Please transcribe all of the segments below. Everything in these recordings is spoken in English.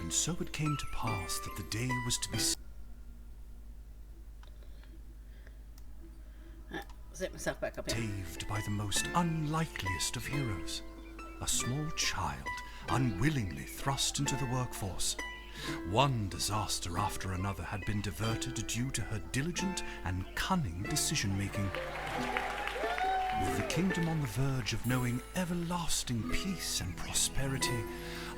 And so it came to pass that the day was to be Zip myself back up here. saved by the most unlikeliest of heroes. A small child, unwillingly thrust into the workforce. One disaster after another had been diverted due to her diligent and cunning decision-making. With the kingdom on the verge of knowing everlasting peace and prosperity,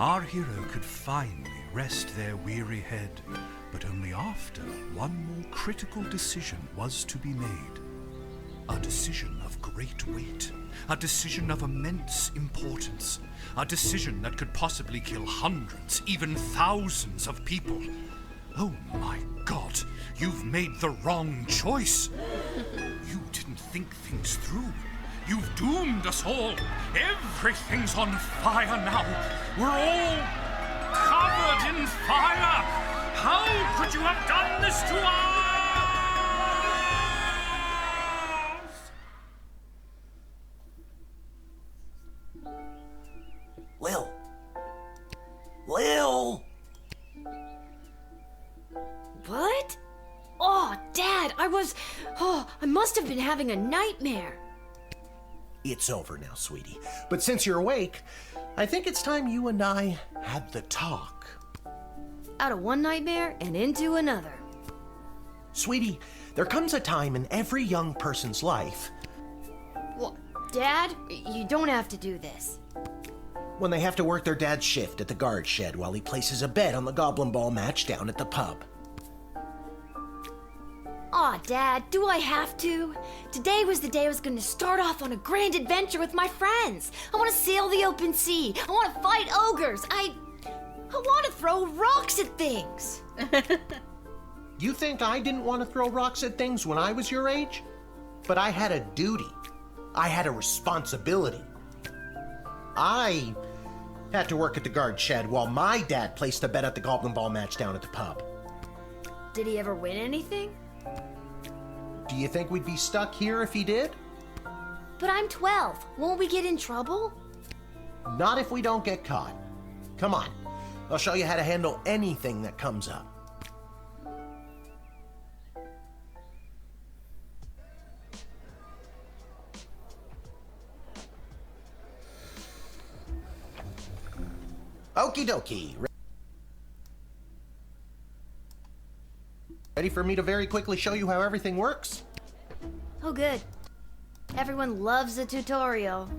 our hero could finally rest their weary head, but only after one more critical decision was to be made. A decision of great weight, a decision of immense importance, a decision that could possibly kill hundreds, even thousands of people. Oh my God, you've made the wrong choice. You didn't think things through. You've doomed us all. Everything's on fire now. We're all covered in fire. How could you have done this to us? Lil! What? Oh, Dad, I must have been having a nightmare. It's over now, sweetie. But since you're awake, I think it's time you and I had the talk. Out of one nightmare and into another. Sweetie, there comes a time in every young person's life Well, Dad, you don't have to do this. when they have to work their dad's shift at the guard shed while he places a bet on the goblin ball match down at the pub. Aw, Dad, do I have to? Today was the day I was going to start off on a grand adventure with my friends. I want to sail the open sea. I want to fight ogres. I want to throw rocks at things. You think I didn't want to throw rocks at things when I was your age? But I had a duty. I had a responsibility. I had to work at the guard shed while my dad placed a bet at the goblin ball match down at the pub. Did he ever win anything? Do you think we'd be stuck here if he did? But I'm 12. Won't we get in trouble? Not if we don't get caught. Come on, I'll show you how to handle anything that comes up. Okie dokie. Ready for me to very quickly show you how everything works? Oh, good. Everyone loves a tutorial.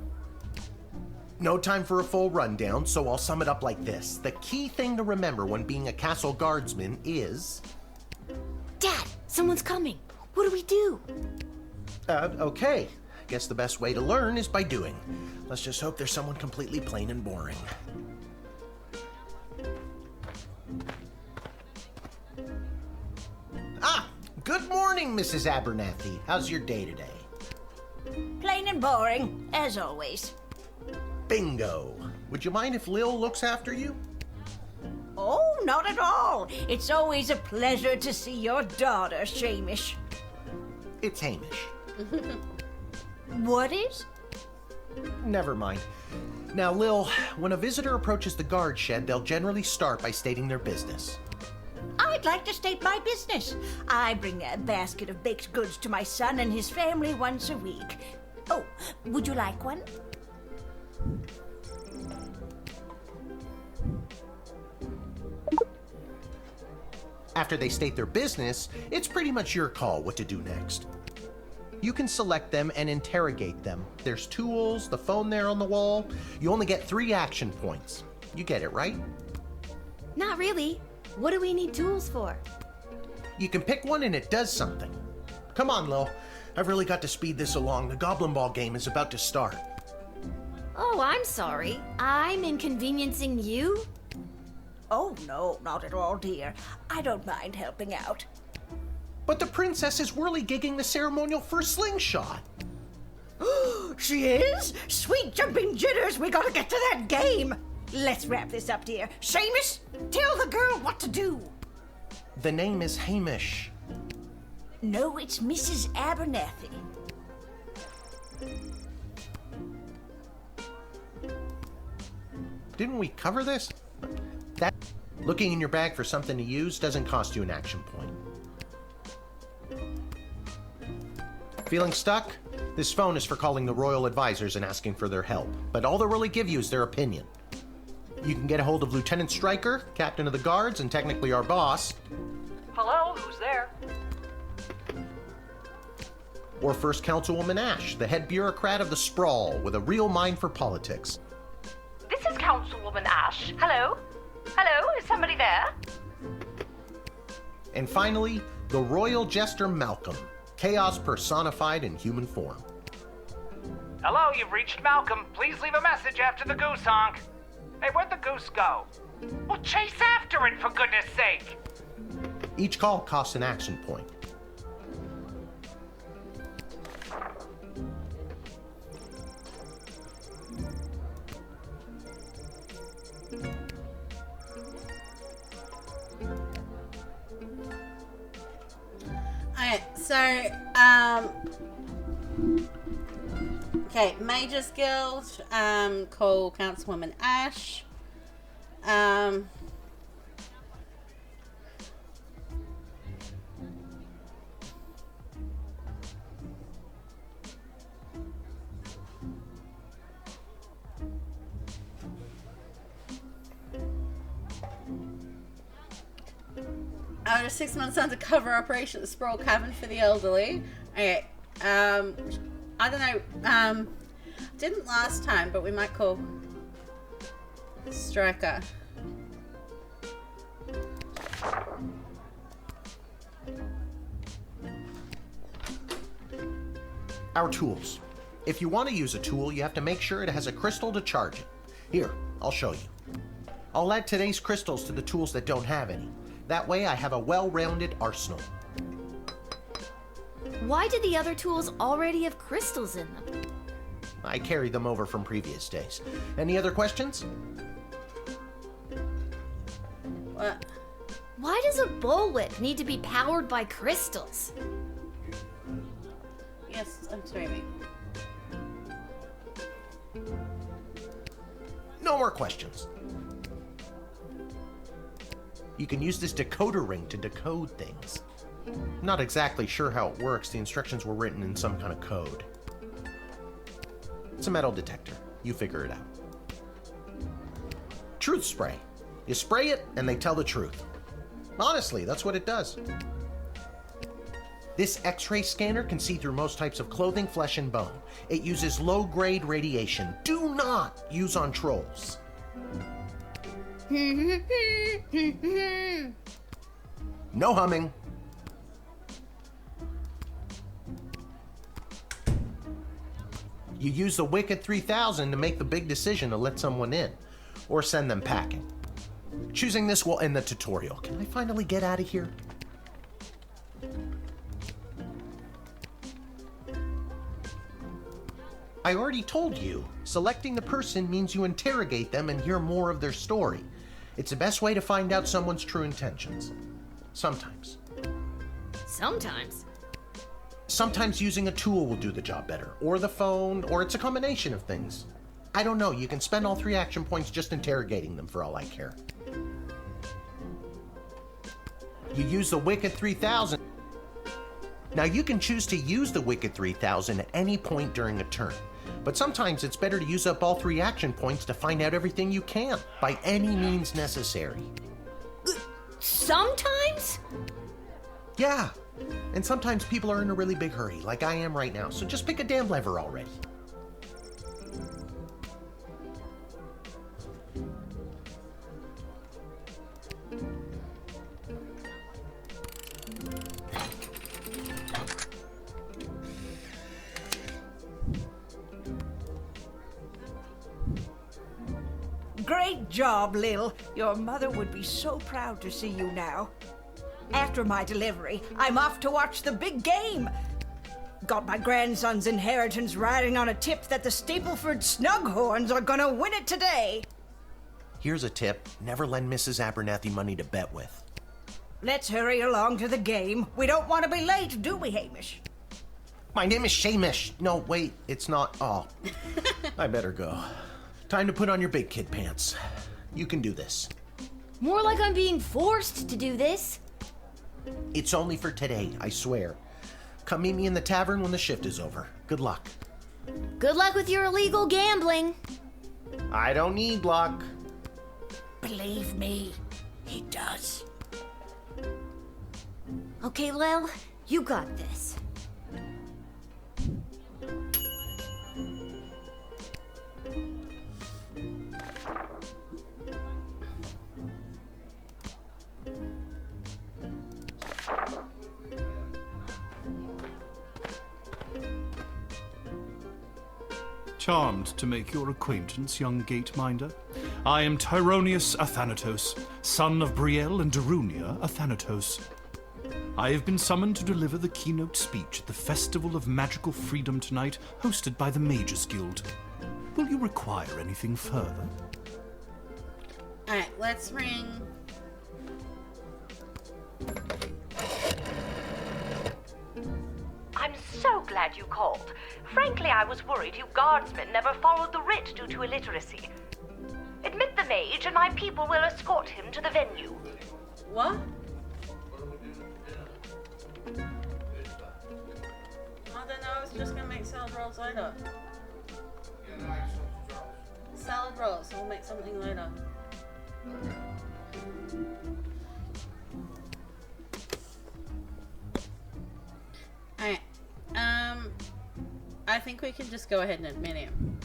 No time for a full rundown, so I'll sum it up like this. The key thing to remember when being a castle guardsman is... Dad, someone's coming. What do we do? Okay. Guess the best way to learn is by doing. Let's just hope there's someone completely plain and boring. Good morning, Mrs. Abernathy. How's your day today? Plain and boring, as always. Bingo. Would you mind if Lil looks after you? Oh, not at all. It's always a pleasure to see your daughter, Shamish. It's Hamish. What is? Never mind. Now, Lil, when a visitor approaches the guard shed, they'll generally start by stating their business. I'd like to state my business. I bring a basket of baked goods to my son and his family once a week. Oh, would you like one? After they state their business, it's pretty much your call what to do next. You can select them and interrogate them. There's tools, the phone there on the wall. You only get 3 action points. You get it, right? Not really. What do we need tools for? You can pick one and it does something. Come on, Lil. I've really got to speed this along. The Goblin Ball game is about to start. Oh, I'm sorry. I'm inconveniencing you? Oh, no, not at all, dear. I don't mind helping out. But the princess is whirly-gigging the ceremonial for a slingshot. She is? Sweet jumping jitters, we gotta get to that game. Let's wrap this up, dear. Seamus, tell the girl what to do. The name is Hamish. No, it's Mrs. Abernathy. Didn't we cover this? That Looking in your bag for something to use doesn't cost you an action point. Feeling stuck? This phone is for calling the royal advisors and asking for their help, but all they'll really give you is their opinion. You can get a hold of Lieutenant Stryker, captain of the guards, and technically our boss. Hello, who's there? Or First Councilwoman Ash, the head bureaucrat of the Sprawl, with a real mind for politics. This is Councilwoman Ash. Hello? Hello, is somebody there? And finally, the royal jester Malcolm, chaos personified in human form. Hello, you've reached Malcolm. Please leave a message after the goose honk. Hey, where'd the goose go? Well, chase after it, for goodness sake! Each call costs an action point. Okay, so, okay, Mages Guild, call Councilwoman Ash. After 6 months undercover operation at the Sprawl Cabin for the elderly. Okay, I don't know, didn't last time, but we might call Stryker. Our tools. If you want to use a tool, you have to make sure it has a crystal to charge it. Here, I'll show you. I'll add today's crystals to the tools that don't have any. That way I have a well-rounded arsenal. Why did the other tools already have crystals in them? I carried them over from previous days. Any other questions? What? Why does a bullwhip need to be powered by crystals? Yes, I'm streaming. No more questions. You can use this decoder ring to decode things. Not exactly sure how it works. The instructions were written in some kind of code. It's a metal detector. You figure it out. Truth spray. You spray it and they tell the truth. Honestly, that's what it does. This X-ray scanner can see through most types of clothing, flesh, and bone. It uses low-grade radiation. Do not use on trolls. No humming. You use the Wicked 3000 to make the big decision to let someone in, or send them packing. Choosing this will end the tutorial. Can I finally get out of here? I already told you, selecting the person means you interrogate them and hear more of their story. It's the best way to find out someone's true intentions. Sometimes. Sometimes. Sometimes using a tool will do the job better, or the phone, or it's a combination of things. I don't know, you can spend all 3 action points just interrogating them for all I care. You use the Wicked 3000. Now you can choose to use the Wicked 3000 at any point during a turn, but sometimes it's better to use up all 3 action points to find out everything you can, by any means necessary. Sometimes? Yeah, and sometimes people are in a really big hurry, like I am right now, so just pick a damn lever already. Great job, Lil. Your mother would be so proud to see you now. After my delivery, I'm off to watch the big game. Got my grandson's inheritance riding on a tip that the Stapleford Snughorns are gonna win it today. Here's a tip, never lend Mrs. Abernathy money to bet with. Let's hurry along to the game. We don't want to be late, do we, Hamish? My name is Shamish. No, wait, it's not. Oh, I better go. Time to put on your big kid pants. You can do this. More like I'm being forced to do this. It's only for today, I swear. Come meet me in the tavern when the shift is over. Good luck. Good luck with your illegal gambling. I don't need luck. Believe me, he does. Okay, Lil, you got this. Charmed to make your acquaintance, young gate-minder. I am Tyronius Athanatos, son of Brielle and Darunia Athanatos. I have been summoned to deliver the keynote speech at the Festival of Magical Freedom tonight, hosted by the Mages Guild. Will you require anything further? Alright, let's ring. I'm so glad you called. Frankly, I was worried you guardsmen never followed the writ due to illiteracy. Admit the mage, and my people will escort him to the venue. What? I don't know, I was just gonna make salad rolls later. Salad rolls, I'll make something later. Alright, I think we can just go ahead and admit him.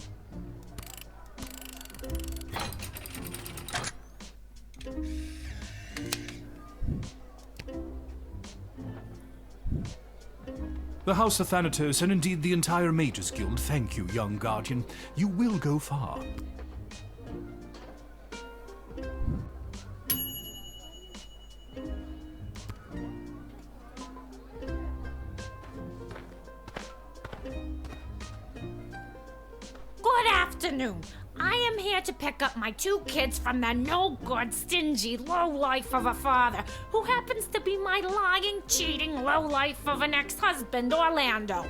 The House of Thanatos, and indeed the entire Mages Guild, thank you, young guardian. You will go far. Good afternoon. I am here to pick up my 2 kids from the no-good, stingy lowlife of a father who happens to be my lying, cheating lowlife of an ex-husband, Orlando.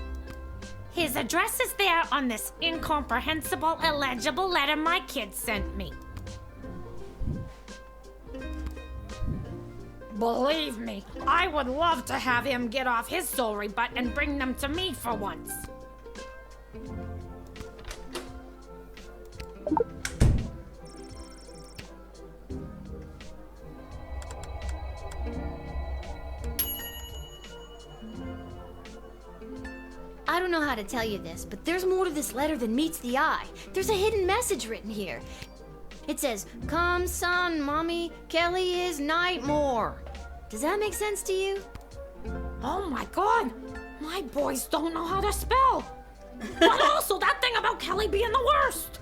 His address is there on this incomprehensible, illegible letter my kid sent me. Believe me, I would love to have him get off his sorry butt and bring them to me for once. I don't know how to tell you this, but there's more to this letter than meets the eye. There's a hidden message written here. It says, "Come, son, mommy, Kelly is Nightmare." Does that make sense to you? Oh my god! My boys don't know how to spell! But also that thing about Kelly being the worst!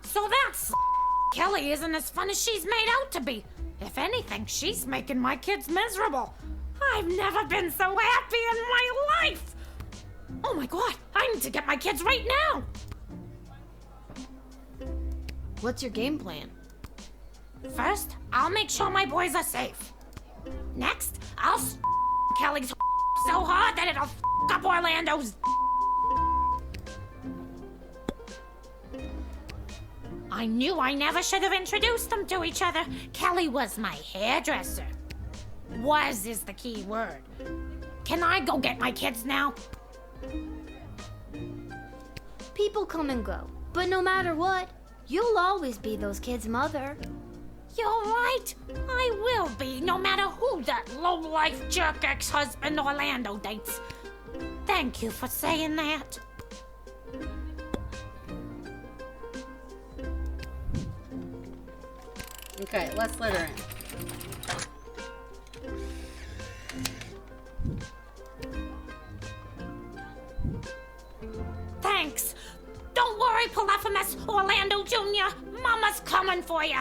So that's Kelly isn't as fun as she's made out to be. If anything, she's making my kids miserable. I've never been so happy in my life! Oh my god, I need to get my kids right now! What's your game plan? First, I'll make sure my boys are safe. Next, I'll Kelly's so hard that it'll up Orlando's. I knew I never should have introduced them to each other. Kelly was my hairdresser. Was is the key word. Can I go get my kids now? People come and go, but no matter what, you'll always be those kids' mother. You're right. I will be, no matter who that low-life jerk ex-husband Orlando dates. Thank you for saying that. Okay, let's let her in. Thanks. Don't worry, Polyphemus Orlando Jr. Mama's coming for you.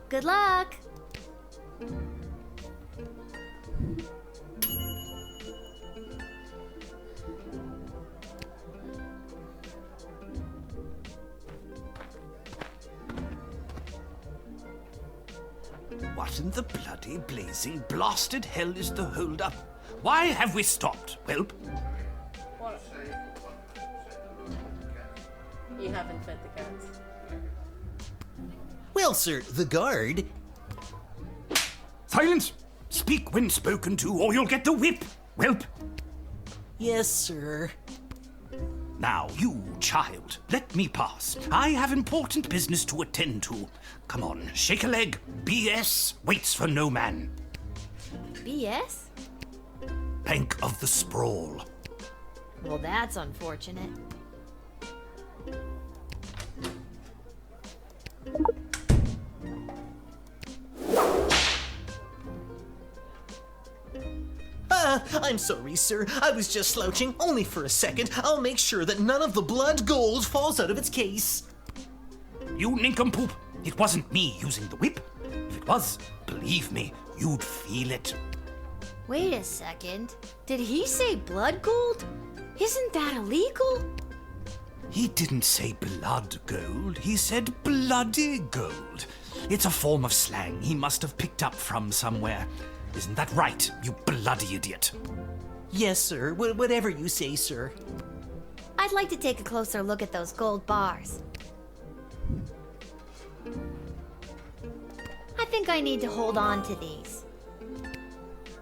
Good luck. What in the bloody blazing blasted hell is the hold-up? Why have we stopped, Whelp? You haven't fed the cats. Well, sir, the guard. Silence! Speak when spoken to, or you'll get the whip, whelp. Yes, sir. Now, you child, let me pass. I have important business to attend to. Come on, shake a leg. BS waits for no man. BS? Bank of the Sprawl. Well, that's unfortunate. I'm sorry, sir. I was just slouching, only for a second. I'll make sure that none of the blood gold falls out of its case. You nincompoop! It wasn't me using the whip. If it was, believe me, you'd feel it. Wait a second. Did he say blood gold? Isn't that illegal? He didn't say blood gold, he said bloody gold. It's a form of slang he must have picked up from somewhere. Isn't that right, you bloody idiot? Yes, sir. Whatever you say, sir. I'd like to take a closer look at those gold bars. I think I need to hold on to these.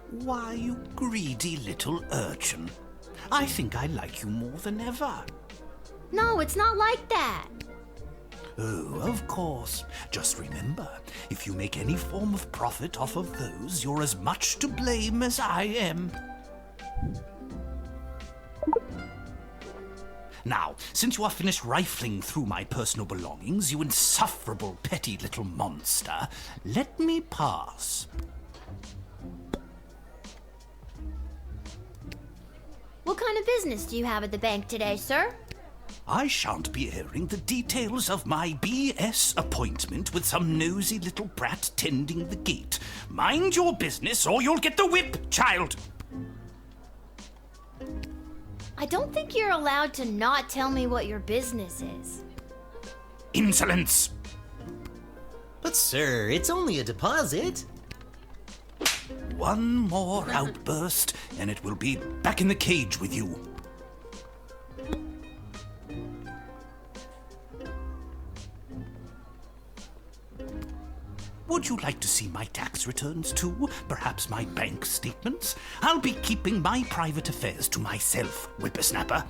Why, you greedy little urchin. I think I like you more than ever. No, it's not like that. Oh, of course. Just remember, if you make any form of profit off of those, you're as much to blame as I am. Now, since you are finished rifling through my personal belongings, you insufferable petty little monster, let me pass. What kind of business do you have at the bank today, sir? I shan't be airing the details of my BS appointment with some nosy little brat tending the gate. Mind your business or you'll get the whip, child! I don't think you're allowed to not tell me what your business is. Insolence! But, sir, it's only a deposit. One more outburst, and it will be back in the cage with you. Would you like to see my tax returns too? Perhaps my bank statements? I'll be keeping my private affairs to myself, whippersnapper.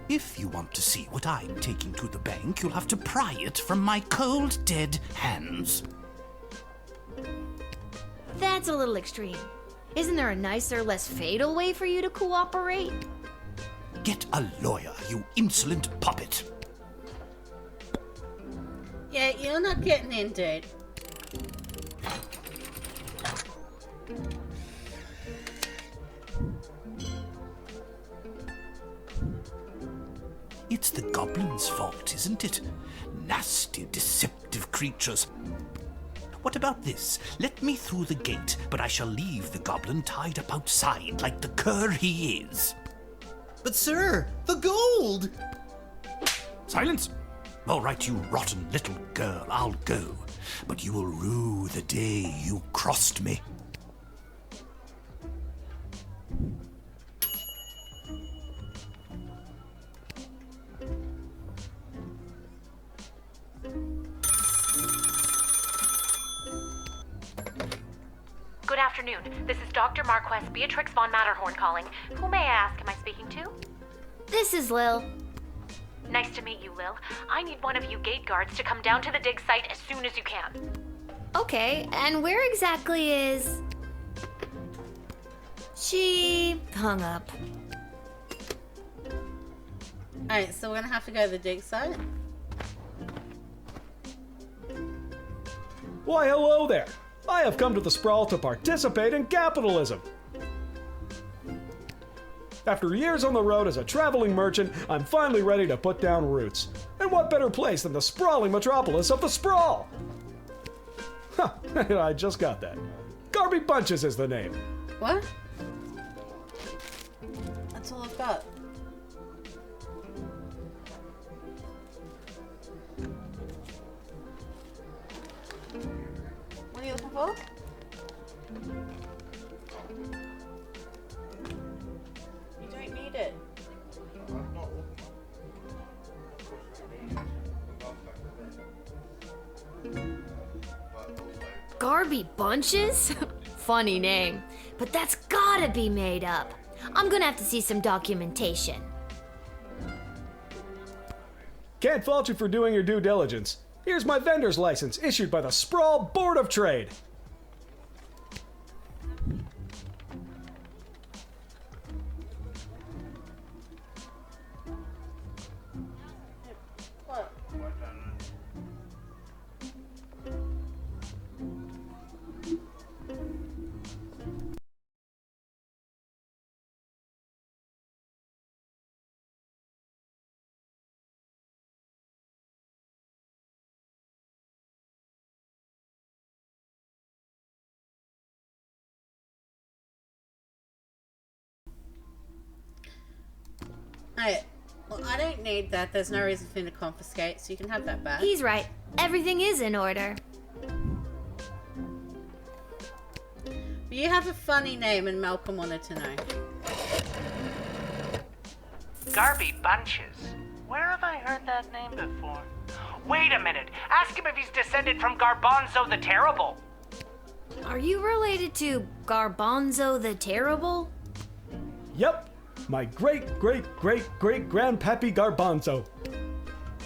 If you want to see what I'm taking to the bank, you'll have to pry it from my cold, dead hands. That's a little extreme. Isn't there a nicer, less fatal way for you to cooperate? Get a lawyer, you insolent puppet. Yeah, you're not getting into it. It's the goblins' fault, isn't it? Nasty, deceptive creatures. What about this? Let me through the gate, but I shall leave the goblin tied up outside like the cur he is. But, sir, the gold! Silence! All right, you rotten little girl, I'll go. But you will rue the day you crossed me. Good afternoon. This is Dr. Marquess Beatrix von Matterhorn calling. Who may I ask am I speaking to? This is Lil. Nice to meet you, Lil. I need one of you gate guards to come down to the dig site as soon as you can. Okay, and where exactly is... She hung up. Alright, so we're gonna have to go to the dig site. Why, hello there. I have come to the Sprawl to participate in capitalism. After years on the road as a traveling merchant, I'm finally ready to put down roots. And what better place than the sprawling metropolis of the Sprawl? Huh, I just got that. Garby Bunches is the name. What? That's all I've got. What are you looking for? You don't need it. Garby Bunches? Funny name, but that's gotta be made up. I'm gonna have to see some documentation. Can't fault you for doing your due diligence. Here's my vendor's license issued by the Sprawl Board of Trade. Alright. Well, I don't need that. There's no reason for me to confiscate, so you can have that back. He's right. Everything is in order. But you have a funny name, and Malcolm wanted to know. Garby Bunches. Where have I heard that name before? Wait a minute. Ask him if he's descended from Garbanzo the Terrible. Are you related to Garbanzo the Terrible? Yep, my great-great-great-great-grandpappy Garbanzo.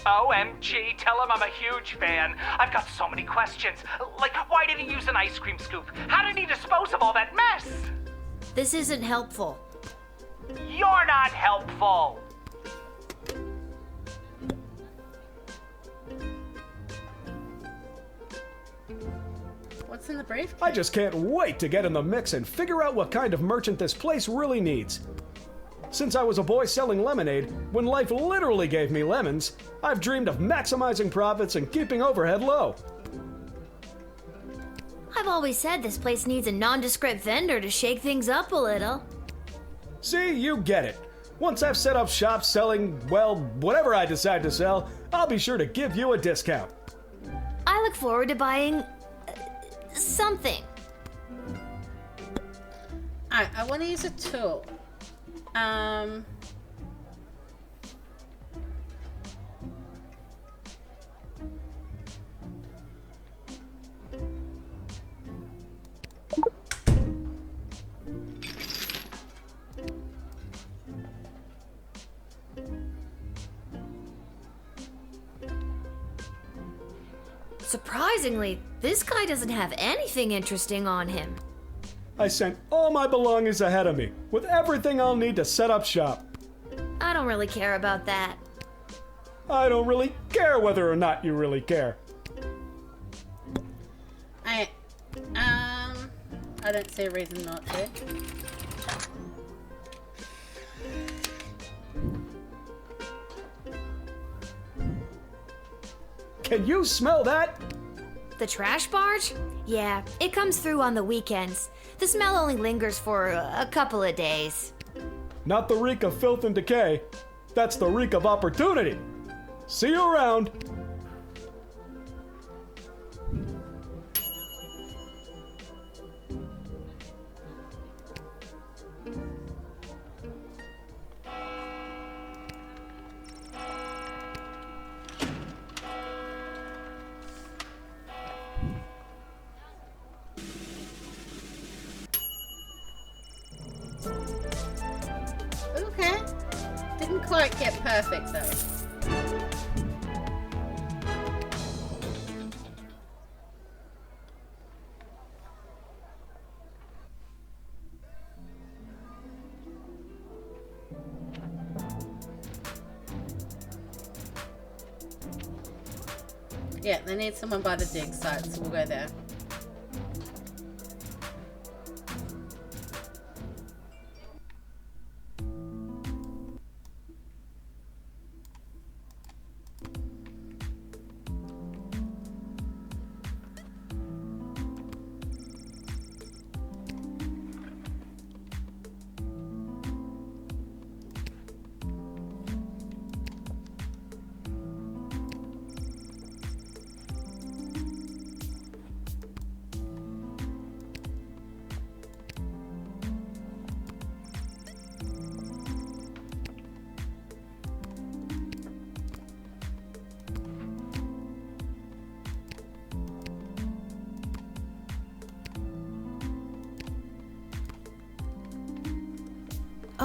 OMG, tell him I'm a huge fan. I've got so many questions. Like, why did he use an ice cream scoop? How did he dispose of all that mess? This isn't helpful. You're not helpful. What's in the briefcase? I just can't wait to get in the mix and figure out what kind of merchant this place really needs. Since I was a boy selling lemonade, when life literally gave me lemons, I've dreamed of maximizing profits and keeping overhead low. I've always said this place needs a nondescript vendor to shake things up a little. See, you get it. Once I've set up shop selling, well, whatever I decide to sell, I'll be sure to give you a discount. I look forward to buying something. Alright, I want to use a tool. Surprisingly, this guy doesn't have anything interesting on him. I sent all my belongings ahead of me, with everything I'll need to set up shop. I don't really care about that. I don't really care whether or not you really care. I don't see a reason not to. Can you smell that? The trash barge? Yeah, it comes through on the weekends. The smell only lingers for a couple of days. Not the reek of filth and decay. That's the reek of opportunity. See you around. Okay. Didn't quite get perfect though. Yeah, they need someone by the dig site, so we'll go there.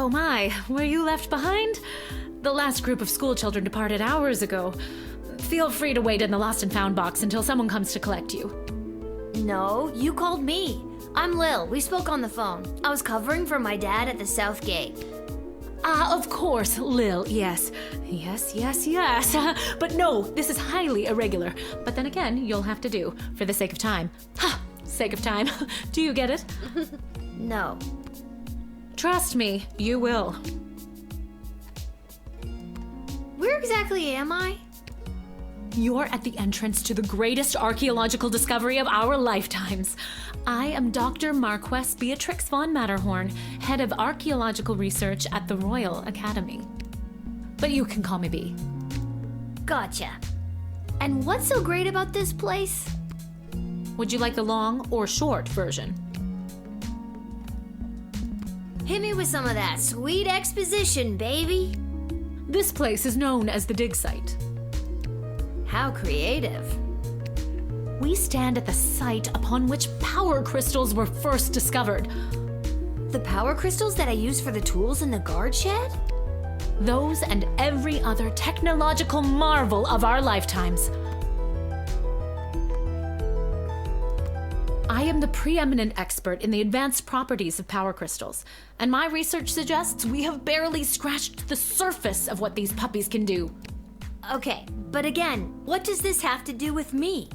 Oh my, were you left behind? The last group of school children departed hours ago. Feel free to wait in the lost and found box until someone comes to collect you. No, you called me. I'm Lil. We spoke on the phone. I was covering for my dad at the South Gate. Of course, Lil, yes. Yes. But no, this is highly irregular. But then again, you'll have to do, for the sake of time. Ha! Sake of time. Do you get it? No. Trust me, you will. Where exactly am I? You're at the entrance to the greatest archaeological discovery of our lifetimes. I am Dr. Marquess Beatrix von Matterhorn, head of archaeological research at the Royal Academy. But you can call me B. Gotcha. And what's so great about this place? Would you like the long or short version? Hit me with some of that sweet exposition, baby. This place is known as the dig site. How creative. We stand at the site upon which power crystals were first discovered. The power crystals that I use for the tools in the guard shed? Those and every other technological marvel of our lifetimes. I am the preeminent expert in the advanced properties of power crystals, and my research suggests we have barely scratched the surface of what these puppies can do. Okay, but again, what does this have to do with me?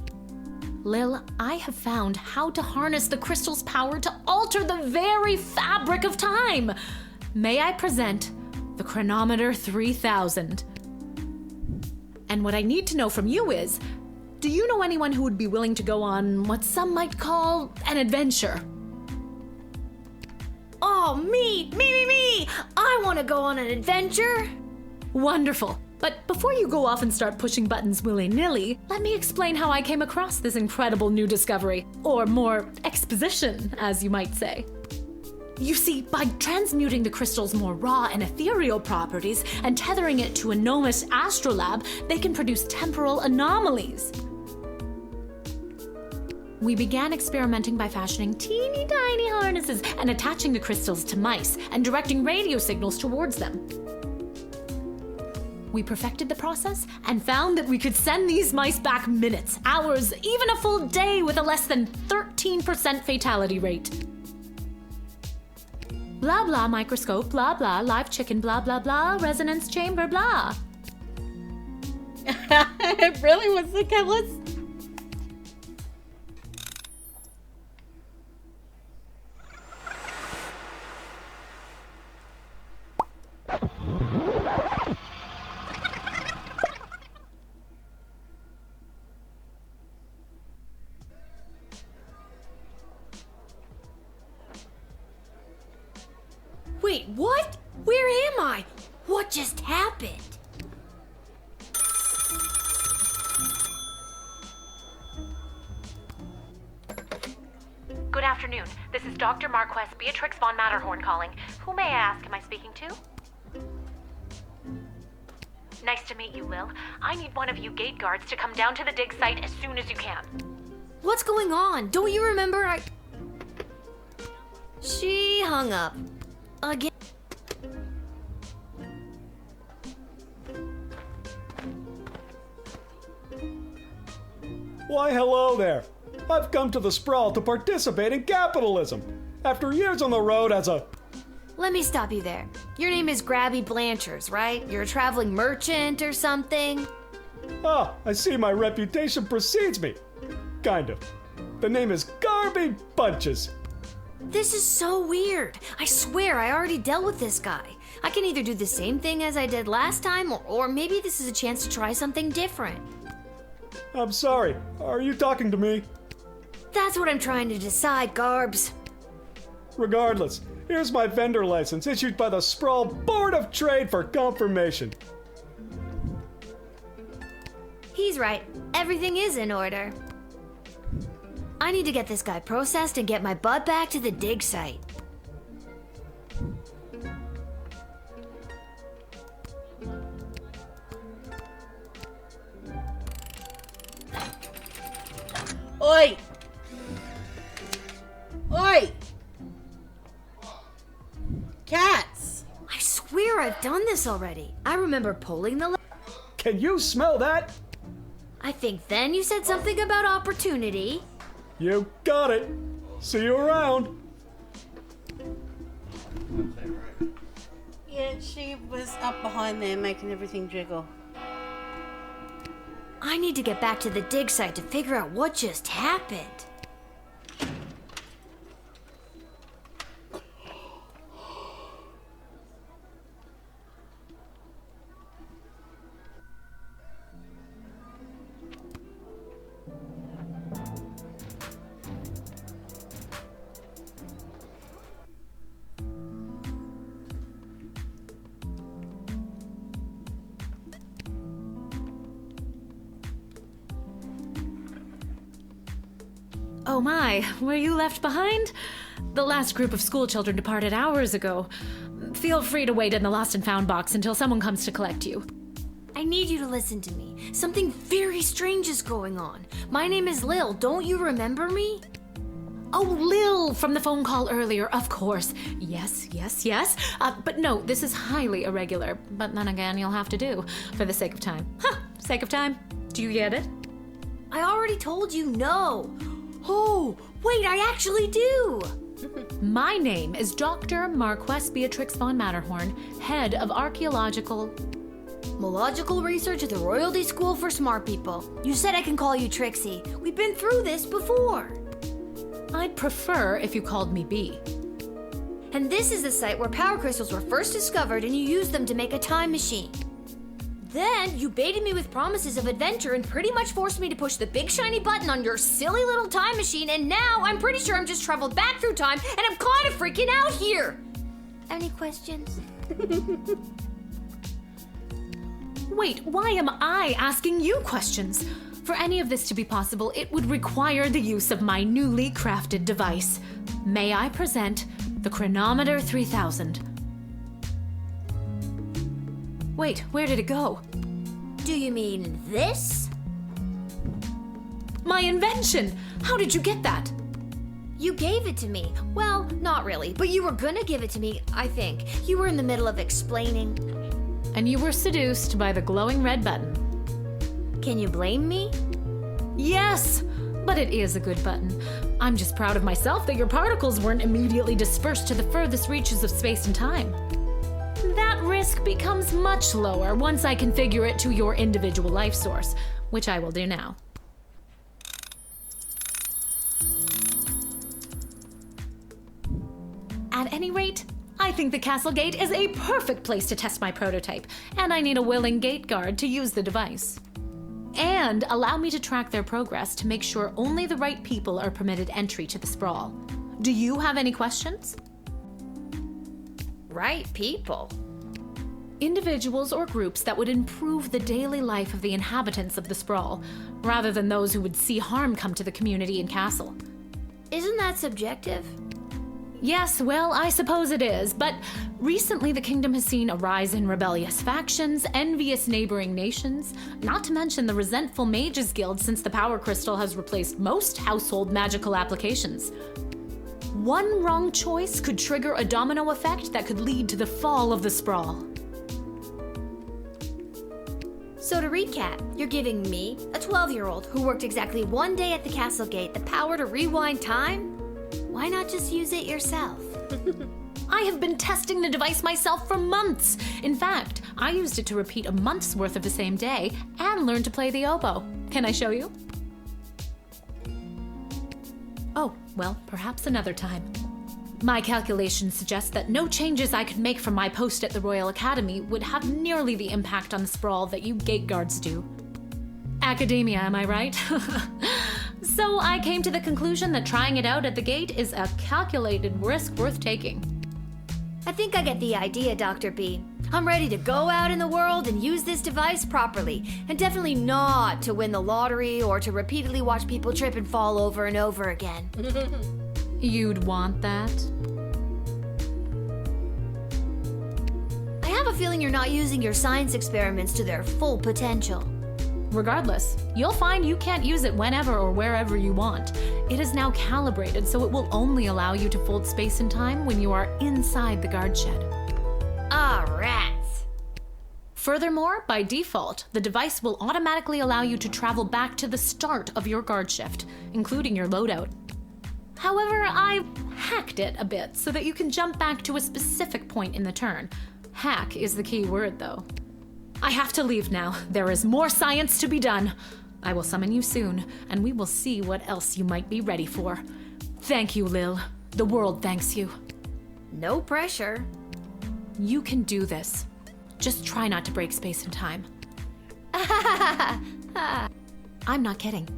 Lil, I have found how to harness the crystal's power to alter the very fabric of time. May I present the Chronometer 3000? And what I need to know from you is, do you know anyone who would be willing to go on what some might call an adventure? Oh, me! I want to go on an adventure! Wonderful. But before you go off and start pushing buttons willy-nilly, let me explain how I came across this incredible new discovery, or more exposition, as you might say. You see, by transmuting the crystal's more raw and ethereal properties and tethering it to a Nomus astrolab, they can produce temporal anomalies. We began experimenting by fashioning teeny tiny harnesses and attaching the crystals to mice and directing radio signals towards them. We perfected the process and found that we could send these mice back minutes, hours, even a full day with a less than 13% fatality rate. Blah blah microscope, blah blah live chicken, blah blah blah resonance chamber, blah. It really was the killers. Wait, what? Where am I? What just happened? Good afternoon. This is Dr. Marquess Beatrix von Matterhorn calling. Who may I ask am I speaking to? Nice to meet you, Lil. I need one of you gate guards to come down to the dig site as soon as you can. What's going on? Don't you remember She hung up. Again. Why, hello there. I've come to the Sprawl to participate in capitalism. After years on the road as a... Let me stop you there. Your name is Grabby Blanchers, right? You're a traveling merchant or something? Ah, I see my reputation precedes me. Kind of. The name is Garby Bunches. This is so weird. I swear I already dealt with this guy. I can either do the same thing as I did last time, or maybe this is a chance to try something different. I'm sorry. Are you talking to me? That's what I'm trying to decide, Garbs. Regardless, here's my vendor license issued by the Sprawl Board of Trade for confirmation. He's right. Everything is in order. I need to get this guy processed and get my butt back to the dig site. Oi! Oi! Cats! swear I've done this already. I remember pulling the Can you smell that? I think then you said something about opportunity. You got it. See you around. Yeah, she was up behind there making everything jiggle. I need to get back to the dig site to figure out what just happened. Oh my, were you left behind? The last group of school children departed hours ago. Feel free to wait in the lost and found box until someone comes to collect you. I need you to listen to me. Something very strange is going on. My name is Lil. Don't you remember me? Oh, Lil from the phone call earlier, of course. Yes. But no, this is highly irregular. But then again, you'll have to do, for the sake of time. Sake of time. Do you get it? I already told you no. Oh, wait, I actually do. My name is Dr. Marquess Beatrix von Matterhorn, head of archaeological research at the Royalty School for Smart People. You said I can call you Trixie. We've been through this before. I'd prefer if you called me B. And this is the site where power crystals were first discovered and you used them to make a time machine. Then you baited me with promises of adventure and pretty much forced me to push the big shiny button on your silly little time machine, and now I'm pretty sure I'm just traveled back through time and I'm kind of freaking out here. Any questions? Wait, why am I asking you questions? For any of this to be possible, it would require the use of my newly crafted device. May I present the Chronometer 3000? Wait, where did it go? Do you mean this? My invention! How did you get that? You gave it to me. Well, not really, but you were gonna give it to me, I think. You were in the middle of explaining. And you were seduced by the glowing red button. Can you blame me? Yes, but it is a good button. I'm just proud of myself that your particles weren't immediately dispersed to the furthest reaches of space and time. That risk becomes much lower once I configure it to your individual life source, which I will do now. At any rate, I think the castle gate is a perfect place to test my prototype, and I need a willing gate guard to use the device. And allow me to track their progress to make sure only the right people are permitted entry to the sprawl. Do you have any questions? Right people? Individuals or groups that would improve the daily life of the inhabitants of the sprawl, rather than those who would see harm come to the community and castle. Isn't that subjective? Yes, well, I suppose it is, but recently the kingdom has seen a rise in rebellious factions, envious neighboring nations, not to mention the resentful Mages Guild since the power crystal has replaced most household magical applications. One wrong choice could trigger a domino effect that could lead to the fall of the sprawl. So to recap, you're giving me, a 12-year-old who worked exactly one day at the castle gate, the power to rewind time? Why not just use it yourself? I have been testing the device myself for months. In fact, I used it to repeat a month's worth of the same day and learn to play the oboe. Can I show you? Oh, well, perhaps another time. My calculations suggest that no changes I could make from my post at the Royal Academy would have nearly the impact on the sprawl that you gate guards do. Academia, am I right? So I came to the conclusion that trying it out at the gate is a calculated risk worth taking. I think I get the idea, Dr. B. I'm ready to go out in the world and use this device properly, and definitely not to win the lottery or to repeatedly watch people trip and fall over and over again. You'd want that? I have a feeling you're not using your science experiments to their full potential. Regardless, you'll find you can't use it whenever or wherever you want. It is now calibrated, so it will only allow you to fold space and time when you are inside the guard shed. Ah, rat. Furthermore, by default, the device will automatically allow you to travel back to the start of your guard shift, including your loadout. However, I hacked it a bit so that you can jump back to a specific point in the turn. Hack is the key word, though. I have to leave now. There is more science to be done. I will summon you soon, and we will see what else you might be ready for. Thank you, Lil. The world thanks you. No pressure. You can do this. Just try not to break space and time. I'm not kidding.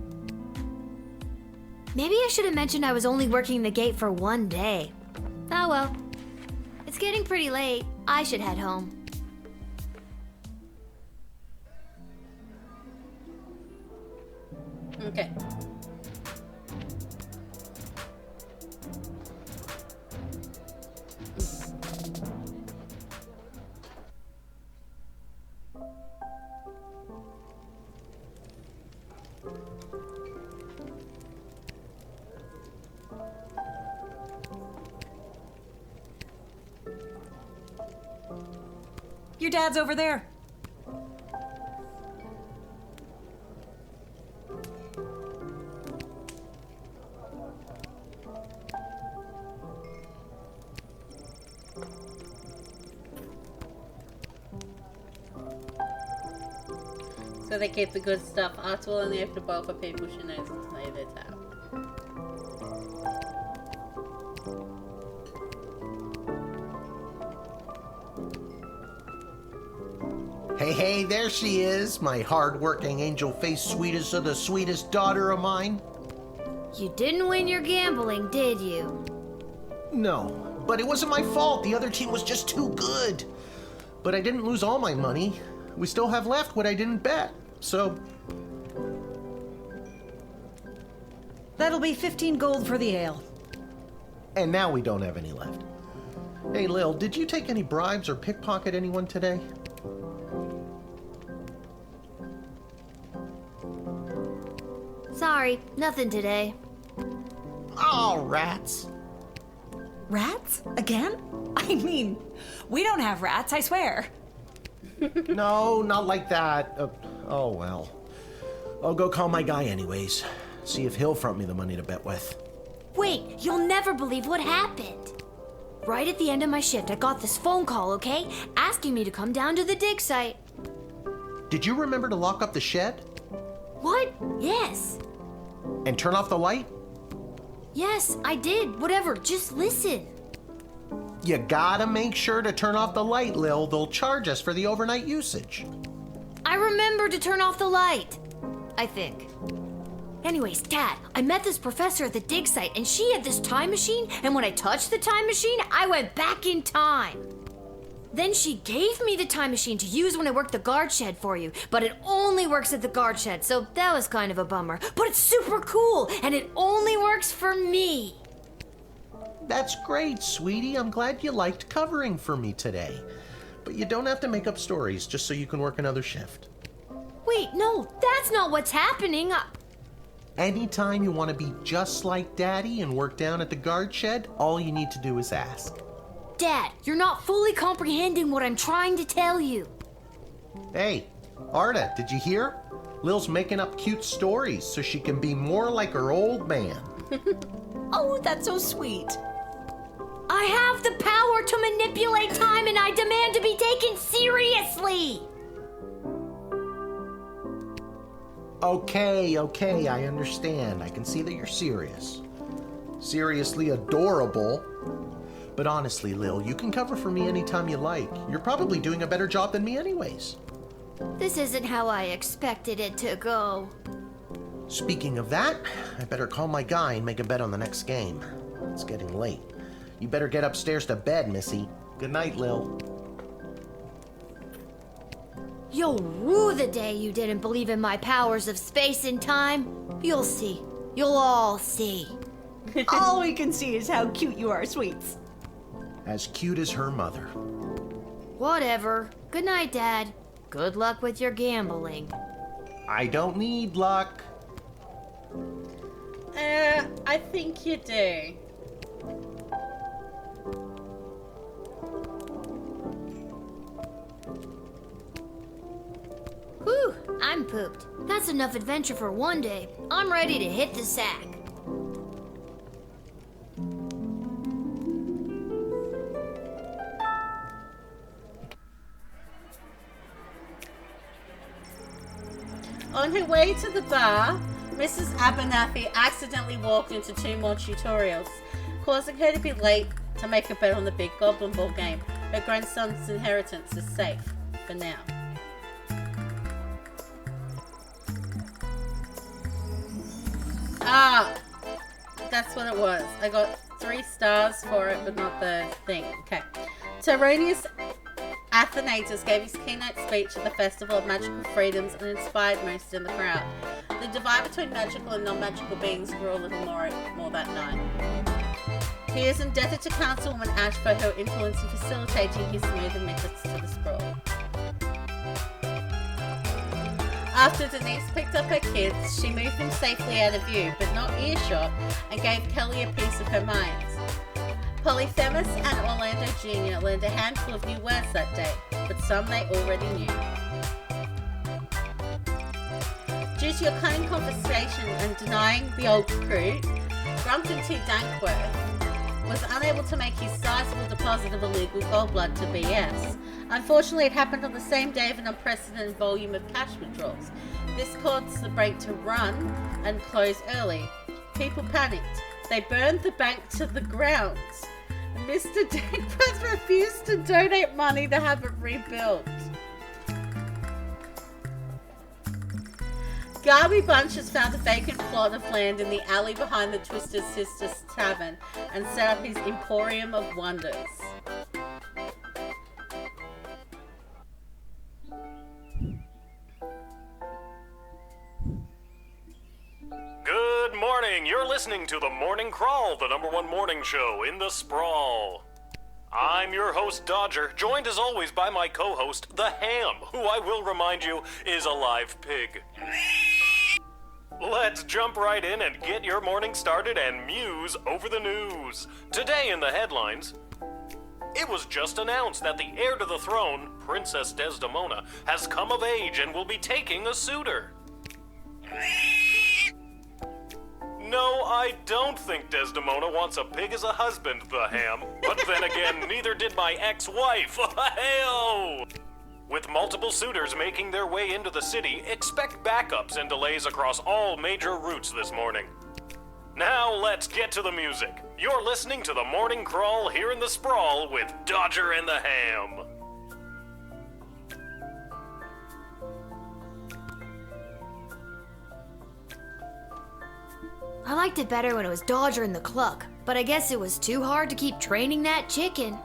Maybe I should have mentioned I was only working the gate for one day. Oh well. It's getting pretty late. I should head home. Okay. Your dad's over there. So they keep the good stuff. Art will only have to boil for people she knows until they let out. Hey, there she is, my hard-working, angel-faced sweetest of the sweetest daughter of mine. You didn't win your gambling, did you? No, but it wasn't my fault. The other team was just too good. But I didn't lose all my money. We still have left what I didn't bet, so... That'll be 15 gold for the ale. And now we don't have any left. Hey, Lil, did you take any bribes or pickpocket anyone today? Sorry, nothing today. Oh, rats. Rats? Again? I mean, we don't have rats, I swear. No, not like that. Oh, well. I'll go call my guy anyways. See if he'll front me the money to bet with. Wait, you'll never believe what happened. Right at the end of my shift, I got this phone call, okay? Asking me to come down to the dig site. Did you remember to lock up the shed? What? Yes. And turn off the light? Yes, I did. Whatever, just listen. You gotta make sure to turn off the light, Lil. They'll charge us for the overnight usage. I remember to turn off the light. I think. Anyways, Dad, I met this professor at the dig site, and she had this time machine, and when I touched the time machine, I went back in time. Then she gave me the time machine to use when I worked the guard shed for you, but it only works at the guard shed, so that was kind of a bummer. But it's super cool, and it only works for me. That's great, sweetie. I'm glad you liked covering for me today. But you don't have to make up stories just so you can work another shift. Wait, no, that's not what's happening. Anytime you want to be just like Daddy and work down at the guard shed, all you need to do is ask. Dad, you're not fully comprehending what I'm trying to tell you. Hey, Arda, did you hear? Lil's making up cute stories so she can be more like her old man. Oh, that's so sweet. I have the power to manipulate time, and I demand to be taken seriously. Okay, I understand. I can see that you're serious. Seriously adorable. But honestly, Lil, you can cover for me anytime you like. You're probably doing a better job than me anyways. This isn't how I expected it to go. Speaking of that, I better call my guy and make a bet on the next game. It's getting late. You better get upstairs to bed, Missy. Good night, Lil. You'll rue the day you didn't believe in my powers of space and time. You'll see. You'll all see. All we can see is how cute you are, sweets. As cute as her mother. Whatever. Good night, Dad. Good luck with your gambling. I don't need luck. I think you do. I'm pooped. That's enough adventure for one day. I'm ready to hit the sack. On her way to the bar, Mrs. Abernathy accidentally walked into 2 more tutorials, causing her to be late to make a bet on the big Goblin Ball game. Her grandson's inheritance is safe, for now. Ah, that's what it was. I got 3 stars for it, but not the thing. Okay. Tyronius Athenatus gave his keynote speech at the Festival of Magical Freedoms and inspired most in the crowd. The divide between magical and non-magical beings grew a little more that night. He is indebted to Councilwoman Ash for her influence in facilitating his smooth admittance to the sprawl. After Denise picked up her kids, she moved them safely out of view, but not earshot, and gave Kelly a piece of her mind. Polyphemus and Orlando Jr. learned a handful of new words that day, but some they already knew. Due to your cunning conversation and denying the old recruit, Grumpton T. Dankworth was unable to make his sizable deposit of illegal gold blood to BS. Unfortunately, it happened on the same day of an unprecedented volume of cash withdrawals. This caused the bank to run and close early. People panicked. They burned the bank to the ground. Mr. Dankworth refused to donate money to have it rebuilt. Garby Bunch has found a vacant plot of land in the alley behind the Twisted Sisters Tavern and set up his Emporium of Wonders. Good morning. You're listening to The Morning Crawl, the #1 morning show in the sprawl. I'm your host, Dodger, joined as always by my co-host, the Ham, who I will remind you is a live pig. Let's jump right in and get your morning started and muse over the news. Today in the headlines, it was just announced that the heir to the throne, Princess Desdemona, has come of age and will be taking a suitor. No, I don't think Desdemona wants a pig as a husband, the Ham. But then again, neither did my ex-wife. Hey-oh! With multiple suitors making their way into the city, expect backups and delays across all major routes this morning. Now let's get to the music. You're listening to The Morning Crawl here in the Sprawl with Dodger and the Ham. I liked it better when it was Dodger and the Cluck, but I guess it was too hard to keep training that chicken.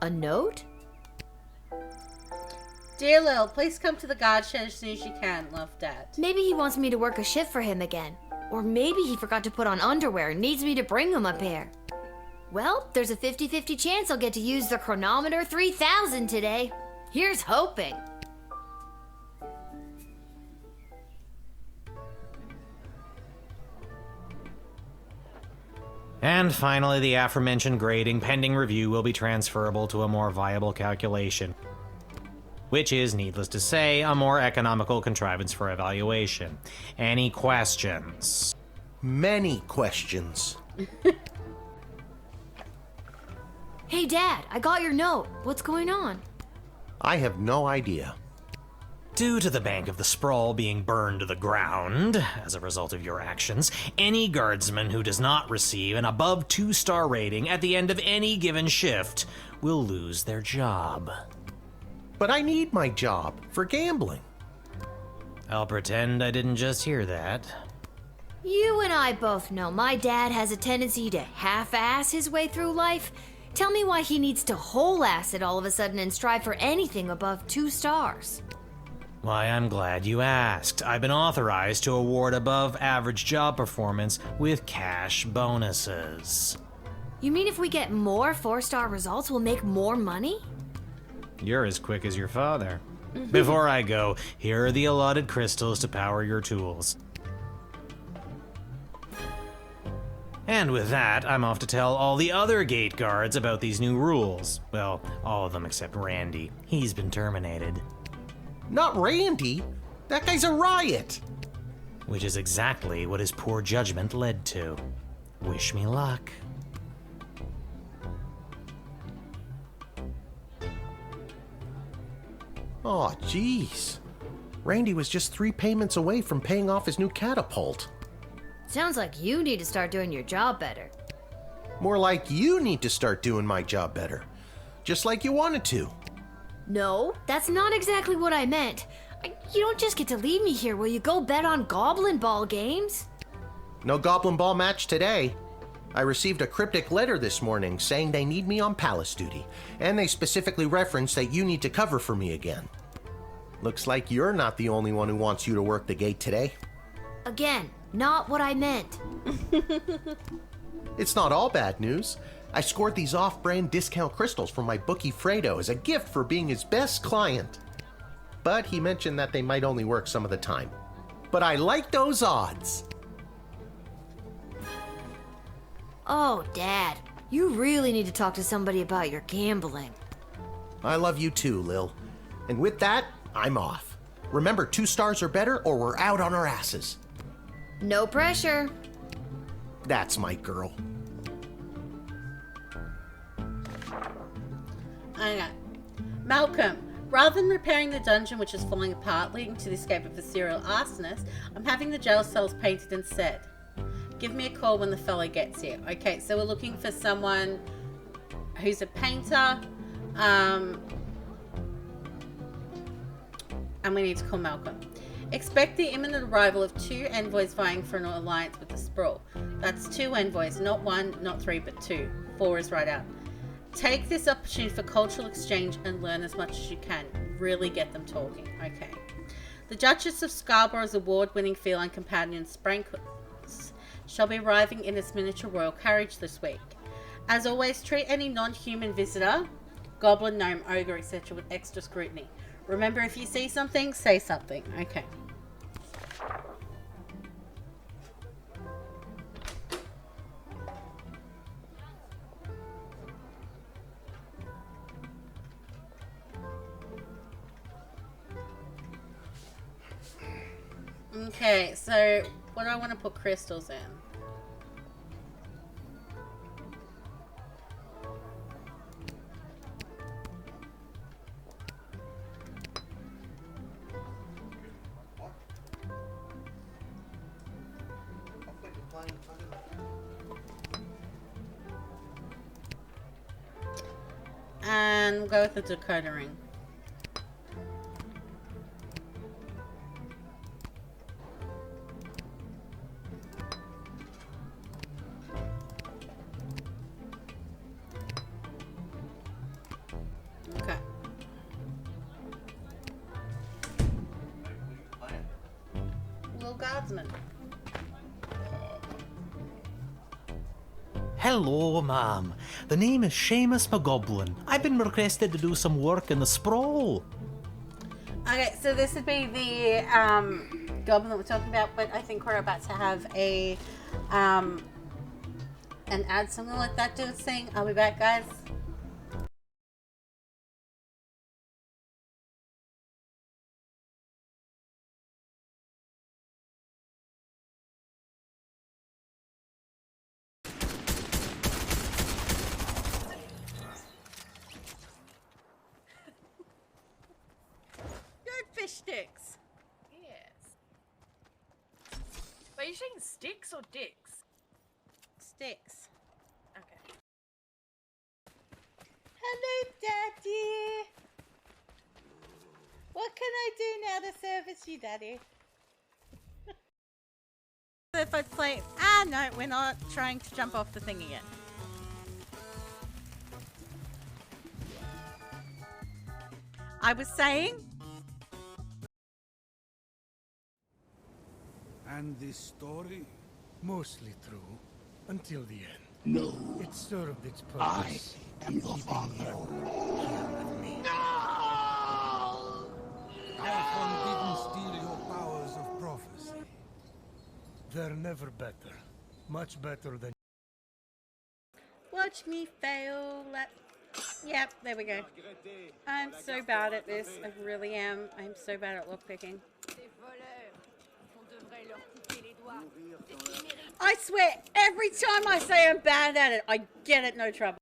A note? Dear Lil, please come to the guard shed as soon as you can. Love, Dad. Maybe he wants me to work a shift for him again. Or maybe he forgot to put on underwear and needs me to bring him up here. Well, there's a 50-50 chance I'll get to use the Chronometer 3000 today. Here's hoping. And finally, the aforementioned grading pending review will be transferable to a more viable calculation, which is, needless to say, a more economical contrivance for evaluation. Any questions? Many questions. Hey, Dad, I got your note. What's going on? I have no idea. Due to the Bank of the Sprawl being burned to the ground as a result of your actions, any guardsman who does not receive an above 2-star rating at the end of any given shift will lose their job. But I need my job for gambling. I'll pretend I didn't just hear that. You and I both know my dad has a tendency to half-ass his way through life. Tell me why he needs to whole-ass it all of a sudden and strive for anything above 2 stars. Why, I'm glad you asked. I've been authorized to award above-average job performance with cash bonuses. You mean if we get more 4-star results, we'll make more money? You're as quick as your father. Before I go, here are the allotted crystals to power your tools. And with that, I'm off to tell all the other gate guards about these new rules. Well, all of them except Randy. He's been terminated. Not Randy. That guy's a riot. Which is exactly what his poor judgment led to. Wish me luck. Aw, jeez. Randy was just 3 payments away from paying off his new catapult. Sounds like you need to start doing your job better. More like you need to start doing my job better. Just like you wanted to. No, that's not exactly what I meant. You don't just get to leave me here. Will you go bet on Goblin Ball games? No Goblin Ball match today. I received a cryptic letter this morning saying they need me on palace duty, and they specifically referenced that you need to cover for me again. Looks like you're not the only one who wants you to work the gate today. Again, not what I meant. It's not all bad news. I scored these off-brand discount crystals from my bookie Fredo as a gift for being his best client. But he mentioned that they might only work some of the time. But I like those odds. Oh, Dad, you really need to talk to somebody about your gambling. I love you too, Lil. And with that, I'm off. Remember, 2 stars or better or we're out on our asses. No pressure. That's my girl. Okay. Malcolm, rather than repairing the dungeon which is falling apart leading to the escape of the serial arsonist, I'm having the jail cells painted instead. Give me a call when the fellow gets here. Okay, so we're looking for someone who's a painter. And we need to call Malcolm. Expect the imminent arrival of 2 envoys vying for an alliance with the Sprawl. That's 2 envoys, not 1, not 3, but 2. 4 is right out. Take this opportunity for cultural exchange and learn as much as you can. Really get them talking. Okay. The Duchess of Scarborough's award-winning feline companion, Sprankles, shall be arriving in its miniature royal carriage this week. As always, treat any non-human visitor, goblin, gnome, ogre, etc. with extra scrutiny. Remember, if you see something, say something. Okay. Okay, so what do I want to put crystals in? And we'll go with the Dakota ring. Okay. Little Guardsman. Hello, ma'am. The name is Seamus McGoblin. I've been requested to do some work in the Sprawl. Okay, so this would be the goblin that we're talking about, but I think we're about to have a an ad, something like that, do its thing. I'll be back, guys. Fish sticks. Yes. Are you saying sticks or dicks? Sticks. Okay. Hello, Daddy. What can I do now to service you, Daddy? If I play... no, we're not trying to jump off the thing again. I was saying... And this story? Mostly true. Until the end. No. It served its purpose. I am the father. Here with me. No! Alphon didn't steal your powers of prophecy. They're never better. Much better than watch me fail. Yep, there we go. I'm so bad at this. I really am. I'm so bad at lockpicking. I swear, every time I say I'm bad at it, I get it no trouble.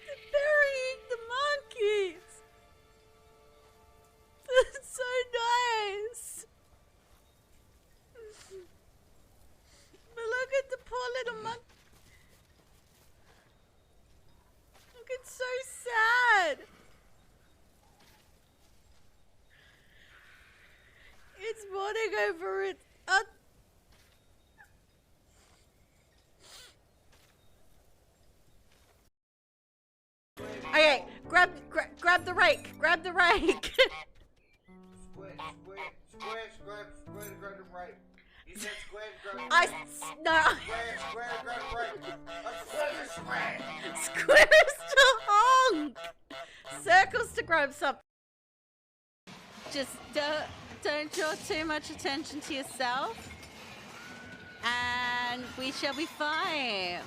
They're burying the monkeys. That's so nice. But look at the poor little monkey. Look, it's so sad. It's mourning over its Okay, grab the rake. Grab the rake. Grab the rake. You said square, grab the I rake. no. Square, grab the rake. Squares to honk. Circles to grab something. Just don't draw too much attention to yourself, and we shall be fine.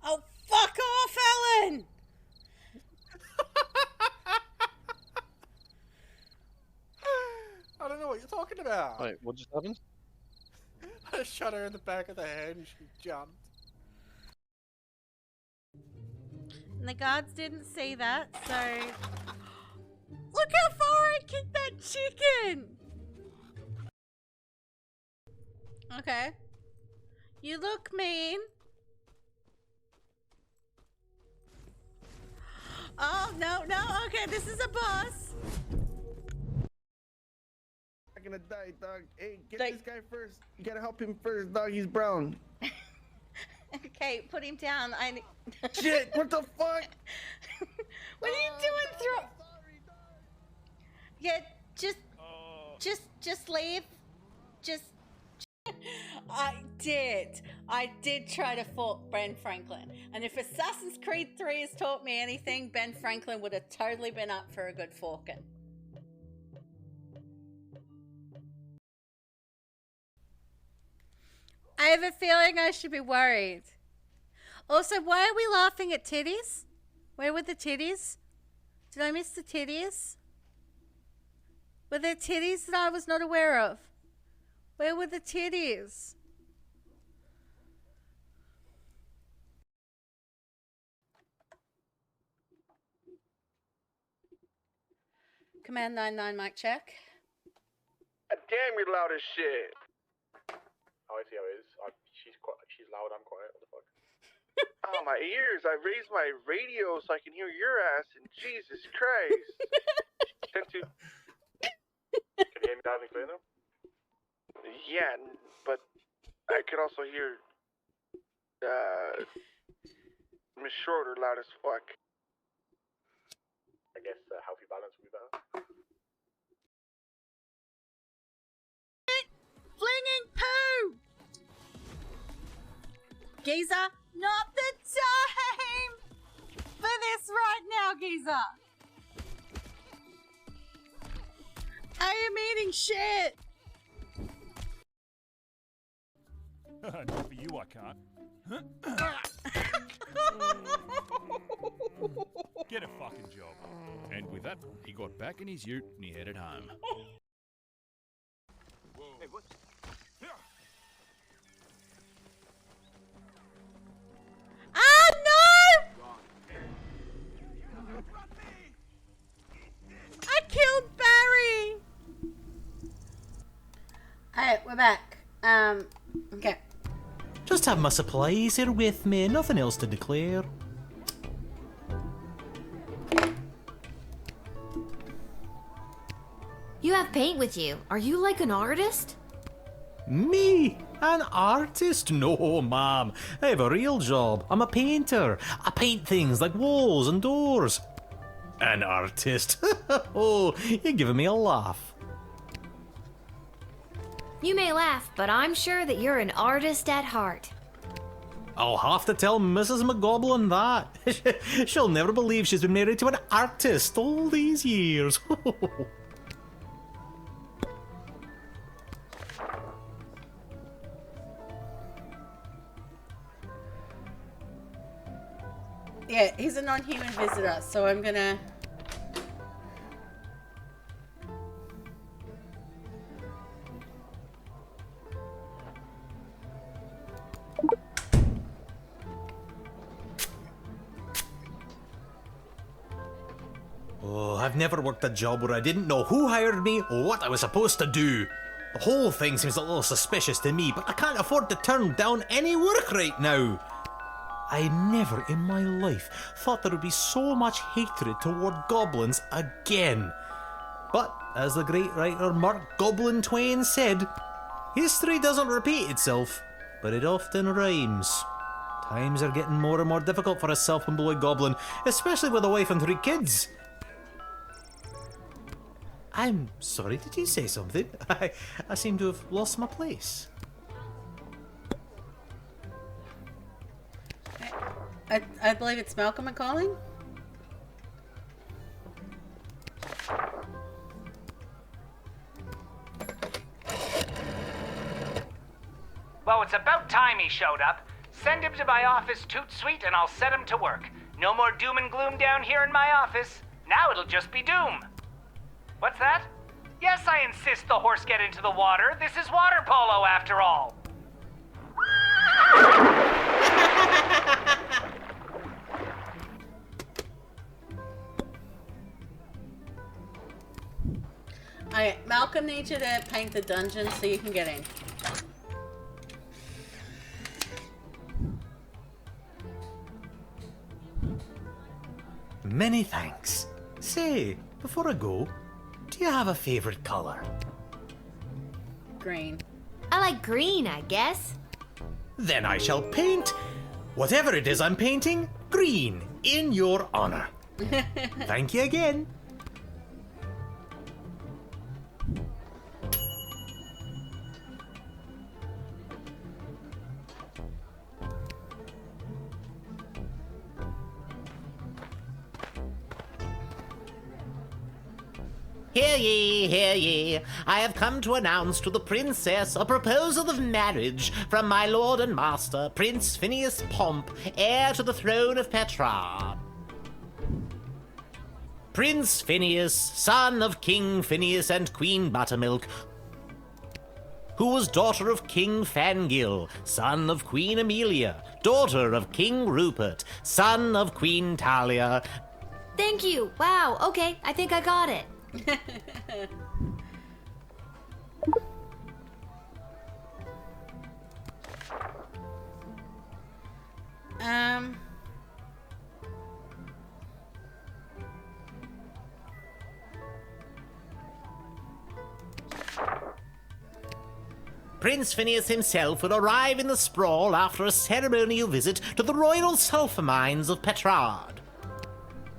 Oh, fuck off, Ellen! I don't know what you're talking about. Wait, what just happened? I shot her in the back of the head and she jumped. And the guards didn't see that, so... Look how far I kicked that chicken! Okay. You look mean. Oh, no, okay, this is a boss. I'm gonna die, dog. Hey, get this guy first. You gotta help him first, dog. He's brown. Okay, put him down. Shit, what the fuck? What are you doing? Yeah, just leave. I did try to fork Ben Franklin. And if Assassin's Creed 3 has taught me anything, Ben Franklin would have totally been up for a good forking. I have a feeling I should be worried. Also, why are we laughing at titties? Where were the titties? Did I miss the titties? Were there titties that I was not aware of? Where were the titties? Command 99, mic check. Damn, you're loud as shit. Oh, I see how it is. She's loud, I'm quiet. What the fuck? Oh, my ears. I raised my radio so I can hear your ass, and Jesus Christ. Can you hear me loud and clear now? Yeah, but I could also hear Miss Schroeder loud as fuck. I guess healthy balance would be better. Flinging poo! Geezer, not the time for this right now, Geezer. I am eating shit. Not for you, I can't. Get a fucking job. And with that, he got back in his ute and he headed home. Hey, what? Ah, no! I killed Barry! Alright, we're back. Okay. Just have my supplies here with me, nothing else to declare. You have paint with you. Are you like an artist? Me? An artist? No, ma'am. I have a real job. I'm a painter. I paint things like walls and doors. An artist? Oh, you're giving me a laugh. You may laugh, but I'm sure that you're an artist at heart. I'll have to tell Mrs. McGoblin that. She'll never believe she's been married to an artist all these years. Yeah, he's a non-human visitor, so I'm gonna... Oh, I've never worked a job where I didn't know who hired me or what I was supposed to do. The whole thing seems a little suspicious to me, but I can't afford to turn down any work right now. I never in my life thought there would be so much hatred toward goblins again. But, as the great writer Mark Goblin Twain said, history doesn't repeat itself, but it often rhymes. Times are getting more and more difficult for a self-employed goblin, especially with a wife and 3 kids. I'm sorry, did you say something? I seem to have lost my place. I believe it's Malcolm calling. Well, it's about time he showed up. Send him to my office toot suite and I'll set him to work. No more doom and gloom down here in my office. Now it'll just be doom. What's that? Yes, I insist the horse get into the water. This is water polo after all. Alright, Malcolm needs you to paint the dungeon so you can get in. Many thanks. Say, before I go, do you have a favorite color? Green. I like green, I guess. Then I shall paint whatever it is I'm painting green in your honor. Thank you again. Hear ye, hear ye. I have come to announce to the princess a proposal of marriage from my lord and master, Prince Phineas Pomp, heir to the throne of Petrarch. Prince Phineas, son of King Phineas and Queen Buttermilk, who was daughter of King Fangil, son of Queen Amelia, daughter of King Rupert, son of Queen Talia. Thank you. Wow, okay, I think I got it. Prince Phineas himself will arrive in the sprawl after a ceremonial visit to the royal sulphur mines of Petrarch.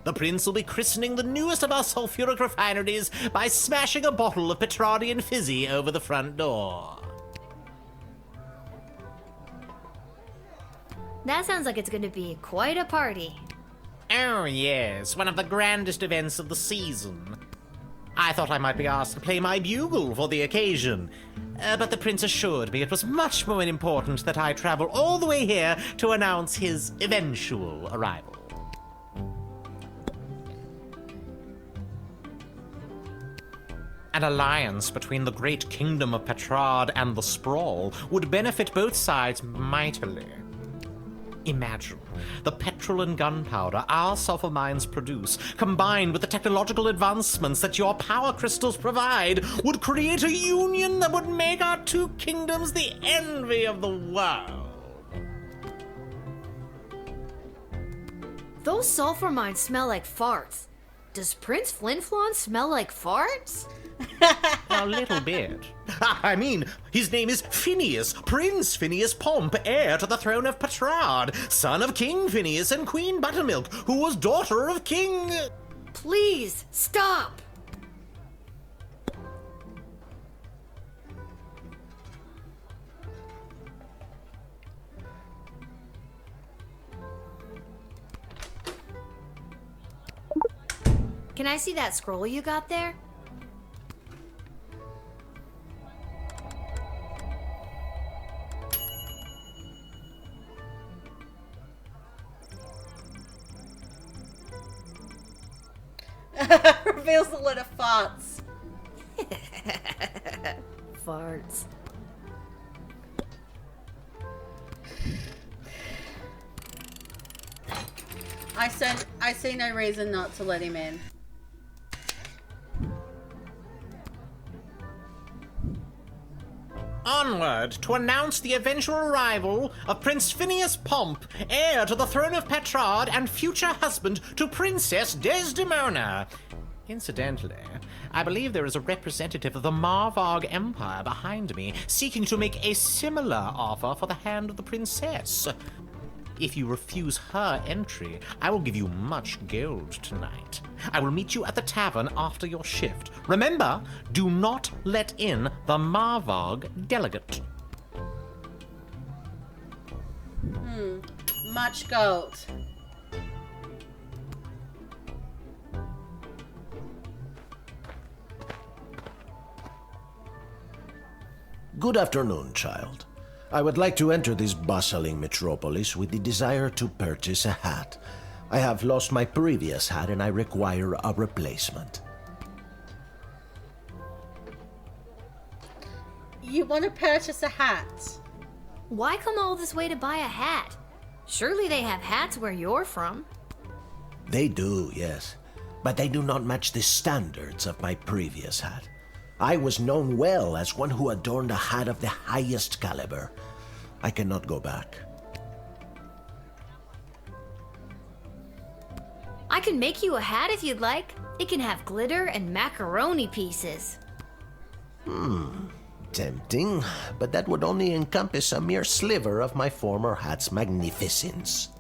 The prince will be christening the newest of our sulphuric refineries by smashing a bottle of Petrardian fizzy over the front door. That sounds like it's going to be quite a party. Oh yes, one of the grandest events of the season. I thought I might be asked to play my bugle for the occasion, but the prince assured me it was much more important that I travel all the way here to announce his eventual arrival. An alliance between the great kingdom of Petrarch and the Sprawl would benefit both sides mightily. Imagine the petrol and gunpowder our sulphur mines produce, combined with the technological advancements that your power crystals provide, would create a union that would make our 2 kingdoms the envy of the world. Those sulfur mines smell like farts. Does Prince Flinflon smell like farts? A little bit. I mean, his name is Phineas, Prince Phineas Pomp, heir to the throne of Petrarch, son of King Phineas and Queen Buttermilk, who was daughter of King... Please, stop! Can I see that scroll you got there? Reveals a lot of farts. Farts. I see no reason not to let him in. Onward to announce the eventual arrival of Prince Phineas Pomp, heir to the throne of Petrard and future husband to Princess Desdemona. Incidentally, I believe there is a representative of the Marvog Empire behind me seeking to make a similar offer for the hand of the princess. If you refuse her entry, I will give you much gold tonight. I will meet you at the tavern after your shift. Remember, do not let in the Marvog delegate. Much gold. Good afternoon, child. I would like to enter this bustling metropolis with the desire to purchase a hat. I have lost my previous hat and I require a replacement. You want to purchase a hat? Why come all this way to buy a hat? Surely they have hats where you're from. They do, yes. But they do not match the standards of my previous hat. I was known well as one who adorned a hat of the highest caliber. I cannot go back. I can make you a hat if you'd like. It can have glitter and macaroni pieces. Tempting, but that would only encompass a mere sliver of my former hat's magnificence.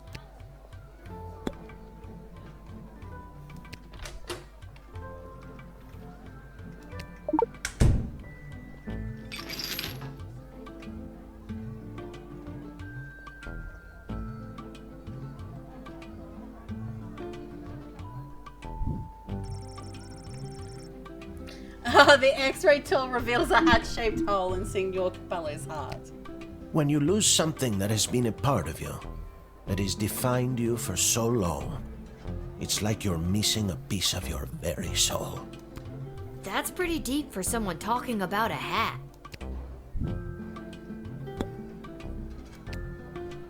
The X-ray tool reveals a hat-shaped hole in Signor Capello's heart. When you lose something that has been a part of you, that has defined you for so long, it's like you're missing a piece of your very soul. That's pretty deep for someone talking about a hat.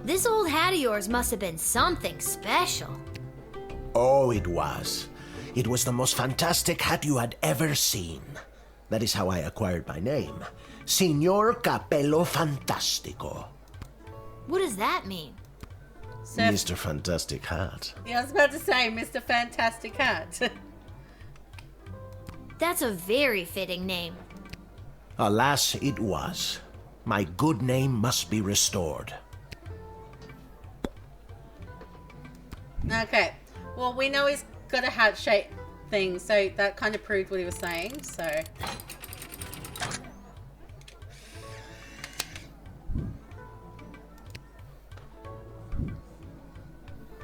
This old hat of yours must have been something special. Oh, it was. It was the most fantastic hat you had ever seen. That is how I acquired my name. Signor Capello Fantastico. What does that mean? Mr. Fantastic Hat. Yeah, I was about to say, Mr. Fantastic Hat. That's a very fitting name. Alas, it was. My good name must be restored. Okay. Well, we know he's got a hat-shaped thing, so that kind of proved what he was saying, so...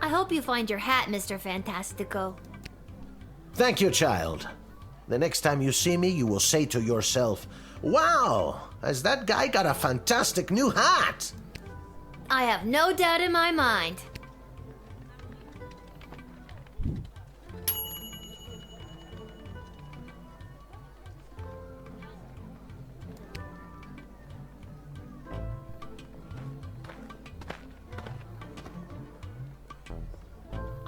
I hope you find your hat, Mr. Fantastico. Thank you, child. The next time you see me, you will say to yourself, "Wow, has that guy got a fantastic new hat?" I have no doubt in my mind.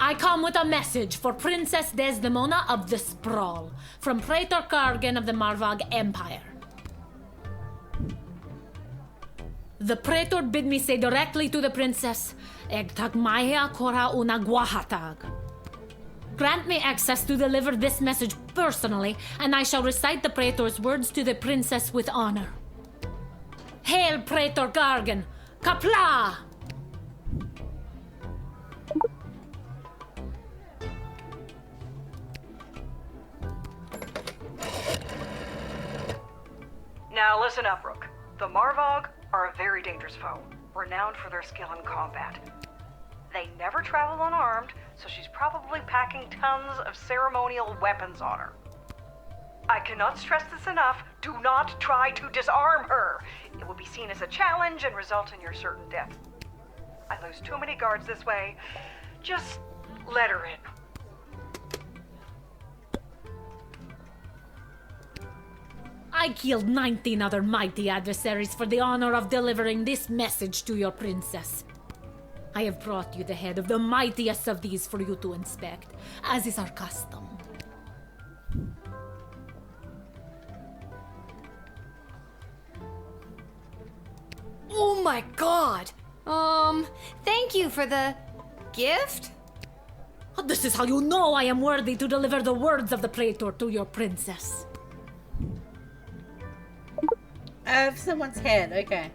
I come with a message for Princess Desdemona of the Sprawl, from Praetor Kargan of the Marvog Empire. The Praetor bid me say directly to the princess, Egtag Maya Kora una Guahatag. Grant me access to deliver this message personally, and I shall recite the Praetor's words to the princess with honor. Hail, Praetor Kargan! Kapla! Now listen up, Rook. The Marvog are a very dangerous foe, renowned for their skill in combat. They never travel unarmed, so she's probably packing tons of ceremonial weapons on her. I cannot stress this enough. Do not try to disarm her. It will be seen as a challenge and result in your certain death. I lose too many guards this way. Just let her in. I killed 19 other mighty adversaries for the honor of delivering this message to your princess. I have brought you the head of the mightiest of these for you to inspect, as is our custom. Oh my god! Thank you for the gift? This is how you know I am worthy to deliver the words of the Praetor to your princess. I have someone's head, okay.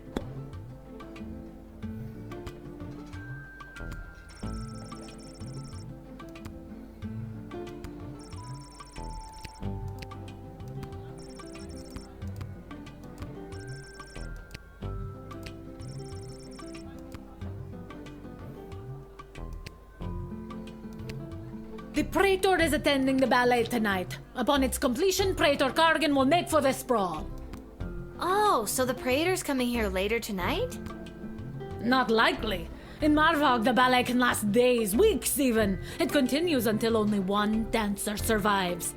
The Praetor is attending the ballet tonight. Upon its completion, Praetor Kargan will make for the sprawl. Oh, so the Praetor's coming here later tonight? Not likely. In Marvog, the ballet can last days, weeks even. It continues until only one dancer survives.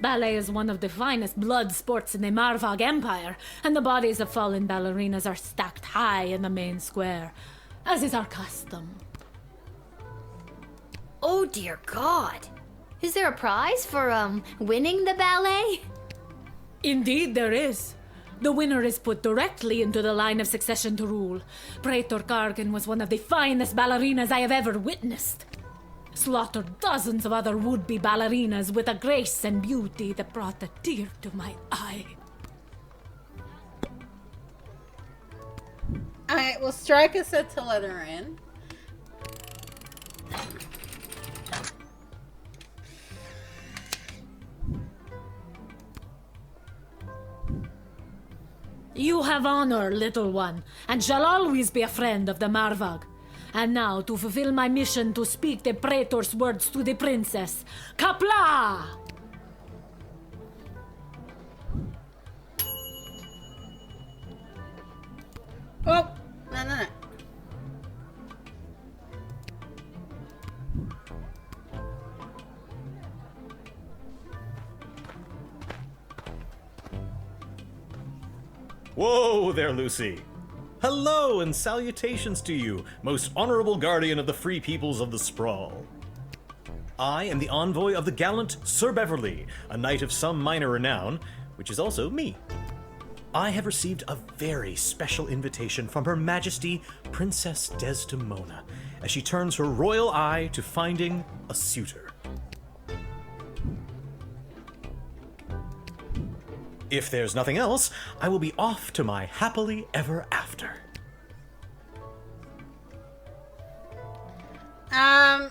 Ballet is one of the finest blood sports in the Marvog Empire, and the bodies of fallen ballerinas are stacked high in the main square, as is our custom. Oh dear God. Is there a prize for, winning the ballet? Indeed there is. The winner is put directly into the line of succession to rule. Praetor Kargan was one of the finest ballerinas I have ever witnessed. Slaughtered dozens of other would-be ballerinas with a grace and beauty that brought a tear to my eye. Alright, well, Striker said to let her in. You have honor, little one, and shall always be a friend of the Marvog. And now, to fulfill my mission to speak the Praetor's words to the princess, Kapla! Oh, no. Whoa there, Lucy. Hello and salutations to you, most honorable guardian of the free peoples of the Sprawl. I am the envoy of the gallant Sir Beverly, a knight of some minor renown, which is also me. I have received a very special invitation from Her Majesty Princess Desdemona, as she turns her royal eye to finding a suitor. If there's nothing else, I will be off to my happily ever after. Ow!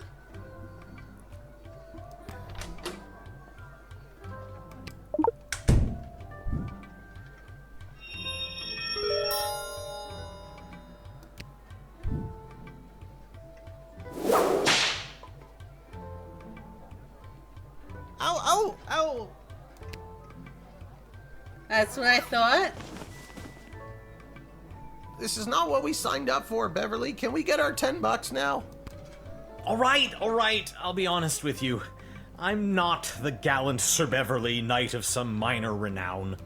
That's what I thought. This is not what we signed up for, Beverly. Can we get our $10 now? All right. I'll be honest with you. I'm not the gallant Sir Beverly, knight of some minor renown.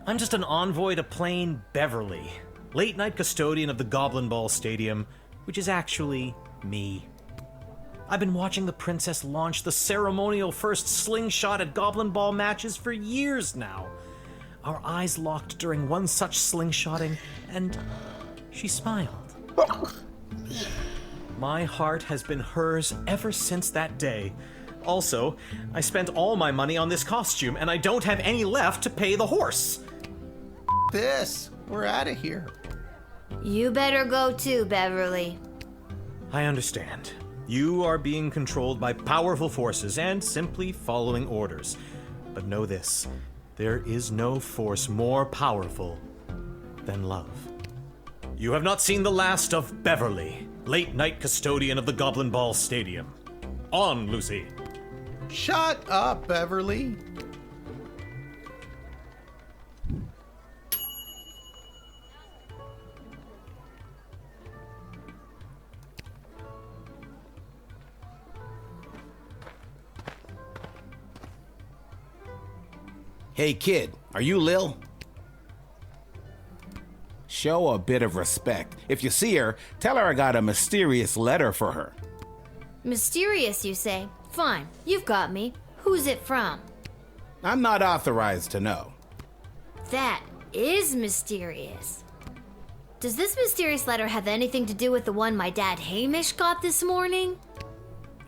I'm just an envoy to plain Beverly, late-night custodian of the Goblin Ball Stadium, which is actually me. I've been watching the princess launch the ceremonial first slingshot at Goblin Ball matches for years now. Our eyes locked during one such slingshotting, and she smiled. My heart has been hers ever since that day. Also, I spent all my money on this costume, and I don't have any left to pay the horse. This. We're out of here. You better go too, Beverly. I understand. You are being controlled by powerful forces and simply following orders. But know this. There is no force more powerful than love. You have not seen the last of Beverly, late-night custodian of the Goblin Ball Stadium. On, Lucy. Shut up, Beverly. Hey kid, are you Lil? Show a bit of respect. If you see her, tell her I got a mysterious letter for her. Mysterious, you say? Fine, you've got me. Who's it from? I'm not authorized to know. That is mysterious. Does this mysterious letter have anything to do with the one my dad Hamish got this morning?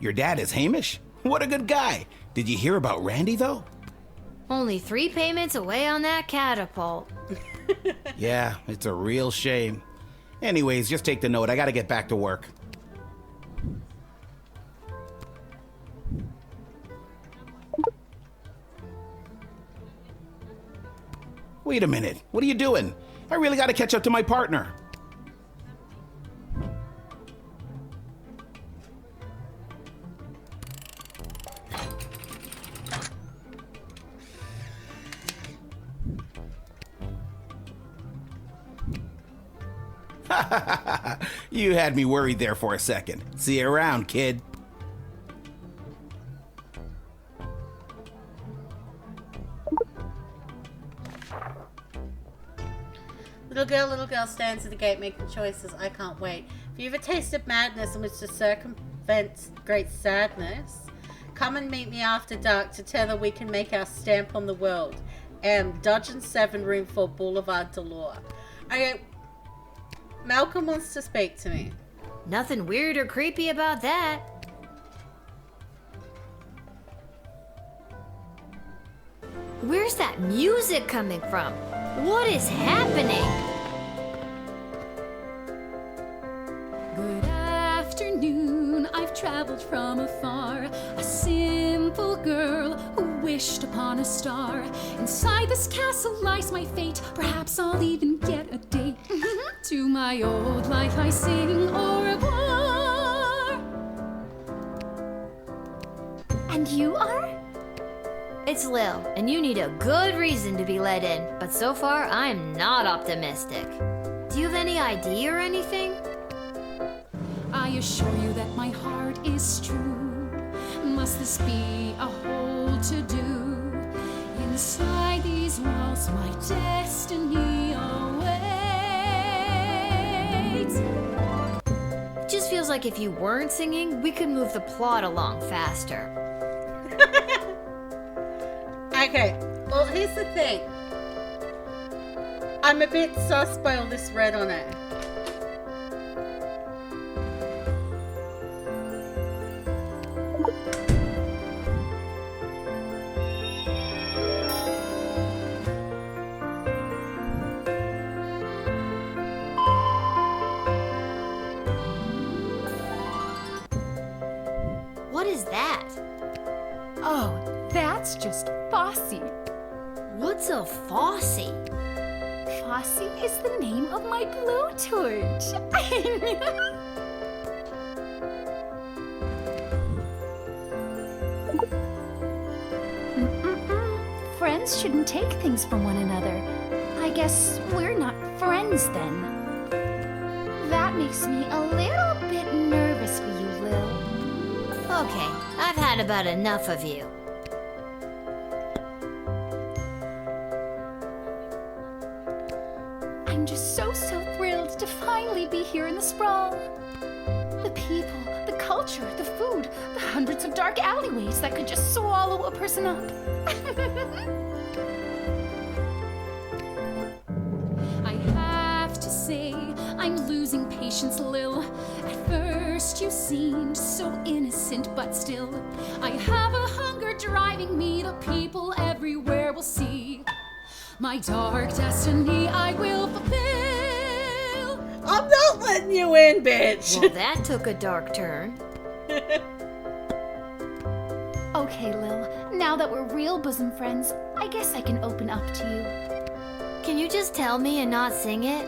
Your dad is Hamish? What a good guy. Did you hear about Randy, though? Only 3 payments away on that catapult. Yeah, it's a real shame. Anyways, just take the note. I gotta get back to work. Wait a minute. What are you doing? I really gotta catch up to my partner. You had me worried there for a second. See you around, kid. Little girl stands at the gate making choices. I can't wait. If you ever tasted madness and wish to circumvent great sadness, come and meet me after dark to tell that we can make our stamp on the world. Dungeon 7, Room 4, Boulevard Delore. Okay, Malcolm wants to speak to me. Nothing weird or creepy about that. Where's that music coming from? What is happening? Good afternoon, I've traveled from afar. A simple girl who wished upon a star. Inside this castle lies my fate. Perhaps I'll even get a date. To my old life I sing au revoir. And you are? It's Lil, and you need a good reason to be let in, but so far I'm not optimistic. Do you have any ID or anything? I assure you that my heart is true. Must this be a whole to-do? Inside these walls my destiny awaits. It just feels like if you weren't singing, we could move the plot along faster. Okay, well, here's the thing. I'm a bit sus by all this red on it. What is that? Oh, that's just Fossy. What's a Fossy? Fossy is the name of my blowtorch. Friends shouldn't take things from one another. I guess we're not friends then. That makes me a little bit nervous for you, Lil. Okay, I've had about enough of you. I'm just so thrilled to finally be here in the sprawl. The people, the culture, the food, the hundreds of dark alleyways that could just swallow a person up. I have to say, I'm losing patience, Lil. At first you seemed so innocent, but still, I have a hunger driving me. The people everywhere will see. My dark destiny I will fulfill. I'm not letting you in, bitch. Well, that took a dark turn. Okay, Lil. Now that we're real bosom friends, I guess I can open up to you. Can you just tell me and not sing it?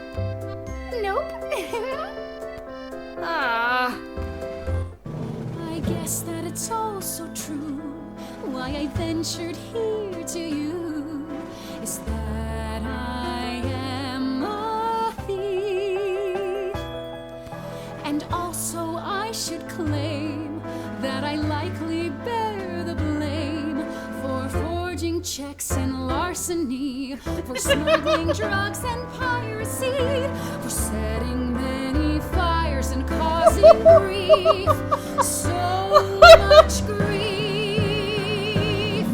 Nope. Ah. I guess confess that it's all so true. Why I ventured here to you is that I am a thief. And also I should claim that I likely bear the blame for forging checks and larceny, for smuggling drugs and piracy, for setting many fires and causing grief, so much grief.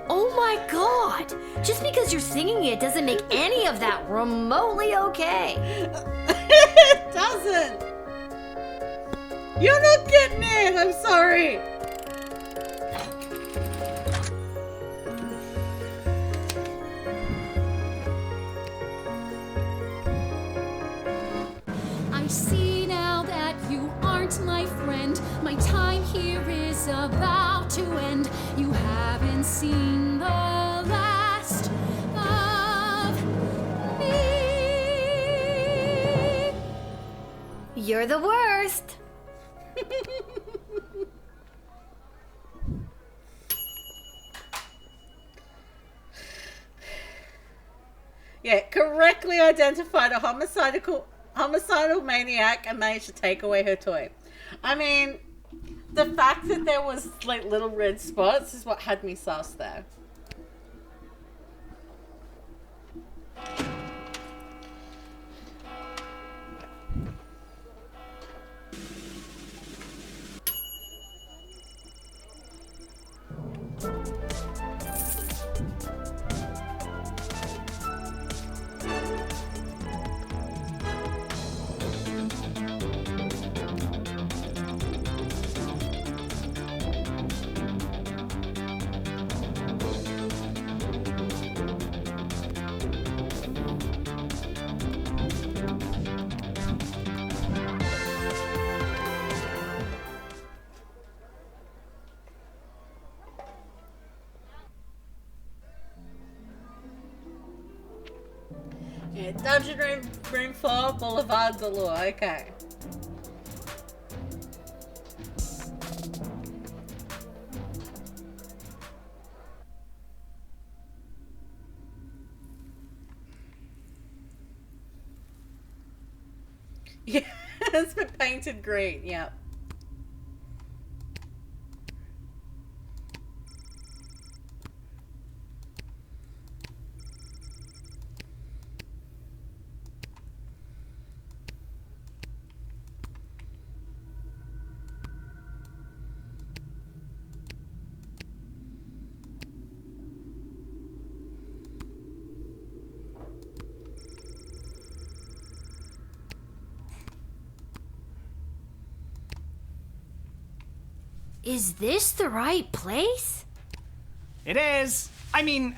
Oh my god! Just because you're singing it doesn't make any of that remotely okay. It doesn't. You're not getting it. I'm sorry. I see now that you aren't my friend. My time here is about to end. You haven't seen the last of me. You're the worst. Yeah, correctly identified a homicidal maniac and managed to take away her toy. I mean, the fact that there was like little red spots is what had me sus there. Yeah, Dungeon Room 4, Boulevard Galore, okay. Yeah, it's been painted green, yep. Is this the right place? It is. I mean,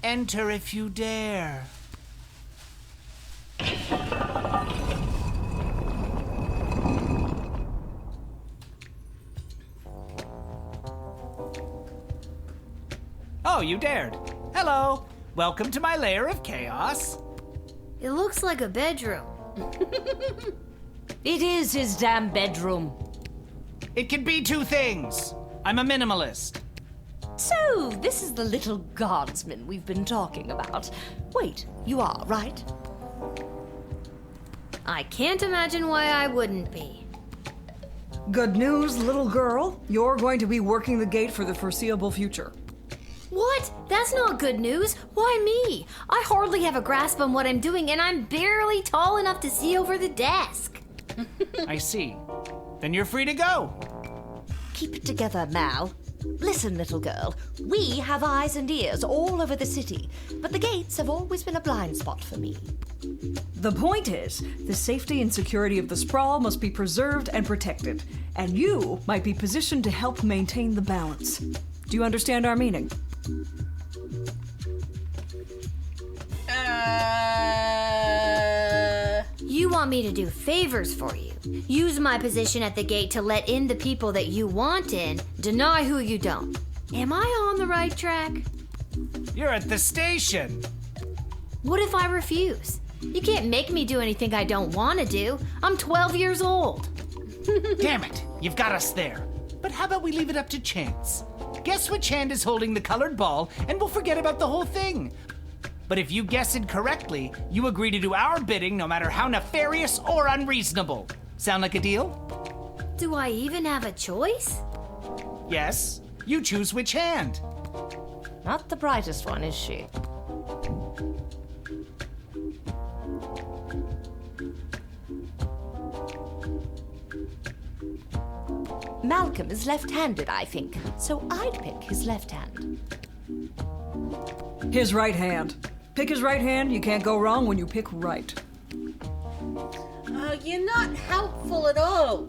enter if you dare. Oh, you dared. Hello. Welcome to my lair of chaos. It looks like a bedroom. It is his damn bedroom. It can be two things. I'm a minimalist. So, this is the little guardsman we've been talking about. Wait, you are, right? I can't imagine why I wouldn't be. Good news, little girl. You're going to be working the gate for the foreseeable future. What? That's not good news. Why me? I hardly have a grasp on what I'm doing, and I'm barely tall enough to see over the desk. I see. Then you're free to go. Keep it together, Mal. Listen, little girl, we have eyes and ears all over the city, but the gates have always been a blind spot for me. The point is, the safety and security of the sprawl must be preserved and protected, and you might be positioned to help maintain the balance. Do you understand our meaning? You want me to do favors for you. Use my position at the gate to let in the people that you want in, deny who you don't. Am I on the right track? You're at the station. What if I refuse? You can't make me do anything I don't want to do. I'm 12 years old. Damn it, you've got us there. But how about we leave it up to chance? Guess which hand is holding the colored ball, and we'll forget about the whole thing. But if you guess it correctly, you agree to do our bidding no matter how nefarious or unreasonable. Sound like a deal? Do I even have a choice? Yes. You choose which hand. Not the brightest one, is she? Malcolm is left-handed, I think, so I'd pick his left hand. His right hand. Pick his right hand. You can't go wrong when you pick right. Oh, you're not helpful at all.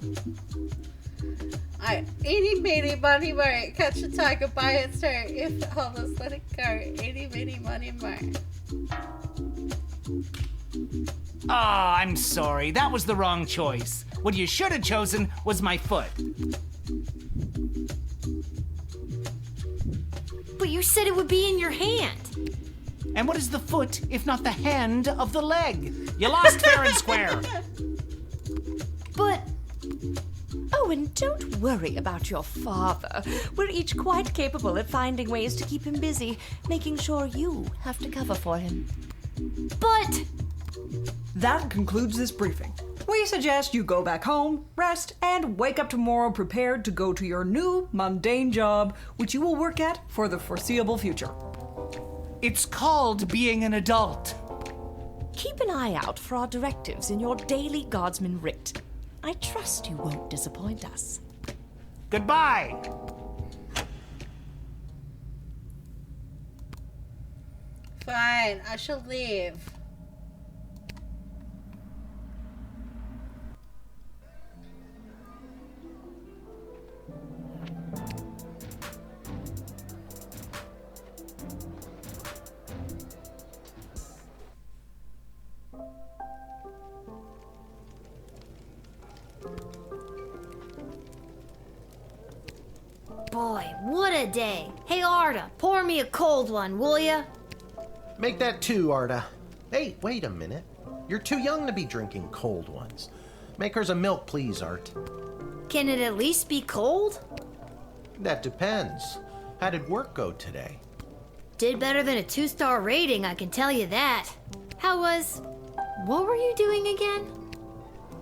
Eeny, meeny, money, mo. Catch a tiger by its toe. If it hovers, let it go. Eeny, meeny, money, mo. Oh, I'm sorry. That was the wrong choice. What you should have chosen was my foot. But you said it would be in your hand. And what is the foot if not the hand of the leg? You lost fair and square. But... Oh, and don't worry about your father. We're each quite capable at finding ways to keep him busy, making sure you have to cover for him. But... That concludes this briefing. We suggest you go back home, rest, and wake up tomorrow prepared to go to your new mundane job, which you will work at for the foreseeable future. It's called being an adult. Keep an eye out for our directives in your daily Guardsman writ. I trust you won't disappoint us. Goodbye. Fine, I shall leave. Boy, what a day. Hey, Arda, pour me a cold one, will ya? Make that two, Arda. Hey, wait a minute. You're too young to be drinking cold ones. Make hers a milk, please, Art. Can it at least be cold? That depends. How did work go today? Did better than a 2-star rating, I can tell you that. How was... What were you doing again?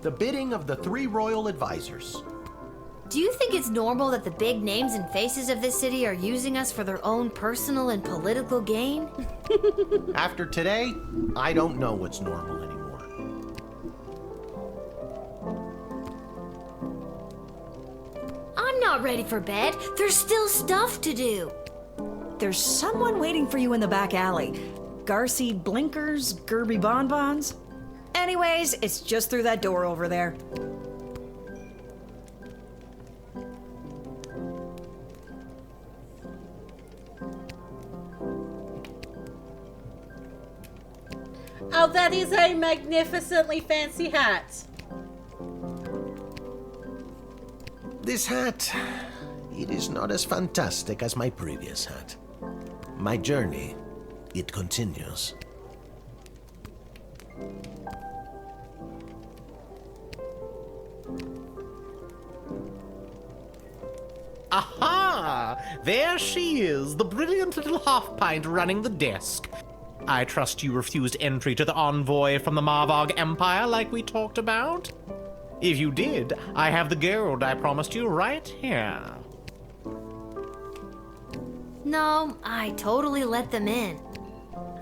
The bidding of the 3 royal advisors. Do you think it's normal that the big names and faces of this city are using us for their own personal and political gain? After today, I don't know what's normal anymore. I'm not ready for bed. There's still stuff to do. There's someone waiting for you in the back alley. Garcy Blinkers, Gerby Bonbons. Anyways, it's just through that door over there. Oh, that is a magnificently fancy hat. This hat, it is not as fantastic as my previous hat. My journey, it continues. Aha! There she is, the brilliant little half-pint running the desk. I trust you refused entry to the envoy from the Marvog Empire like we talked about? If you did, I have the gold I promised you right here. No, I totally let them in.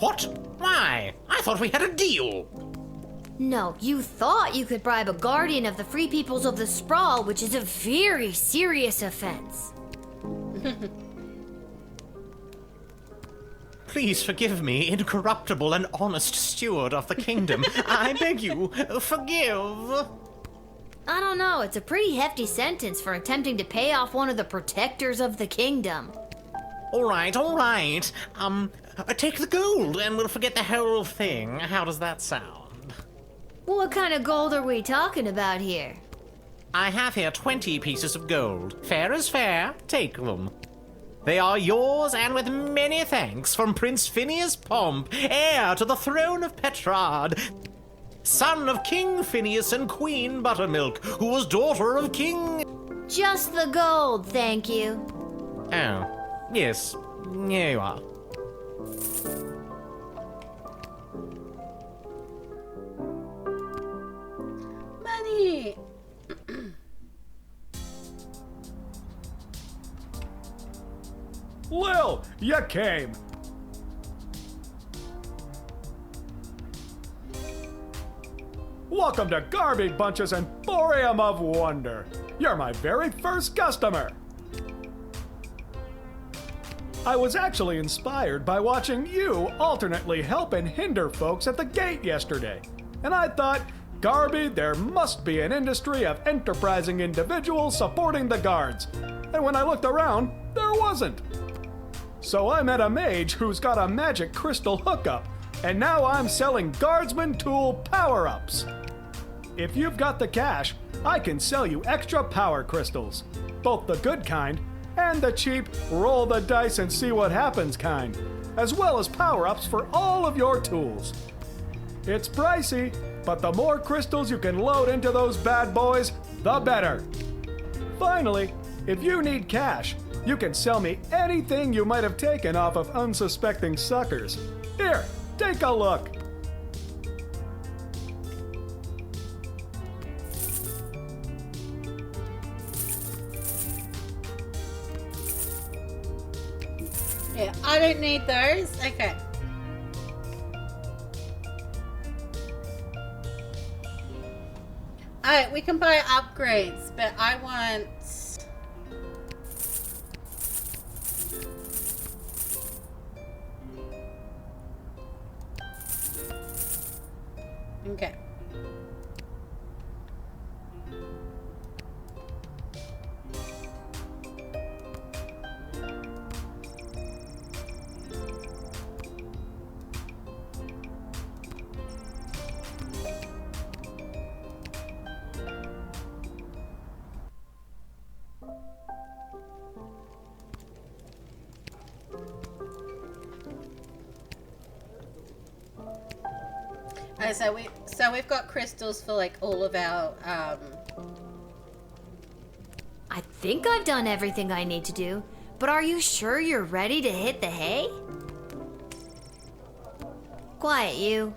What? Why? I thought we had a deal. No, you thought you could bribe a guardian of the Free Peoples of the Sprawl, which is a very serious offense. Please forgive me, incorruptible and honest steward of the kingdom. I beg you, forgive. I don't know, it's a pretty hefty sentence for attempting to pay off one of the protectors of the kingdom. All right. Take the gold and we'll forget the whole thing. How does that sound? What kind of gold are we talking about here? I have here 20 pieces of gold. Fair is fair. Take them. They are yours, and with many thanks from Prince Phineas Pomp, heir to the throne of Petrard, son of King Phineas and Queen Buttermilk, who was daughter of King... Just the gold, thank you. Oh, yes, here you are. Money! Lil, you came. Welcome to Garby Bunches Emporium of Wonder. You're my very first customer. I was actually inspired by watching you alternately help and hinder folks at the gate yesterday. And I thought, Garby, there must be an industry of enterprising individuals supporting the guards. And when I looked around, there wasn't. So I met a mage who's got a magic crystal hookup, and now I'm selling Guardsman tool power-ups. If you've got the cash, I can sell you extra power crystals, both the good kind and the cheap roll the dice and see what happens kind, as well as power-ups for all of your tools. It's pricey, but the more crystals you can load into those bad boys, the better. Finally, if you need cash, you can sell me anything you might have taken off of unsuspecting suckers. Here, take a look. Yeah, I don't need those. Okay. Alright, we can buy upgrades, but I want... Okay. So we've got crystals for like all of our I think I've done everything I need to do, but are you sure you're ready to hit the hay? Quiet, you.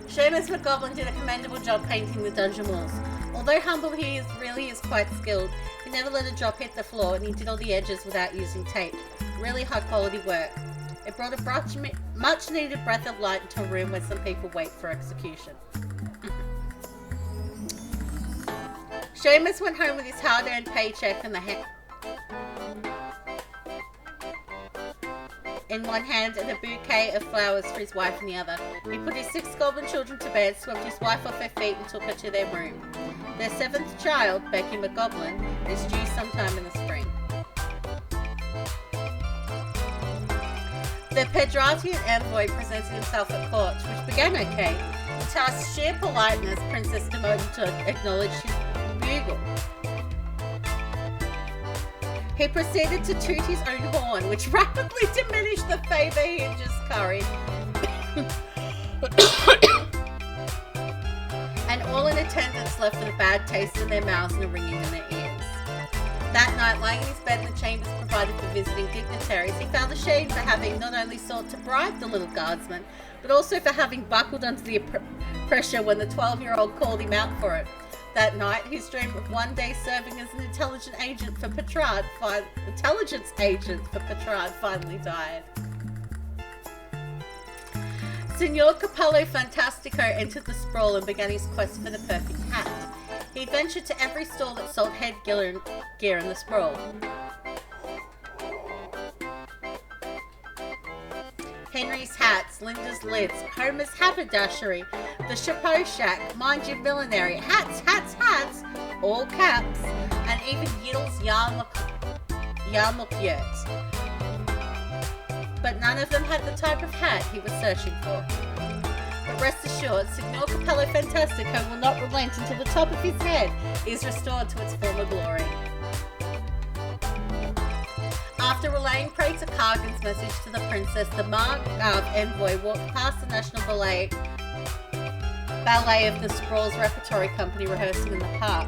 Seamus McGoblin did a commendable job painting the dungeon walls. Although humble, he really is quite skilled. He never let a drop hit the floor, and he did all the edges without using tape. Really high quality work. It brought a much needed breath of light into a room where some people wait for execution. Seamus went home with his hard-earned paycheck in one hand and a bouquet of flowers for his wife in the other. He put his 6 goblin children to bed, swept his wife off her feet and took her to their room. Their 7th child, Becky McGoblin, is due sometime in the spring. The Pedratian envoy presented himself at court, which began okay, until out of sheer politeness, Princess demoted to acknowledge his bugle. He proceeded to toot his own horn, which rapidly diminished the favour he had just curried. And all in attendance left with a bad taste in their mouths and a ringing in their ears. That night, lying in his bed in the chambers provided for visiting dignitaries, he found ashamed for having not only sought to bribe the little guardsman, but also for having buckled under the pressure when the 12-year-old called him out for it. That night, his dream of one day serving as an intelligence agent for Petrard finally died. Signor Capello Fantastico entered the sprawl and began his quest for the perfect hat. He ventured to every store that sold headgear in the sprawl. Henry's Hats, Linda's Lids, Homer's Haberdashery, the Chapeau Shack, Mind Your Millinery, Hats, all caps, and even Yiddle's Yarmulke yurt. but none of them had the type of hat he was searching for. But rest assured, Signor Capello Fantastico will not relent until the top of his head is restored to its former glory. After relaying Praetor Kargan's message to the princess, the Margrave envoy walked past the National Ballet of the Sprawl's repertory company rehearsing in the park,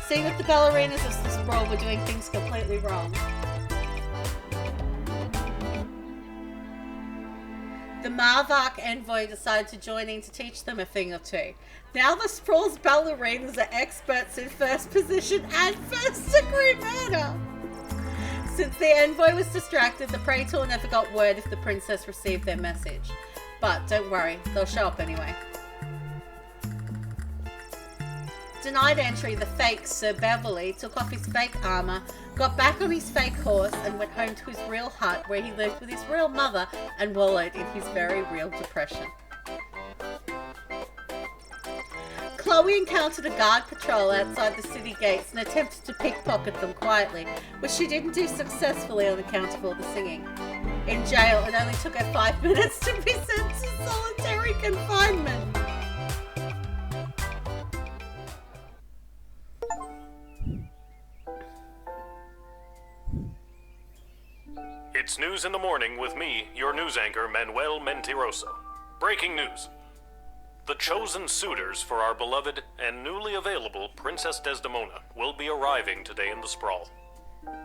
seeing that the ballerinas of the Sprawl were doing things completely wrong. The Marvark envoy decided to join in to teach them a thing or two. Now the Sprawl's ballerinas are experts in first position and first-degree murder! Since the envoy was distracted, the Praetor never got word if the princess received their message. But don't worry, they'll show up anyway. Denied entry, the fake Sir Beverly took off his fake armour, got back on his fake horse, and went home to his real hut where he lived with his real mother and wallowed in his very real depression. Chloe encountered a guard patrol outside the city gates and attempted to pickpocket them quietly, which she didn't do successfully on account of all the singing. In jail, it only took her 5 minutes to be sent to solitary confinement. It's News in the Morning with me, your news anchor, Manuel Mentiroso. Breaking news. The chosen suitors for our beloved and newly available Princess Desdemona will be arriving today in the Sprawl.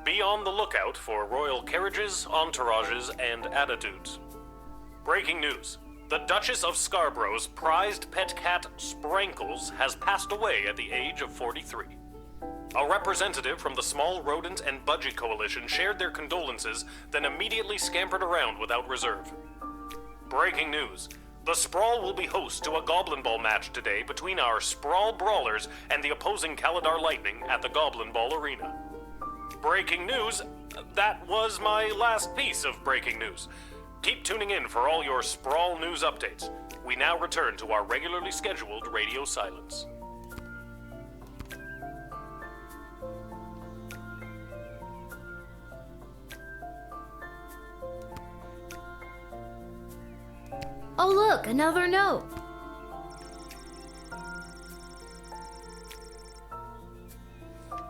Be on the lookout for royal carriages, entourages, and attitudes. Breaking news. The Duchess of Scarborough's prized pet cat, Sprankles, has passed away at the age of 43. A representative from the Small Rodent and Budgie Coalition shared their condolences, then immediately scampered around without reserve. Breaking news. The Sprawl will be host to a Goblin Ball match today between our Sprawl Brawlers and the opposing Caladar Lightning at the Goblin Ball Arena. Breaking news. That was my last piece of breaking news. Keep tuning in for all your Sprawl news updates. We now return to our regularly scheduled radio silence. Oh look, another note.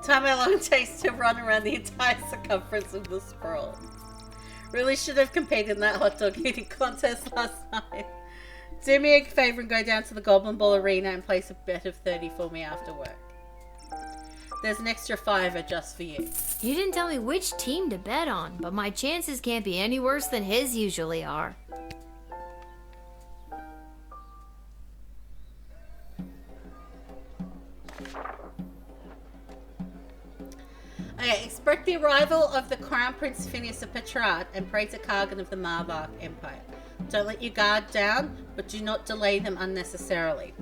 Time how long it takes to run around the entire circumference of the Sprawl. Really should have competed in that hot dog eating contest last night. Do me a favor and go down to the Goblin Ball Arena and place a bet of 30 for me after work. There's an extra $5 just for you. You didn't tell me which team to bet on, but my chances can't be any worse than his usually are. Okay, expect the arrival of the Crown Prince Phineas of Petrarch and Praetor Kargan of the Marvark Empire. Don't let your guard down, but do not delay them unnecessarily.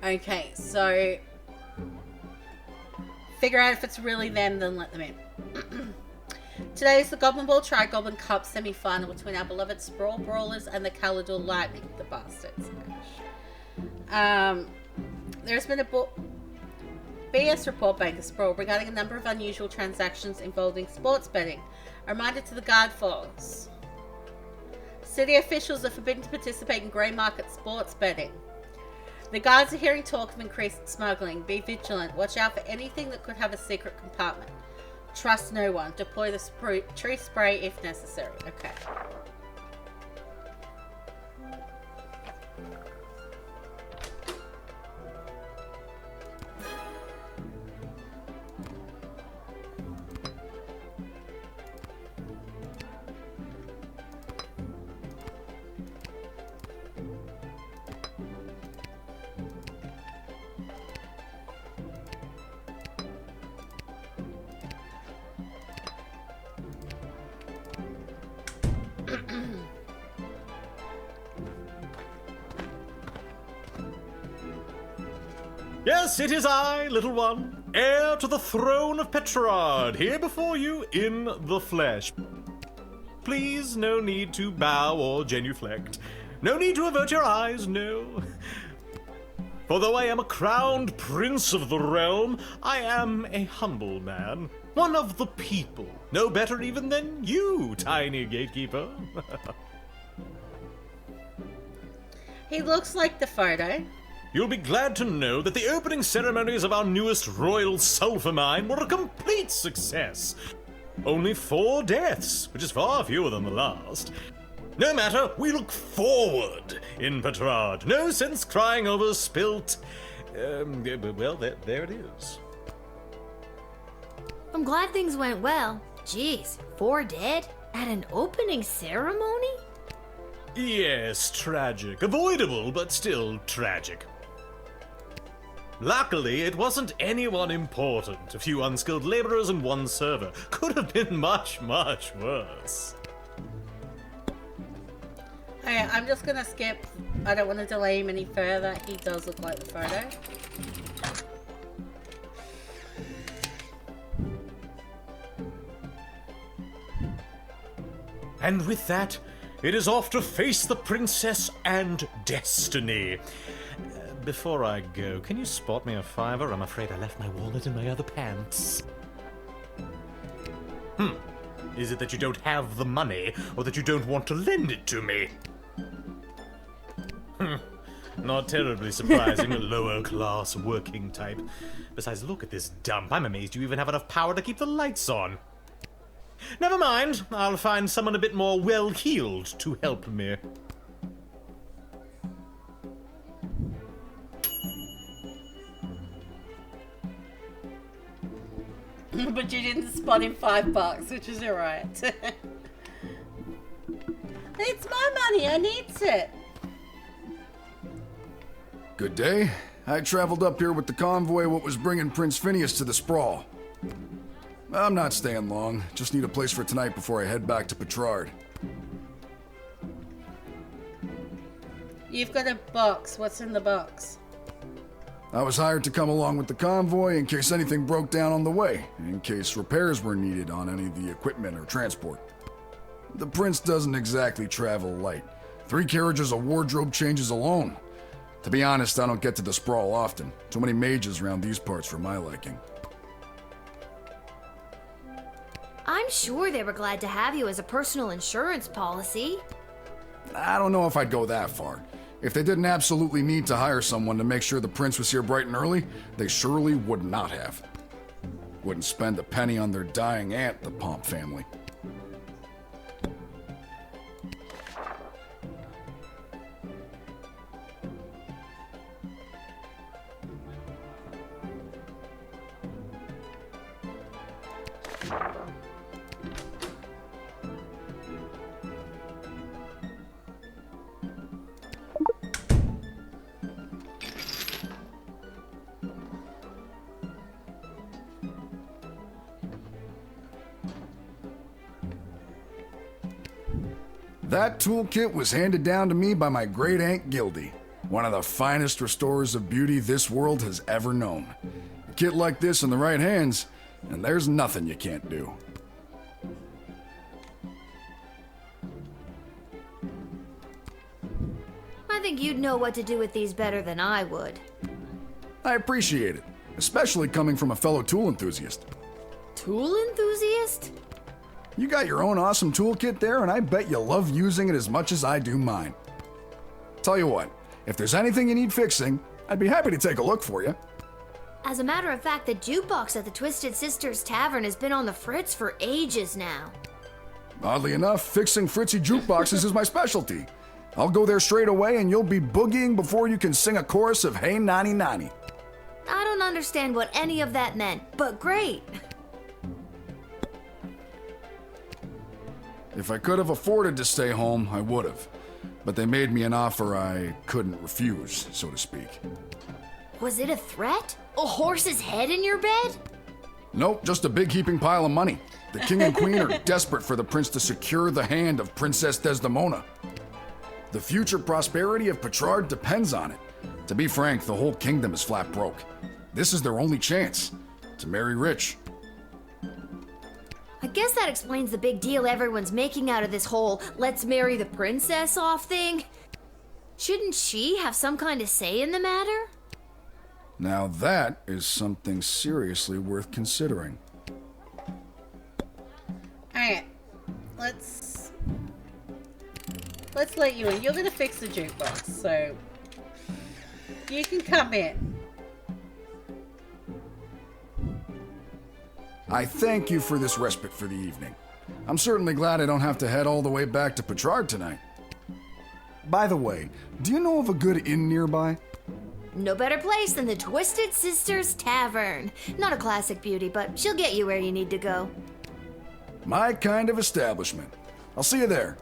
Okay, so figure out if it's really them, then let them in. Today is the Goblin Ball Tri-Goblin Cup semi-final between our beloved Sprawl Brawlers and the Calador Lightning, the bastards. There's been a BS report by the Sprawl regarding a number of unusual transactions involving sports betting. A reminder to the guard force. City officials are forbidden to participate in grey market sports betting. The guards are hearing talk of increased smuggling. Be vigilant. Watch out for anything that could have a secret compartment. Trust no one. Deploy the tree spray if necessary. Okay. Yes, it is I, little one, heir to the throne of Petrarch, here before you in the flesh. Please, no need to bow or genuflect. No need to avert your eyes, no. For though I am a crowned prince of the realm, I am a humble man. One of the people. No better even than you, tiny gatekeeper. He looks like the photo. You'll be glad to know that the opening ceremonies of our newest royal sulfur mine were a complete success. Only 4 deaths, which is far fewer than the last. No matter, we look forward in Petrard. No sense crying over spilt... well, there it is. I'm glad things went well. Jeez, 4 dead? At an opening ceremony? Yes, tragic. Avoidable, but still tragic. Luckily, it wasn't anyone important. A few unskilled laborers and 1 server. Could have been much, much worse. Okay, I'm just gonna skip. I don't want to delay him any further. He does look like the photo. And with that, it is off to face the princess and destiny. Before I go, can you spot me a $5? I'm afraid I left my wallet in my other pants. Is it that you don't have the money, or that you don't want to lend it to me? Not terribly surprising, a lower-class working type. Besides, look at this dump. I'm amazed you even have enough power to keep the lights on. Never mind, I'll find someone a bit more well-heeled to help me. But you didn't spot him $5, which is alright. It's my money, I needs it. Good day. I traveled up here with the convoy what was bringing Prince Phineas to the Sprawl. I'm not staying long. Just need a place for tonight before I head back to Petrard. You've got a box. What's in the box? I was hired to come along with the convoy in case anything broke down on the way, in case repairs were needed on any of the equipment or transport. The prince doesn't exactly travel light. 3 carriages of wardrobe changes alone. To be honest, I don't get to the Sprawl often. Too many mages around these parts for my liking. I'm sure they were glad to have you as a personal insurance policy. I don't know if I'd go that far. If they didn't absolutely need to hire someone to make sure the prince was here bright and early, they surely would not have. Wouldn't spend a penny on their dying aunt, the Pomp family. That toolkit was handed down to me by my great aunt Gildy, one of the finest restorers of beauty this world has ever known. A kit like this in the right hands, and there's nothing you can't do. I think you'd know what to do with these better than I would. I appreciate it, especially coming from a fellow tool enthusiast. Tool enthusiast? You got your own awesome toolkit there, and I bet you love using it as much as I do mine. Tell you what, if there's anything you need fixing, I'd be happy to take a look for you. As a matter of fact, the jukebox at the Twisted Sisters Tavern has been on the fritz for ages now. Oddly enough, fixing fritzy jukeboxes is my specialty. I'll go there straight away, and you'll be boogieing before you can sing a chorus of Hey Nani Nani. I don't understand what any of that meant, but great. If I could have afforded to stay home, I would have. But they made me an offer I couldn't refuse, so to speak. Was it a threat? A horse's head in your bed? Nope, just a big heaping pile of money. The king and queen are desperate for the prince to secure the hand of Princess Desdemona. The future prosperity of Petrard depends on it. To be frank, the whole kingdom is flat broke. This is their only chance, to marry rich. I guess that explains the big deal everyone's making out of this whole let's marry the princess off thing. Shouldn't she have some kind of say in the matter? Now that is something seriously worth considering. just let you in. You're gonna fix the jukebox, so you can come in. I thank you for this respite for the evening. I'm certainly glad I don't have to head all the way back to Petrard tonight. By the way, do you know of a good inn nearby? No better place than the Twisted Sisters Tavern. Not a classic beauty, but she'll get you where you need to go. My kind of establishment. I'll see you there.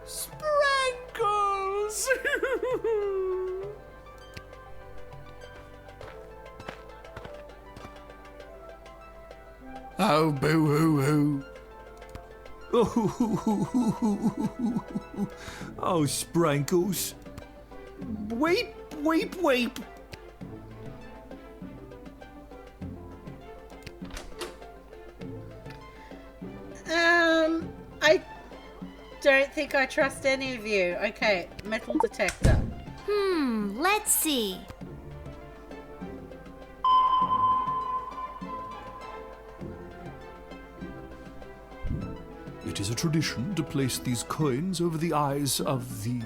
Sprankles! Oh, boo-hoo-hoo. Oh, Sprankles. Weep, weep, weep. I don't think I trust any of you. Okay, metal detector. Let's see. It is a tradition to place these coins over the eyes of the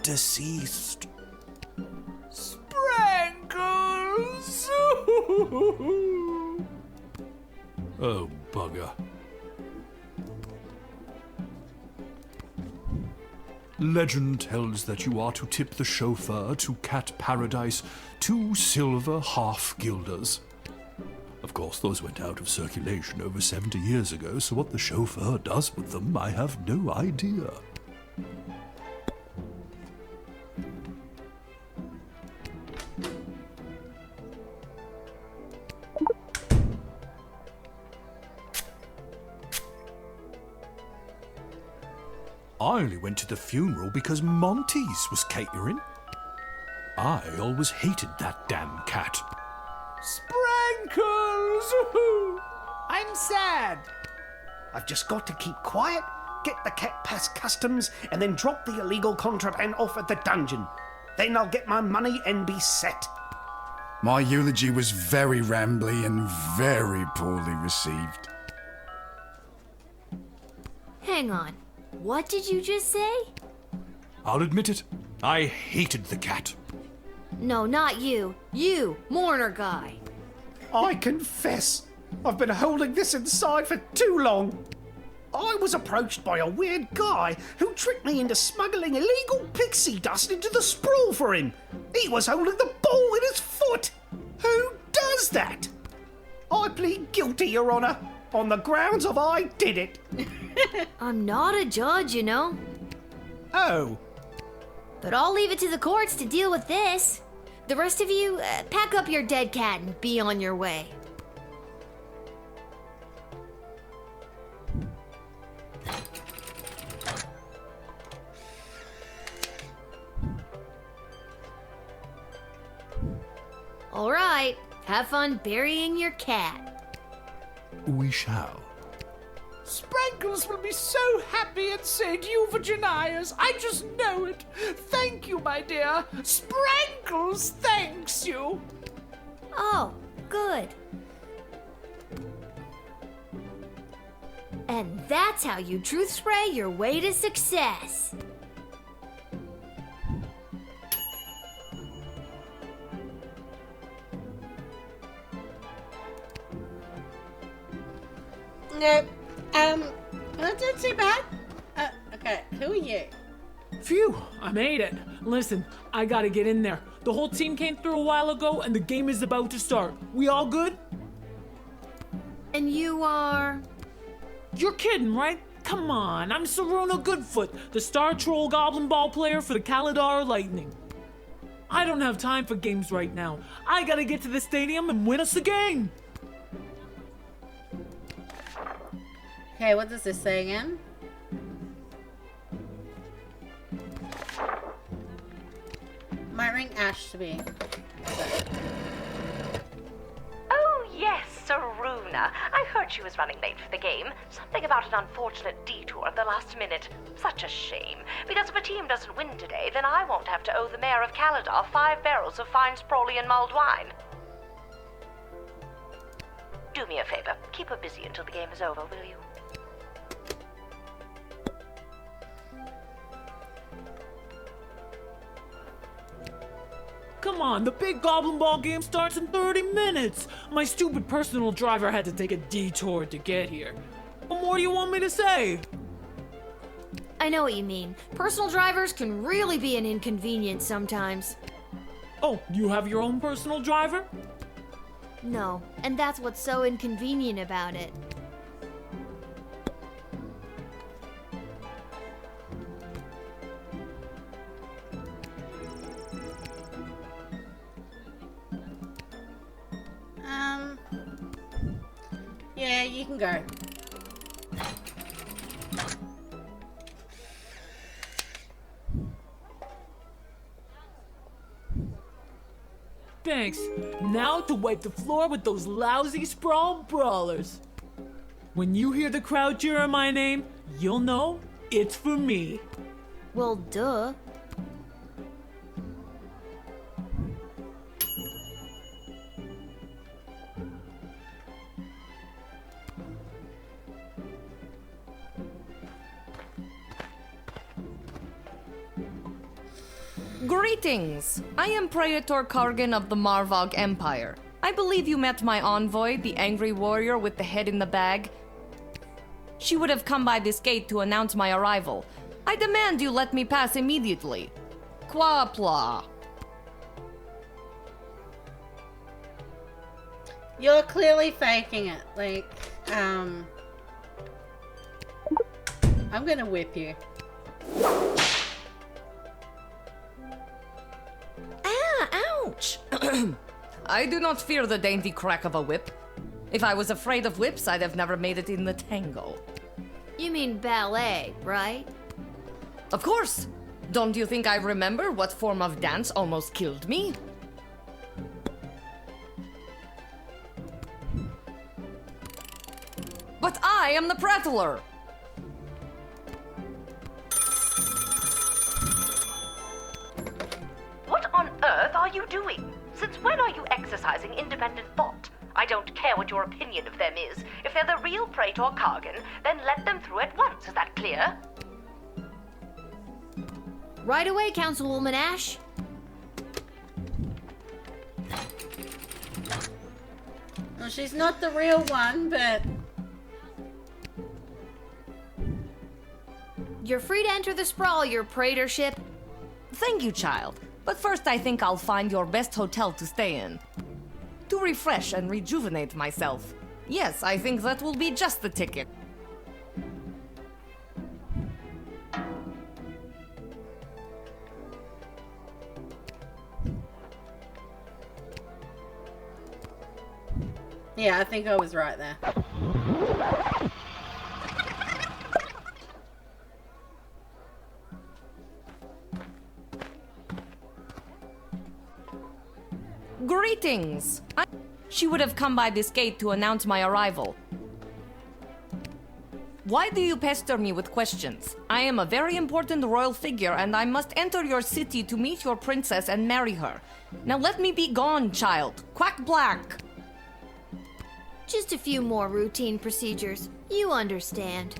deceased. Sprankles! Oh, bugger. Legend tells that you are to tip the chauffeur to Cat Paradise 2 silver half-guilders. Of course, those went out of circulation over 70 years ago, so what the chauffeur does with them, I have no idea. I only went to the funeral because Monty's was catering. I always hated that damn cat. Sprankles! I'm sad. I've just got to keep quiet, get the cat past customs, and then drop the illegal contraband off at the dungeon. Then I'll get my money and be set. My eulogy was very rambly and very poorly received. Hang on. What did you just say? I'll admit it. I hated the cat. No, not you. You, mourner guy. I confess, I've been holding this inside for too long. I was approached by a weird guy who tricked me into smuggling illegal pixie dust into the sprawl for him. He was holding the ball in his foot. Who does that? I plead guilty, Your Honor, on the grounds of I did it. I'm not a judge, you know. Oh. But I'll leave it to the courts to deal with this. The rest of you, pack up your dead cat and be on your way. All right, have fun burying your cat. We shall. Sprankles will be so happy at St. Euphogenia's. I just know it. Thank you, my dear. Sprankles thanks you. Oh, good. And that's how you truth spray your way to success. No, not doing too bad. Okay, who are you? Phew, I made it. Listen, I gotta get in there. The whole team came through a while ago and the game is about to start. We all good? And you are? You're kidding, right? Come on, I'm Saruna Goodfoot, the Star Troll Goblin Ball player for the Kaladar Lightning. I don't have time for games right now. I gotta get to the stadium and win us the game. Okay, what does this say again? Might ring Ash to be. Oh, yes, Saruna. Lena. I heard she was running late for the game. Something about an unfortunate detour at the last minute. Such a shame. Because if a team doesn't win today, then I won't have to owe the mayor of Caladar 5 barrels of fine Sprawley and mulled wine. Do me a favor. Keep her busy until the game is over, will you? Come on, the big Goblin Ball game starts in 30 minutes. My stupid personal driver had to take a detour to get here. What more do you want me to say? I know what you mean. Personal drivers can really be an inconvenience sometimes. Oh, you have your own personal driver? No, and that's what's so inconvenient about it. Yeah, you can go. Thanks. Now to wipe the floor with those lousy Sprawl brawlers. When you hear the crowd cheer my name, you'll know it's for me. Well, duh. Greetings! I am Praetor Kargan of the Marvog Empire. I believe you met my envoy, the angry warrior with the head in the bag. She would have come by this gate to announce my arrival. I demand you let me pass immediately. Quapla. You're clearly faking it. Like, I'm gonna whip you. Ouch! I do not fear the dainty crack of a whip. If I was afraid of whips, I'd have never made it in the tango. You mean ballet, right? Of course! Don't you think I remember what form of dance almost killed me? But I am the prattler! What on earth are you doing? Since when are you exercising independent thought? I don't care what your opinion of them is. If they're the real Praetor Kargan, then let them through at once. Is that clear? Right away, Councilwoman Ash. Well, she's not the real one, but... You're free to enter the sprawl, your praetorship. Thank you, child. But first I think I'll find your best hotel to stay in. To refresh and rejuvenate myself. Yes, I think that will be just the ticket. Yeah, I think I was right there. Greetings! She would have come by this gate to announce my arrival. Why do you pester me with questions? I am a very important royal figure and I must enter your city to meet your princess and marry her. Now let me be gone, child. Quack black! Just a few more routine procedures. You understand.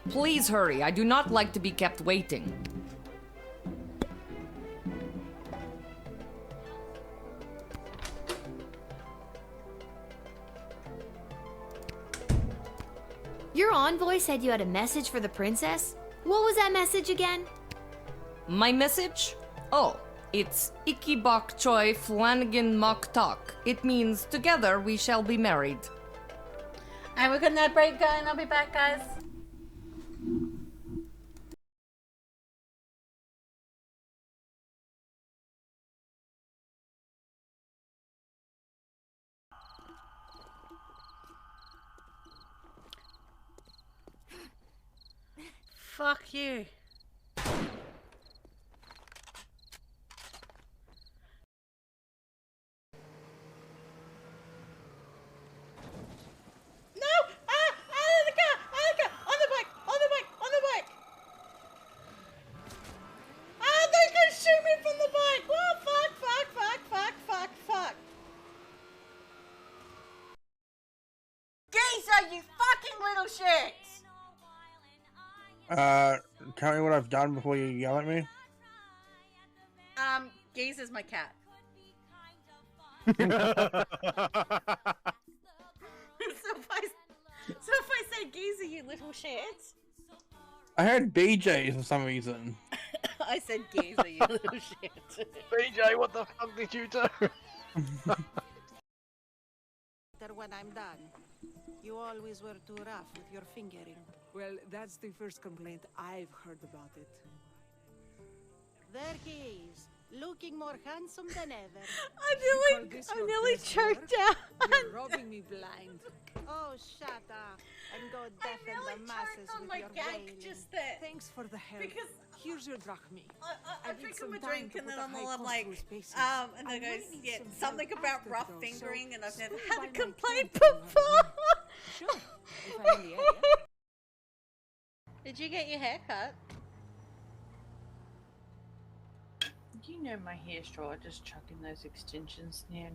Please hurry. I do not like to be kept waiting. Your envoy said you had a message for the princess? What was that message again? My message? Oh, it's Iki Bok Choi Flanagan Mok Tok. It means together we shall be married. And we're gonna break going. I'll be back, guys. Fuck you. Geezer, you fucking little shit! Tell me what I've done before you yell at me. Geezer's my cat. So if I say Geezer, you little shit. I heard BJ for some reason. I said Geezer, you little shit. BJ, what the fuck did you do? When I'm done, you always were too rough with your fingering. Well, that's the first complaint I've heard about it. There he is, looking more handsome than ever. I'm nearly choked out. You're robbing me blind. Oh, shut up and go deafen the masses with your wailing. Just there. Thanks for the help. Because here's your drachmi. I drink a drink and then I'm all like, and then goes, yeah, something about rough fingering, and I've never had a complaint before. Sure, if I'm in the area. Did you get your hair cut? You know my hair straw, just chucking those extensions in.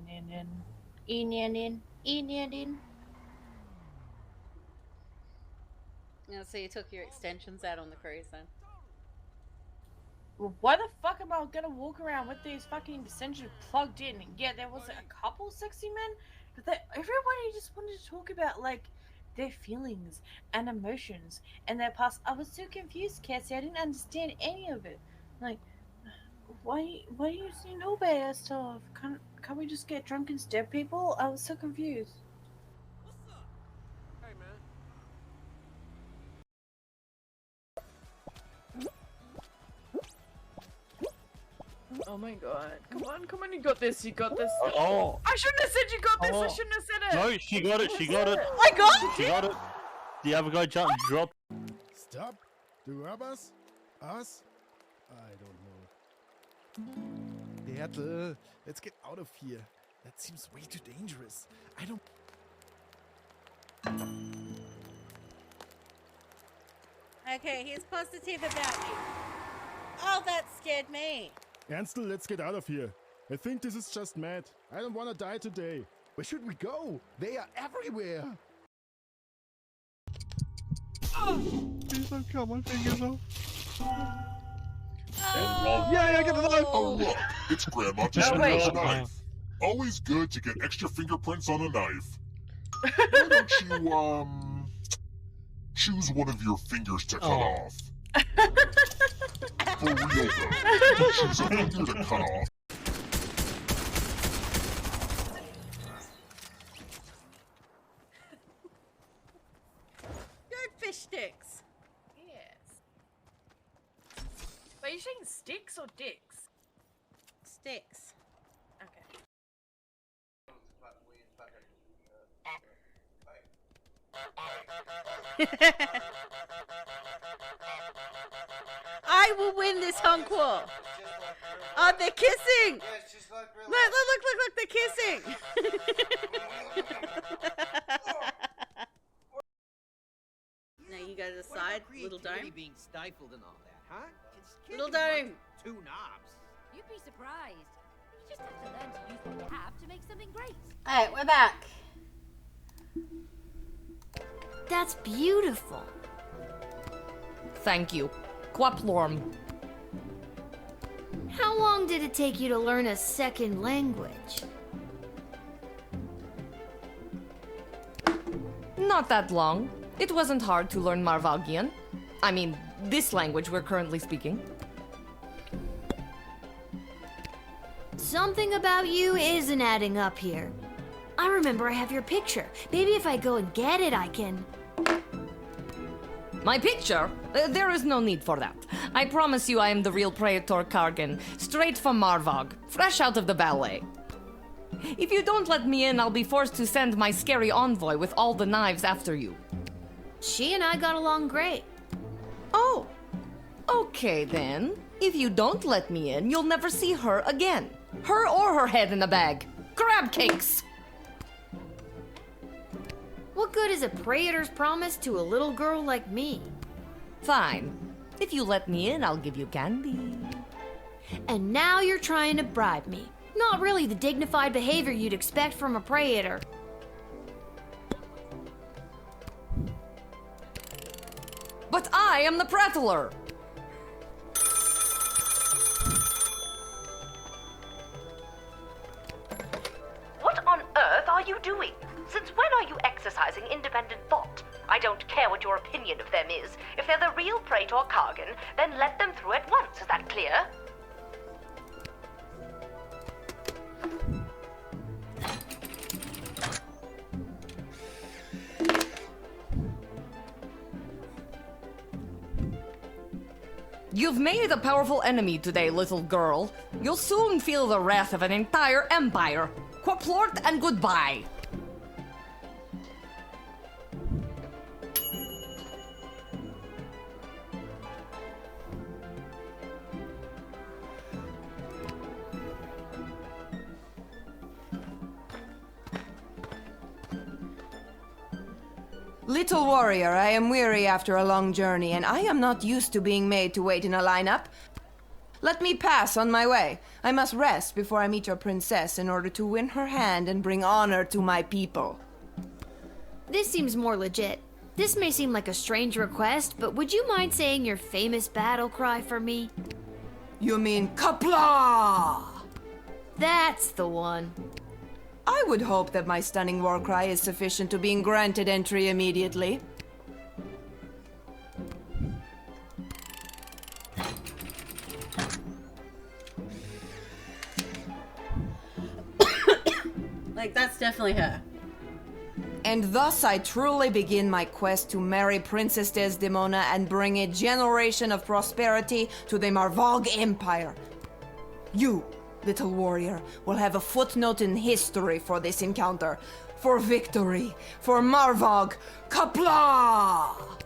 Yeah, so you took your extensions out on the cruise then? Well, why the fuck am I gonna walk around with these fucking extensions plugged in? Yeah, there was a couple sexy men, but everybody just wanted to talk about, like, their feelings and emotions and their past. I was so confused, Cassie. I didn't understand any of it. Like, why do you say no bad stuff? Can't we just get drunk and stab people? I was so confused. Oh my god. Come on, you got this, Oh. I shouldn't have said you got this, I shouldn't have said it! No, she got it. I got it! She got it. The other guy dropped. Stop. The robbers? Us? I don't know. Bertel, let's get out of here. That seems way too dangerous. I don't... Okay, he's positive about me. Oh, that scared me. Ansel, let's get out of here. I think this is just mad. I don't want to die today. Where should we go? They are everywhere. Please don't cut my fingers off. Yeah, get the knife. Oh, look, it's Grandma just used a knife. Always good to get extra fingerprints on a knife. Why don't you, choose one of your fingers to cut off? For real, though, choose a finger to cut off. Good fish sticks. Yes. Are you saying sticks or dicks? Sticks. Okay. I will win this hunk war. Oh, they're kissing. Look, they're kissing. Now you go to the side, little dome. Being stifled and all that, huh? Little dome. Two knobs. You'd be surprised. You just have to learn to use what you have to make something great. Alright, we're back. That's beautiful. Thank you. Quaplorm. How long did it take you to learn a second language? Not that long. It wasn't hard to learn Marvalgian. I mean, this language we're currently speaking. Something about you isn't adding up here. I remember I have your picture. Maybe if I go and get it, I can... My picture? There is no need for that. I promise you I am the real Praetor Kargan, straight from Marvog, fresh out of the ballet. If you don't let me in, I'll be forced to send my scary envoy with all the knives after you. She and I got along great. Oh, okay then. If you don't let me in, you'll never see her again. Her or her head in a bag. Crab cakes! What good is a praetor's promise to a little girl like me? Fine. If you let me in, I'll give you candy. And now you're trying to bribe me. Not really the dignified behavior you'd expect from a praetor. But I am the prattler. What on earth are you doing? Since when are you exercising independent thought? I don't care what your opinion of them is. If they're the real Praetor Kargan, then let them through at once. Is that clear? You've made a powerful enemy today, little girl. You'll soon feel the wrath of an entire empire. Quaplort and goodbye. Little warrior, I am weary after a long journey, and I am not used to being made to wait in a lineup. Let me pass on my way. I must rest before I meet your princess in order to win her hand and bring honor to my people. This seems more legit. This may seem like a strange request, but would you mind saying your famous battle cry for me? You mean Kapla? That's the one. I would hope that my stunning war cry is sufficient to being granted entry immediately. Like, that's definitely her. And thus I truly begin my quest to marry Princess Desdemona and bring a generation of prosperity to the Marvog Empire. You, little warrior, will have a footnote in history for this encounter. For victory, for Marvog, Kapla!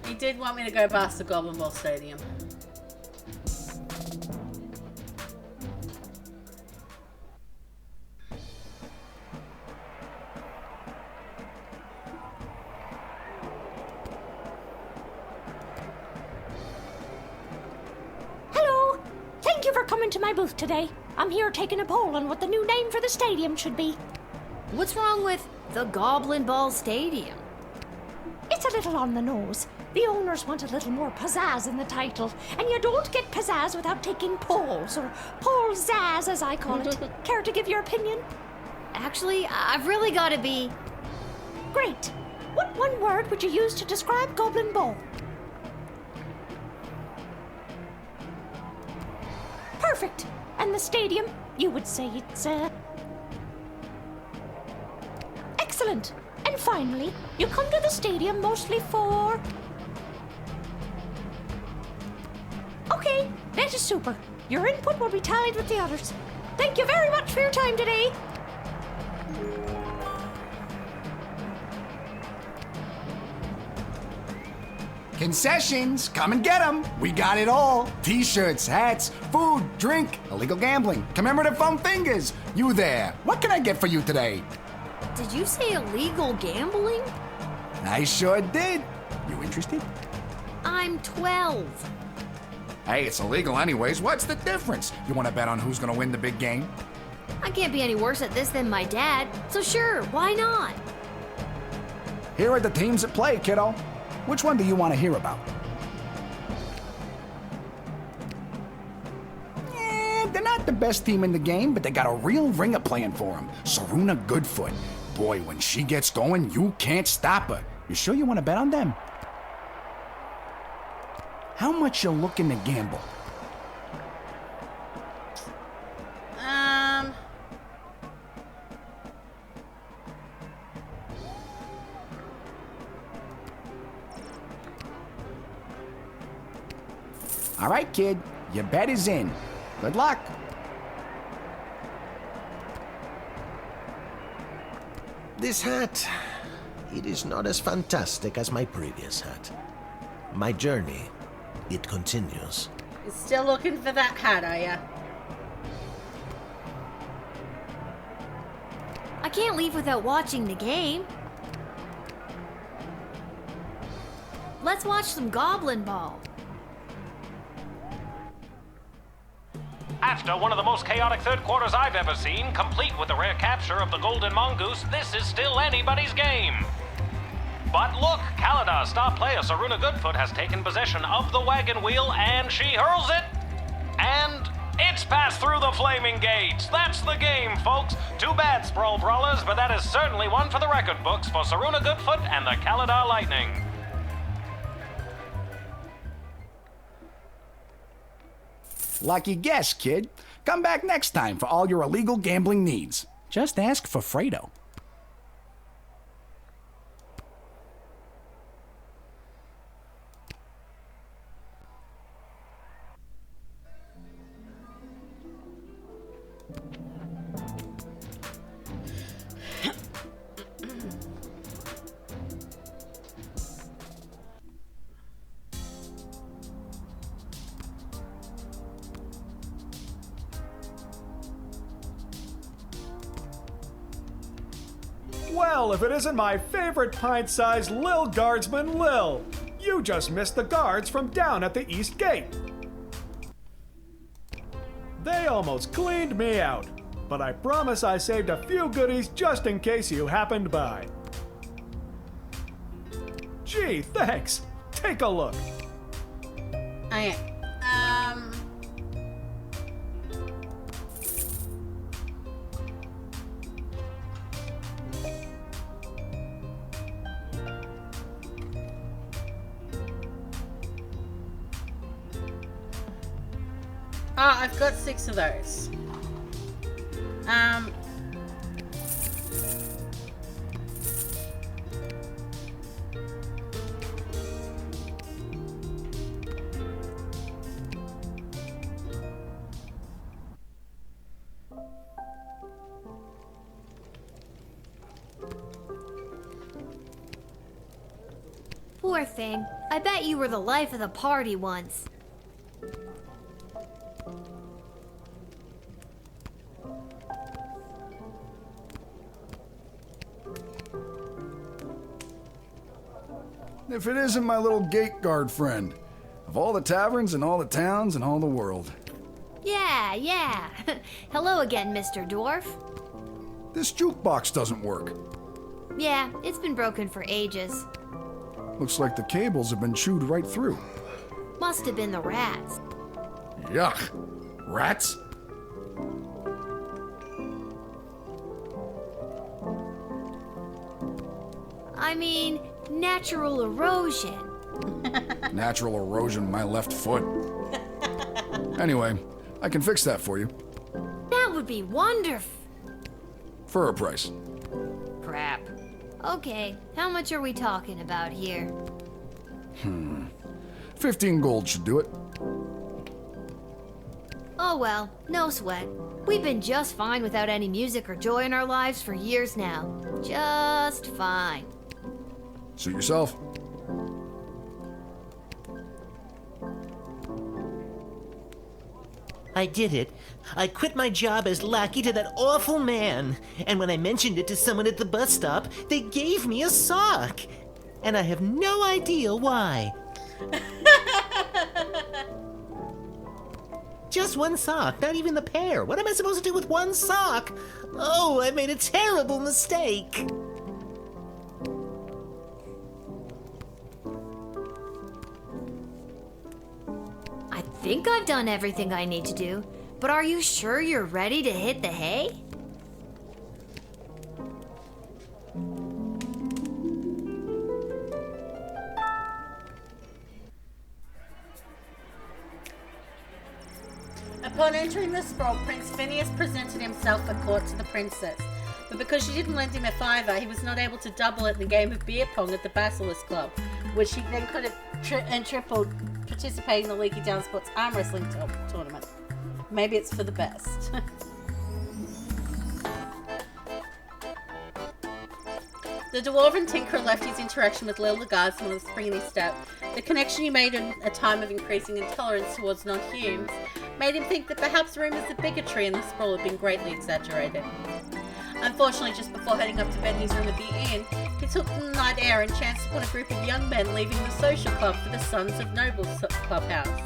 He did want me to go past the Goblin Ball Stadium. Hello! Thank you for coming to my booth today. I'm here taking a poll on what the new name for the stadium should be. What's wrong with the Goblin Ball Stadium? It's a little on the nose. The owners want a little more pizzazz in the title, and you don't get pizzazz without taking polls, or poll-zazz as I call it. Care to give your opinion? Actually, I've really got to be... Great. What one word would you use to describe Goblin Ball? Perfect. And the stadium, you would say it's, excellent. And finally, you come to the stadium mostly for... Okay, that is super. Your input will be tallied with the others. Thank you very much for your time today. Concessions, come and get them. We got it all. T-shirts, hats, food, drink, illegal gambling, commemorative foam fingers. You there. What can I get for you today? Did you say illegal gambling? I sure did. You interested? I'm 12. Hey, it's illegal anyways. What's the difference? You want to bet on who's going to win the big game? I can't be any worse at this than my dad, so sure, why not? Here are the teams at play, kiddo. Which one do you want to hear about? They're not the best team in the game, but they got a real ringer playing for them. Saruna Goodfoot. Boy, when she gets going, you can't stop her. You sure you want to bet on them? How much you looking to gamble? All right, kid. Your bet is in. Good luck. This hat, it is not as fantastic as my previous hat. My journey, it continues. You're still looking for that hat, are ya? I can't leave without watching the game. Let's watch some Goblin Ball. After one of the most chaotic third quarters I've ever seen, complete with the rare capture of the Golden Mongoose, this is still anybody's game. But look, Kaladar star player Saruna Goodfoot has taken possession of the wagon wheel and she hurls it. And it's passed through the flaming gates. That's the game, folks. Too bad, Sprawl Brawlers, but that is certainly one for the record books for Saruna Goodfoot and the Kaladar Lightning. Lucky guess, kid. Come back next time for all your illegal gambling needs. Just ask for Fredo. Well, if it isn't my favorite pint-sized Lil Guardsman Lil. You just missed the guards from down at the East Gate. They almost cleaned me out, but I promise I saved a few goodies just in case you happened by. Gee, thanks. Take a look. Okay. I've got 6 of those. Poor thing. I bet you were the life of the party once. If it isn't my little gate guard friend. Of all the taverns and all the towns and all the world. Yeah. Hello again, Mr. Dwarf. This jukebox doesn't work. Yeah, it's been broken for ages. Looks like the cables have been chewed right through. Must have been the rats. Yuck. Rats? I mean, natural erosion. Natural erosion, my left foot. Anyway, I can fix that for you. That would be wonderful. For a price. Crap. Okay, how much are we talking about here? 15 gold should do it. Oh well, no sweat. We've been just fine without any music or joy in our lives for years now. Just fine. Suit yourself. I did it. I quit my job as lackey to that awful man. And when I mentioned it to someone at the bus stop, they gave me a sock. And I have no idea why. Just one sock, not even the pair. What am I supposed to do with one sock? Oh, I made a terrible mistake. I think I've done everything I need to do, but are you sure you're ready to hit the hay? Upon entering the scroll, Prince Phineas presented himself at court to the princess. But because she didn't lend him a fiver, he was not able to double it in the game of beer pong at the Basilisk Club, which he then could have tripled participate in the Leaky Down Sports arm wrestling tournament. Maybe it's for the best. The Dwarven Tinkerer left his interaction with Lil the Guardsman with a spring in his step. The connection he made in a time of increasing intolerance towards non-humans made him think that perhaps rumours of bigotry in the sprawl had been greatly exaggerated. Unfortunately, just before heading up to bed in his room at the inn, he took the night air and chanced upon a group of young men leaving the social club for the Sons of Nobles clubhouse.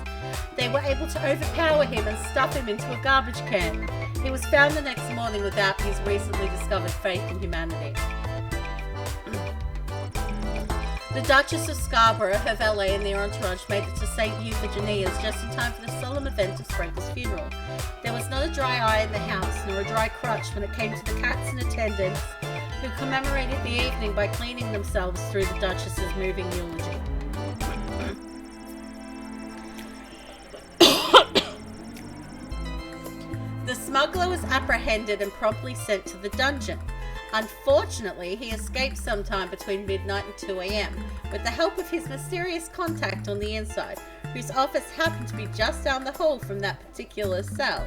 They were able to overpower him and stuff him into a garbage can. He was found the next morning without his recently discovered faith in humanity. The Duchess of Scarborough, her valet, and their entourage made it to St. Euphigenia's just in time for the solemn event of Sprinkle's funeral. There was not a dry eye in the house, nor a dry crotch when it came to the cats in attendance, who commemorated the evening by cleaning themselves through the Duchess's moving eulogy. The smuggler was apprehended and promptly sent to the dungeon. Unfortunately, he escaped sometime between midnight and 2 a.m. with the help of his mysterious contact on the inside, whose office happened to be just down the hall from that particular cell.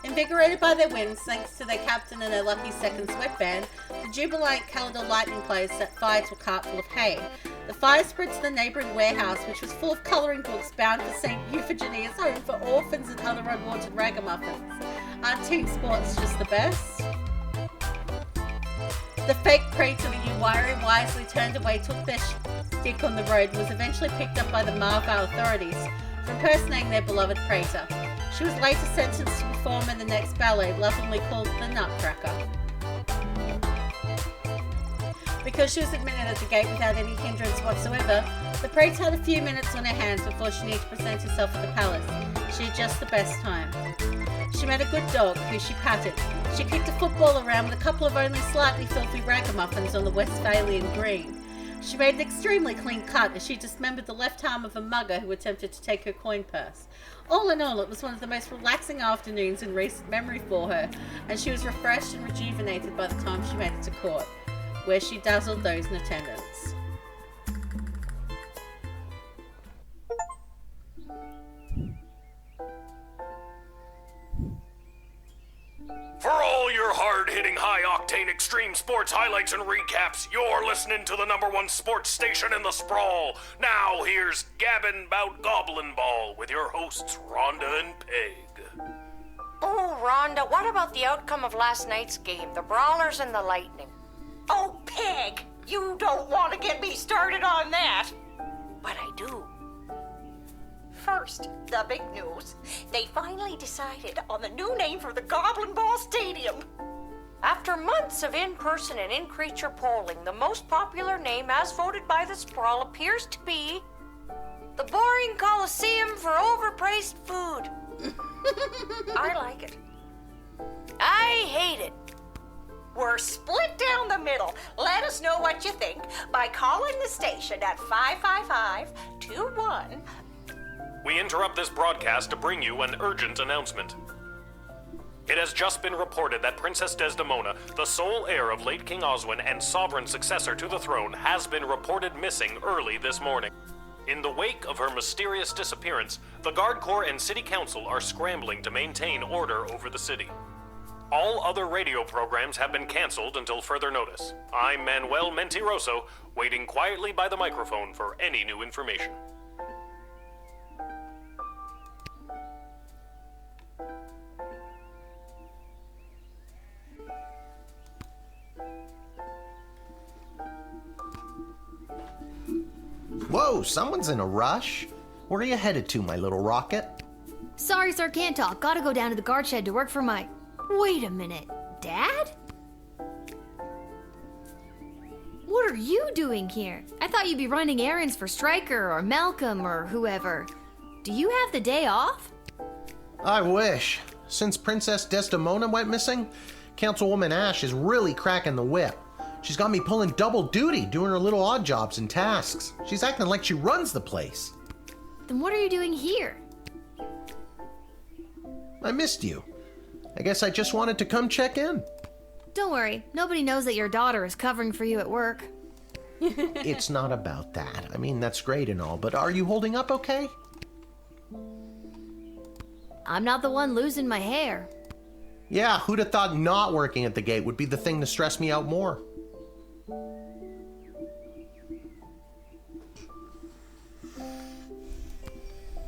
Invigorated by their wins, thanks to their captain and their lucky second sweatband, the jubilant Calidor Lightning players set fire to a cart full of hay. The fire spread to the neighbouring warehouse, which was full of colouring books bound for St. Euphigenia's home for orphans and other unwanted ragamuffins. Aren't team sports just the best? The fake praetor that Uwari wisely turned away took their stick on the road and was eventually picked up by the Marval authorities for impersonating their beloved praetor. She was later sentenced to perform in the next ballet, lovingly called the Nutcracker. Because she was admitted at the gate without any hindrance whatsoever, the praetor had a few minutes on her hands before she needed to present herself at the palace. She had just the best time. She met a good dog, who she patted. She kicked a football around with a couple of only slightly filthy ragamuffins on the Westphalian green. She made an extremely clean cut as she dismembered the left arm of a mugger who attempted to take her coin purse. All in all, it was one of the most relaxing afternoons in recent memory for her, and she was refreshed and rejuvenated by the time she made it to court, where she dazzled those in attendance. For all your hard-hitting, high-octane extreme sports highlights and recaps, you're listening to the #1 sports station in the sprawl. Now here's Gabbin' 'Bout Goblin Ball with your hosts Rhonda and Peg. Oh, Rhonda, what about the outcome of last night's game, the Brawlers and the Lightning? Oh, Peg, you don't want to get me started on that. But I do. First, the big news. They finally decided on the new name for the Goblin Ball Stadium. After months of in-person and in-creature polling, the most popular name as voted by the Sprawl appears to be the Boring Coliseum for Overpriced Food. I like it. I hate it. We're split down the middle. Let us know what you think by calling the station at 555-21. We interrupt this broadcast to bring you an urgent announcement. It has just been reported that Princess Desdemona, the sole heir of late King Oswin and sovereign successor to the throne, has been reported missing early this morning. In the wake of her mysterious disappearance, the Guard Corps and City Council are scrambling to maintain order over the city. All other radio programs have been canceled until further notice. I'm Manuel Mentiroso, waiting quietly by the microphone for any new information. Whoa, someone's in a rush. Where are you headed to, my little rocket? Sorry, sir, can't talk. Gotta go down to the guard shed to work for my... Wait a minute. Dad? What are you doing here? I thought you'd be running errands for Stryker or Malcolm or whoever. Do you have the day off? I wish. Since Princess Desdemona went missing, Councilwoman Ash is really cracking the whip. She's got me pulling double duty, doing her little odd jobs and tasks. She's acting like she runs the place. Then what are you doing here? I missed you. I guess I just wanted to come check in. Don't worry, nobody knows that your daughter is covering for you at work. It's not about that. I mean, that's great and all, but are you holding up okay? I'm not the one losing my hair. Yeah, who'd have thought not working at the gate would be the thing to stress me out more?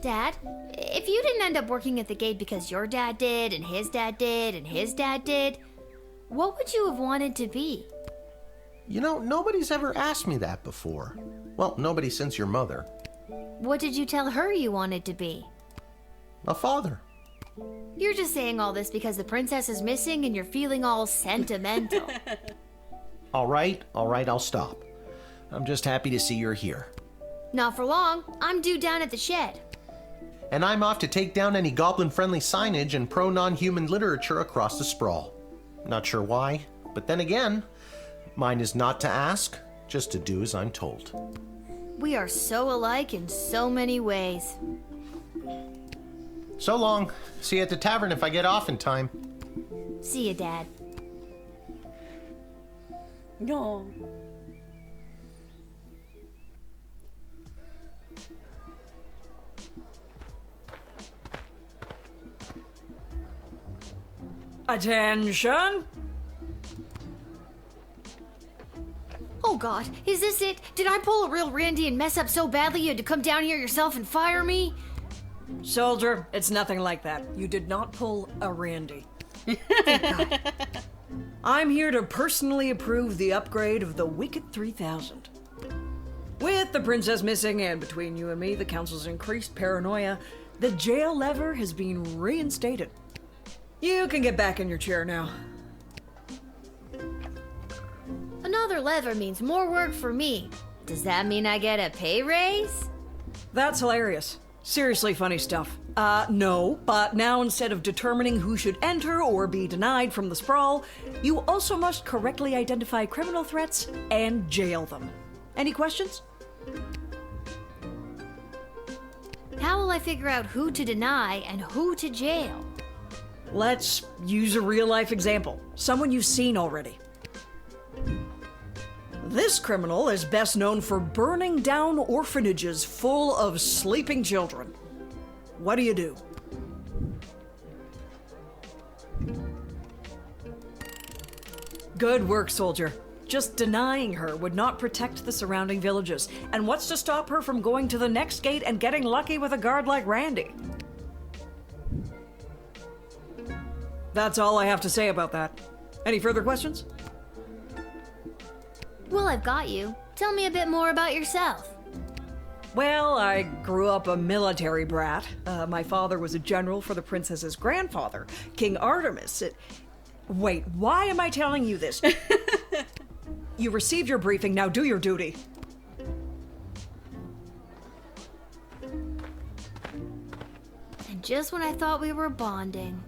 Dad, if you didn't end up working at the gate because your dad did, and his dad did, and his dad did, what would you have wanted to be? You know, nobody's ever asked me that before. Well, nobody since your mother. What did you tell her you wanted to be? A father. You're just saying all this because the princess is missing and you're feeling all sentimental. All right, I'll stop. I'm just happy to see you're here. Not for long. I'm due down at the shed. And I'm off to take down any goblin-friendly signage and pro-non-human literature across the sprawl. Not sure why, but then again, mine is not to ask, just to do as I'm told. We are so alike in so many ways. So long. See you at the tavern if I get off in time. See you, Dad. No. Attention! Oh God, is this it? Did I pull a real Randy and mess up so badly you had to come down here yourself and fire me? Soldier, it's nothing like that. You did not pull a Randy. I'm here to personally approve the upgrade of the Wicked 3000. With the princess missing and between you and me, the council's increased paranoia, the jail lever has been reinstated. You can get back in your chair now. Another lever means more work for me. Does that mean I get a pay raise? That's hilarious. Seriously funny stuff. No, but now instead of determining who should enter or be denied from the sprawl, you also must correctly identify criminal threats and jail them. Any questions? How will I figure out who to deny and who to jail? Let's use a real-life example. Someone you've seen already. This criminal is best known for burning down orphanages full of sleeping children. What do you do? Good work, soldier. Just denying her would not protect the surrounding villages. And what's to stop her from going to the next gate and getting lucky with a guard like Randy? That's all I have to say about that. Any further questions? Well, I've got you. Tell me a bit more about yourself. Well, I grew up a military brat. My father was a general for the princess's grandfather, King Artemis. Wait, why am I telling you this? You received your briefing, now do your duty. And just when I thought we were bonding.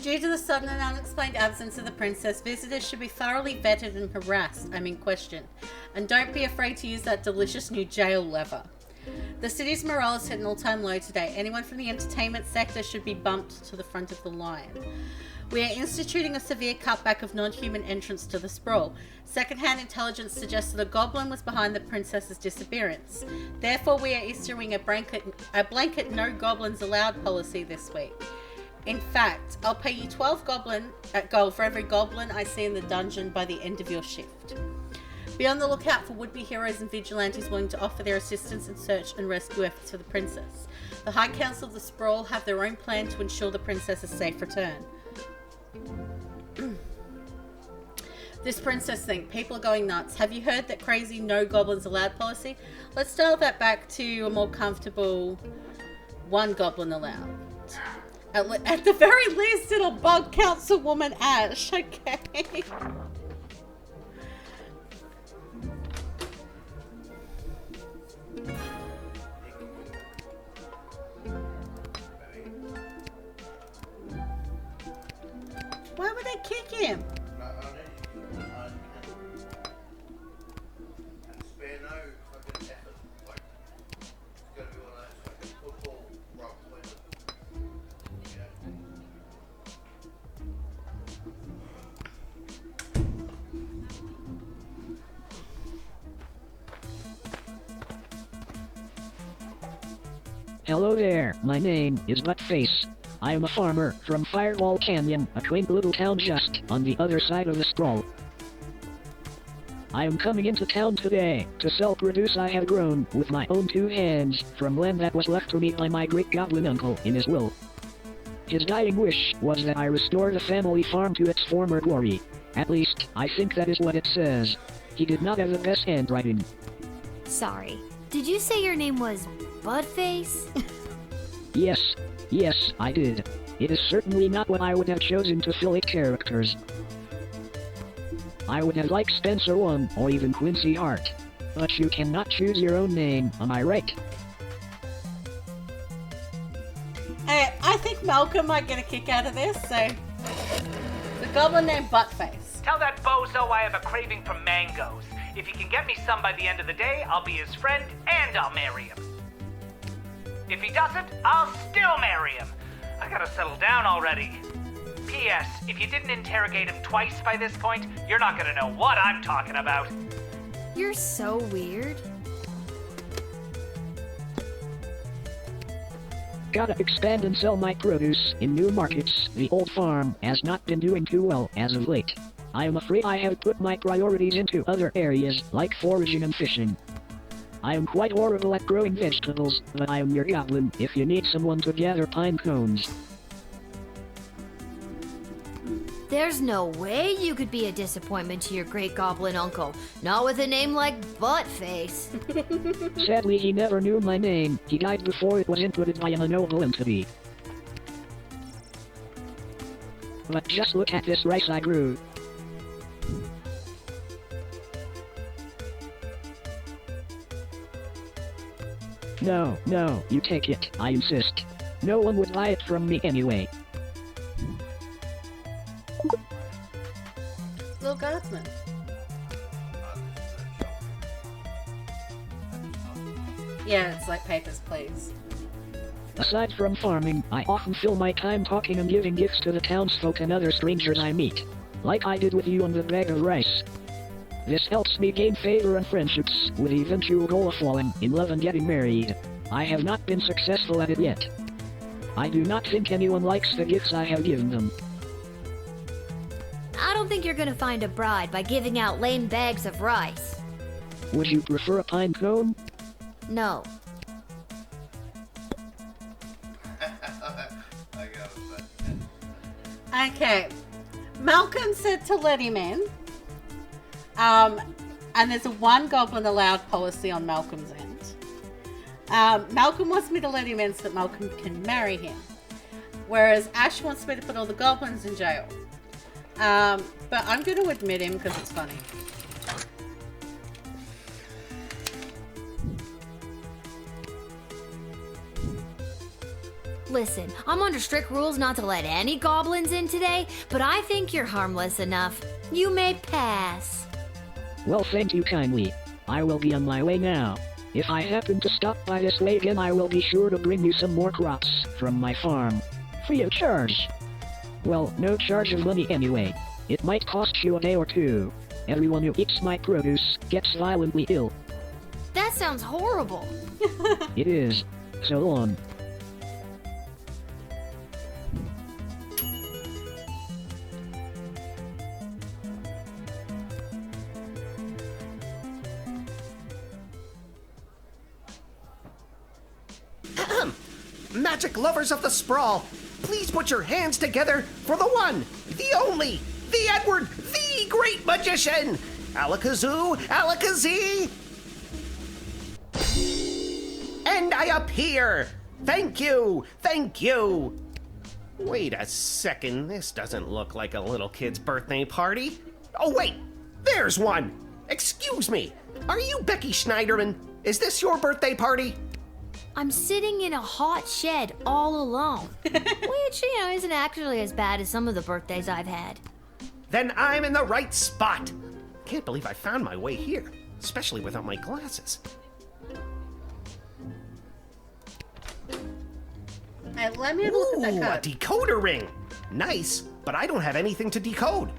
Due to the sudden and unexplained absence of the princess, visitors should be thoroughly vetted and questioned. And don't be afraid to use that delicious new jail lever. The city's morale is at an all-time low today. Anyone from the entertainment sector should be bumped to the front of the line. We are instituting a severe cutback of non-human entrance to the sprawl. Second-hand intelligence suggests that a goblin was behind the princess's disappearance. Therefore, we are issuing a blanket no goblins allowed policy this week. In fact, I'll pay you 12 gold for every goblin I see in the dungeon by the end of your shift. Be on the lookout for would-be heroes and vigilantes willing to offer their assistance in search and rescue efforts for the princess. The High Council of the Sprawl have their own plan to ensure the princess's safe return. This princess thing, people are going nuts. Have you heard that crazy no goblins allowed policy? Let's dial that back to a more comfortable one goblin allowed. At the very least, it'll bug Councilwoman Ash, okay? Why would they kick him? Hello there, my name is Buttface. I am a farmer from Fireball Canyon, a quaint little town just on the other side of the sprawl. I am coming into town today to sell produce I have grown with my own 2 hands from land that was left to me by my great goblin uncle in his will. His dying wish was that I restore the family farm to its former glory. At least, I think that is what it says. He did not have the best handwriting. Sorry. Did you say your name was Budface? Yes, I did. It is certainly not what I would have chosen to fill 8 characters. I would have liked Spencer 1 or even Quincy Hart. But you cannot choose your own name, am I right? Hey, I think Malcolm might get a kick out of this, so... The goblin named Buttface. Tell that bozo I have a craving for mangoes. If he can get me some by the end of the day, I'll be his friend and I'll marry him. If he doesn't, I'll still marry him. I gotta settle down already. P.S. If you didn't interrogate him twice by this point, you're not gonna know what I'm talking about. You're so weird. Gotta expand and sell my produce in new markets. The old farm has not been doing too well as of late. I am afraid I have put my priorities into other areas like foraging and fishing. I am quite horrible at growing vegetables, but I am your goblin if you need someone to gather pine cones. There's no way you could be a disappointment to your great goblin uncle. Not with a name like Buttface. Sadly, he never knew my name. He died before it was inputted by an unknowable entity. But just look at this rice I grew. No, you take it, I insist. No one would buy it from me anyway. Little Guardsman. Yeah, it's like Papers, Please. Aside from farming, I often fill my time talking and giving gifts to the townsfolk and other strangers I meet. Like I did with you on the bag of rice. This helps me gain favor and friendships, with the eventual goal of falling in love and getting married. I have not been successful at it yet. I do not think anyone likes the gifts I have given them. I don't think you're gonna find a bride by giving out lame bags of rice. Would you prefer a pine cone? No. Okay. Malcolm said to let him in. And there's a 1 goblin allowed policy on Malcolm's end. Malcolm wants me to let him in so that Malcolm can marry him. Whereas Ash wants me to put all the goblins in jail. But I'm going to admit him because it's funny. Listen, I'm under strict rules not to let any goblins in today, but I think you're harmless enough. You may pass. Well, thank you kindly. I will be on my way now. If I happen to stop by this way again, I will be sure to bring you some more crops from my farm. Free of charge. Well, no charge of money anyway. It might cost you a day or 2. Everyone who eats my produce gets violently ill. That sounds horrible. It is. So long. Magic lovers of the sprawl, please put your hands together for the one, the only, the Edward, the great magician! Alakazoo, Alakazee! And I appear! Thank you! Thank you! Wait a second, this doesn't look like a little kid's birthday party. Oh wait, there's one! Excuse me, are you Becky Schneiderman? Is this your birthday party? I'm sitting in a hot shed all alone, which, isn't actually as bad as some of the birthdays I've had. Then I'm in the right spot. Can't believe I found my way here, especially without my glasses. Hey, let me have a look at Ooh, that a code. decoder ring. Nice, but I don't have anything to decode.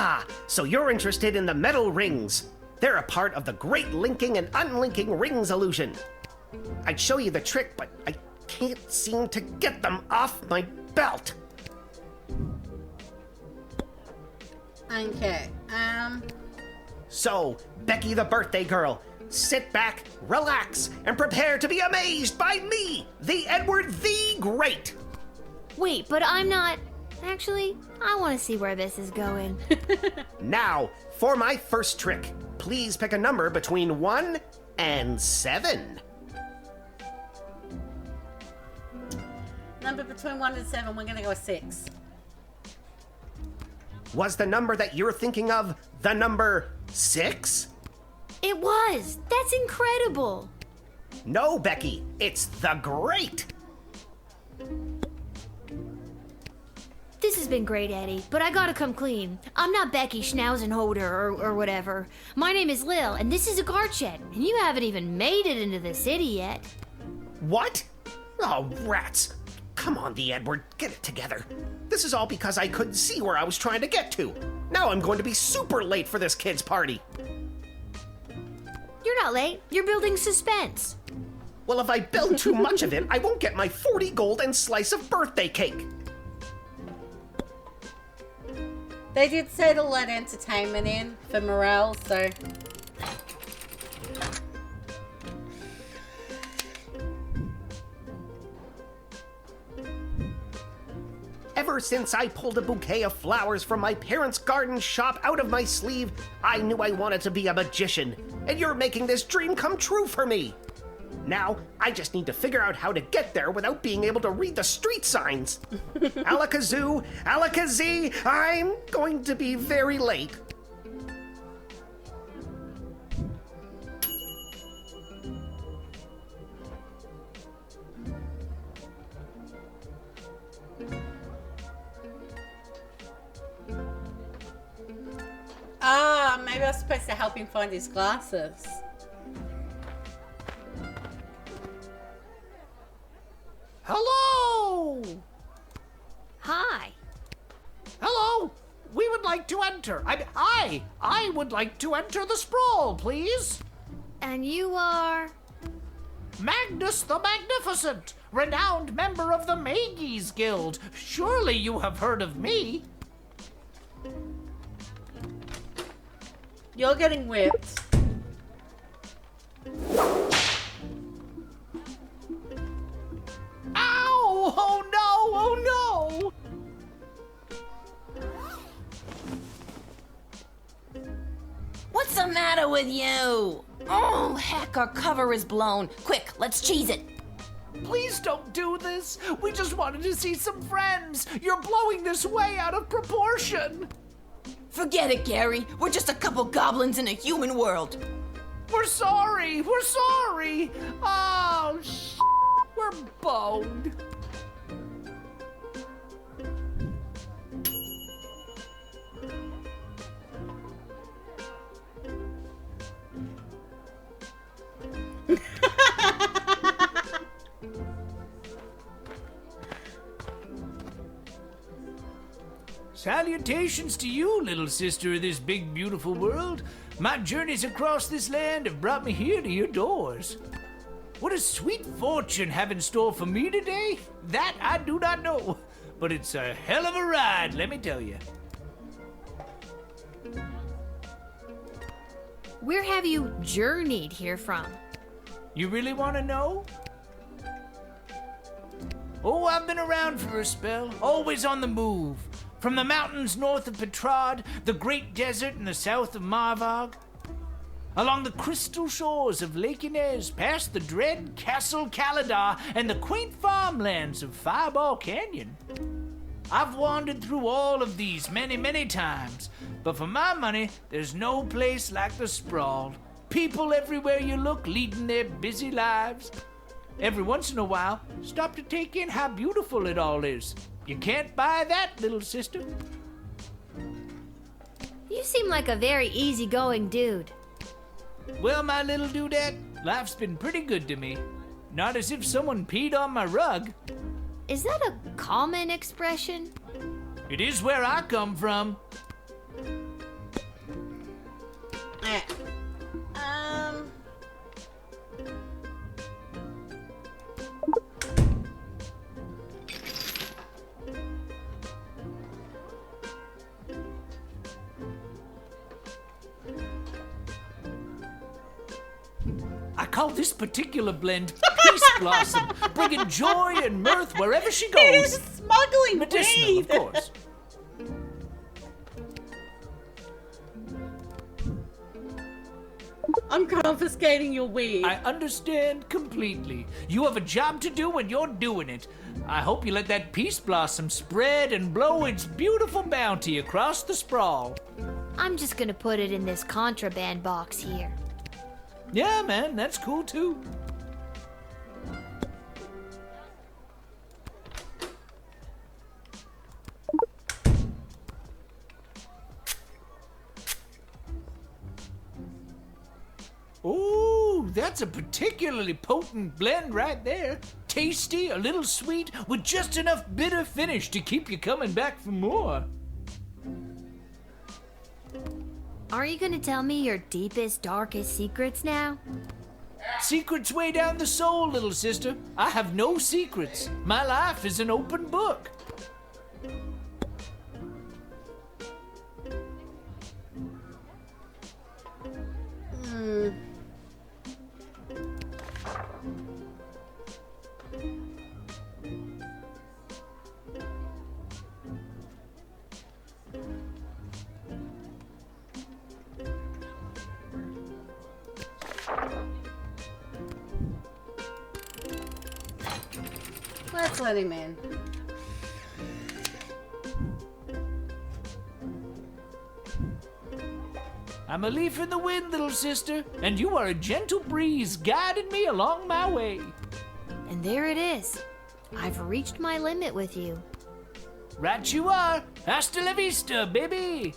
Ah, so you're interested in the metal rings. They're a part of the great linking and unlinking rings illusion. I'd show you the trick, but I can't seem to get them off my belt. Okay, So, Becky the birthday girl, sit back, relax, and prepare to be amazed by me, the Edward the Great. Wait, but I'm not. Actually, I want to see where this is going. Now, for my first trick, please pick a number between 1 and 7. Number between 1 and 7, we're gonna go with 6. Was the number that you're thinking of the number 6? It was. That's incredible. No, Becky, it's the Great. This has been great, Eddie, but I gotta come clean. I'm not Becky Schnauzenholder or whatever. My name is Lil, and this is a guard shed, and you haven't even made it into the city yet. What? Oh, rats. Come on, the Edward, get it together. This is all because I couldn't see where I was trying to get to. Now I'm going to be super late for this kid's party. You're not late. You're building suspense. Well, if I build too much of it, I won't get my 40 gold and slice of birthday cake. They did say to let entertainment in for morale, so... Ever since I pulled a bouquet of flowers from my parents' garden shop out of my sleeve, I knew I wanted to be a magician, and you're making this dream come true for me. Now, I just need to figure out how to get there without being able to read the street signs. Alakazoo, Alakazee, I'm going to be very late. Ah, maybe I was supposed to help him find his glasses. Hello! Hi. Hello! We would like to enter. I would like to enter the sprawl, please. And you are? Magnus the Magnificent, renowned member of the Mages Guild. Surely you have heard of me. You're getting whipped. Ow! Oh no! Oh no! What's the matter with you? Oh, heck, our cover is blown. Quick, let's cheese it. Please don't do this. We just wanted to see some friends. You're blowing this way out of proportion. Forget it, Gary. We're just a couple goblins in a human world. We're sorry. We're sorry. Oh, we're boned. Salutations to you, little sister of this big, beautiful world. My journeys across this land have brought me here to your doors. What a sweet fortune have in store for me today? That I do not know, but it's a hell of a ride, let me tell you. Where have you journeyed here from? You really want to know? Oh, I've been around for a spell, always on the move. From the mountains north of Petrad, the great desert in the south of Marvog, along the crystal shores of Lake Inez, past the dread Castle Caladar and the quaint farmlands of Fireball Canyon. I've wandered through all of these many, many times, but for my money, there's no place like the sprawl. People everywhere you look leading their busy lives. Every once in a while, stop to take in how beautiful it all is. You can't buy that, little sister. You seem like a very easygoing dude. Well, my little dudette, life's been pretty good to me. Not as if someone peed on my rug. Is that a common expression? It is where I come from. Yeah. I call this particular blend Peace Blossom, bringing joy and mirth wherever she goes. Smuggling medicinal, weed. of course. I'm confiscating your weed. I understand completely. You have a job to do and you're doing it. I hope you let that peace blossom spread and blow its beautiful bounty across the sprawl. I'm just gonna put it in this contraband box here. Yeah, man, that's cool too. Ooh, that's a particularly potent blend right there. Tasty, a little sweet, with just enough bitter finish to keep you coming back for more. Are you gonna tell me your deepest, darkest secrets now? Secrets way down the soul, little sister. I have no secrets. My life is an open book. Let's let him in. I'm a leaf in the wind, little sister, and you are a gentle breeze guiding me along my way. And there it is. I've reached my limit with you. Right you are. Hasta la vista, baby.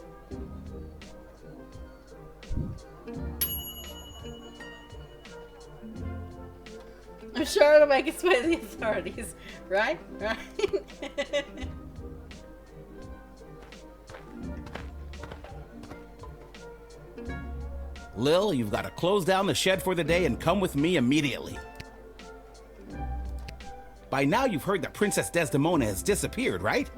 I'm sure it'll make its way to the authorities. Right? Right? Lil, you've got to close down the shed for the day and come with me immediately. By now you've heard that Princess Desdemona has disappeared, right?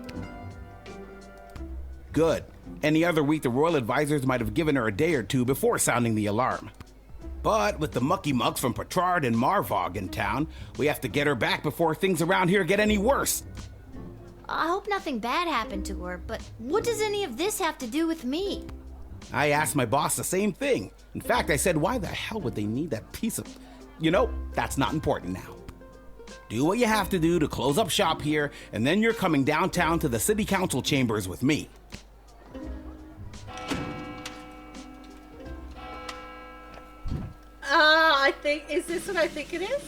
Good. Any other week the royal advisors might have given her a day or two before sounding the alarm. But with the mucky mucks from Petrard and Marvog in town, we have to get her back before things around here get any worse. I hope nothing bad happened to her, but what does any of this have to do with me? I asked my boss the same thing. In fact, I said, why the hell would they need that piece of... You know, that's not important now. Do what you have to do to close up shop here, and then you're coming downtown to the city council chambers with me. I think... Is this what I think it is?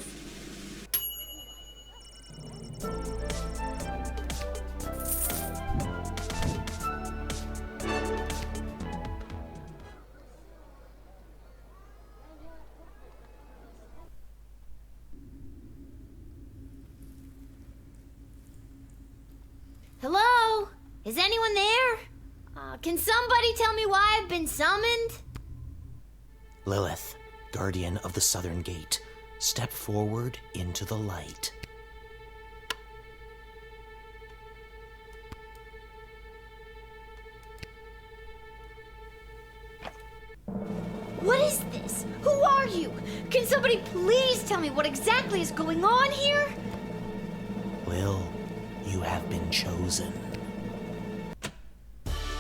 Hello? Is anyone there? Can somebody tell me why I've been summoned? Lilith, guardian of the Southern Gate, step forward into the light. What is this? Who are you? Can somebody please tell me what exactly is going on here? Lil, you have been chosen.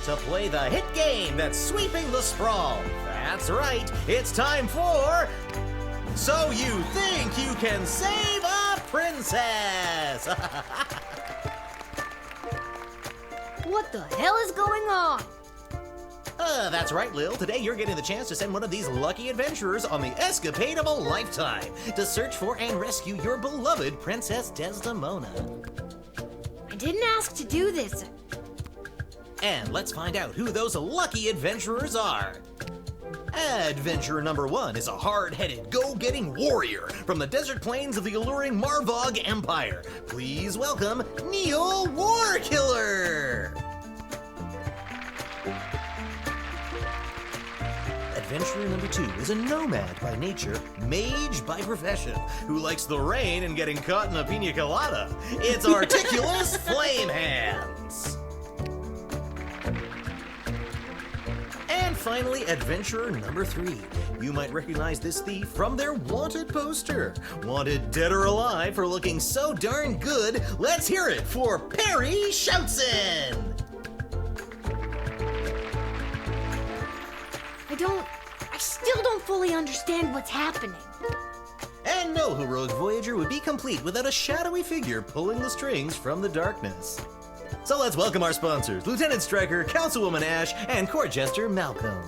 To play the hit game that's sweeping the sprawl. That's right, it's time for... So You Think You Can Save a Princess! What the hell is going on? That's right, Lil. Today you're getting the chance to send one of these lucky adventurers on the escapade of a lifetime to search for and rescue your beloved Princess Desdemona. I didn't ask to do this. And let's find out who those lucky adventurers are. Adventurer number 1 is a hard-headed, go-getting warrior from the desert plains of the alluring Marvog Empire. Please welcome Neil Warkiller. adventurer number 2 is a nomad by nature, mage by profession, who likes the rain and getting caught in a pina colada. It's Articulous Flame Hands. And finally, adventurer number 3. You might recognize this thief from their wanted poster. Wanted dead or alive for looking so darn good. Let's hear it for Perry Shoutson. I still don't fully understand what's happening. And no heroic voyager would be complete without a shadowy figure pulling the strings from the darkness. So let's welcome our sponsors, Lieutenant Stryker, Councilwoman Ash, and Court Jester Malcolm.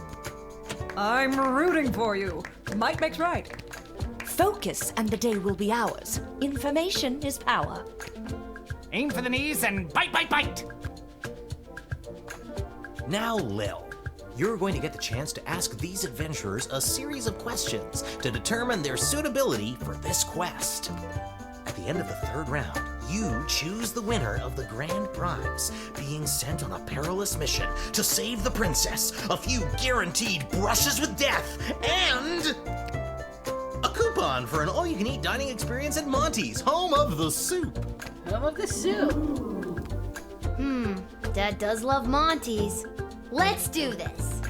I'm rooting for you. Might makes right. Focus and the day will be ours. Information is power. Aim for the knees and bite, bite, bite! Now, Lil, you're going to get the chance to ask these adventurers a series of questions to determine their suitability for this quest. At the end of the 3rd round, you choose the winner of the grand prize, being sent on a perilous mission to save the princess, a few guaranteed brushes with death, and a coupon for an all-you-can-eat dining experience at Monty's, home of the soup. Home of the soup. Dad does love Monty's. Let's do this.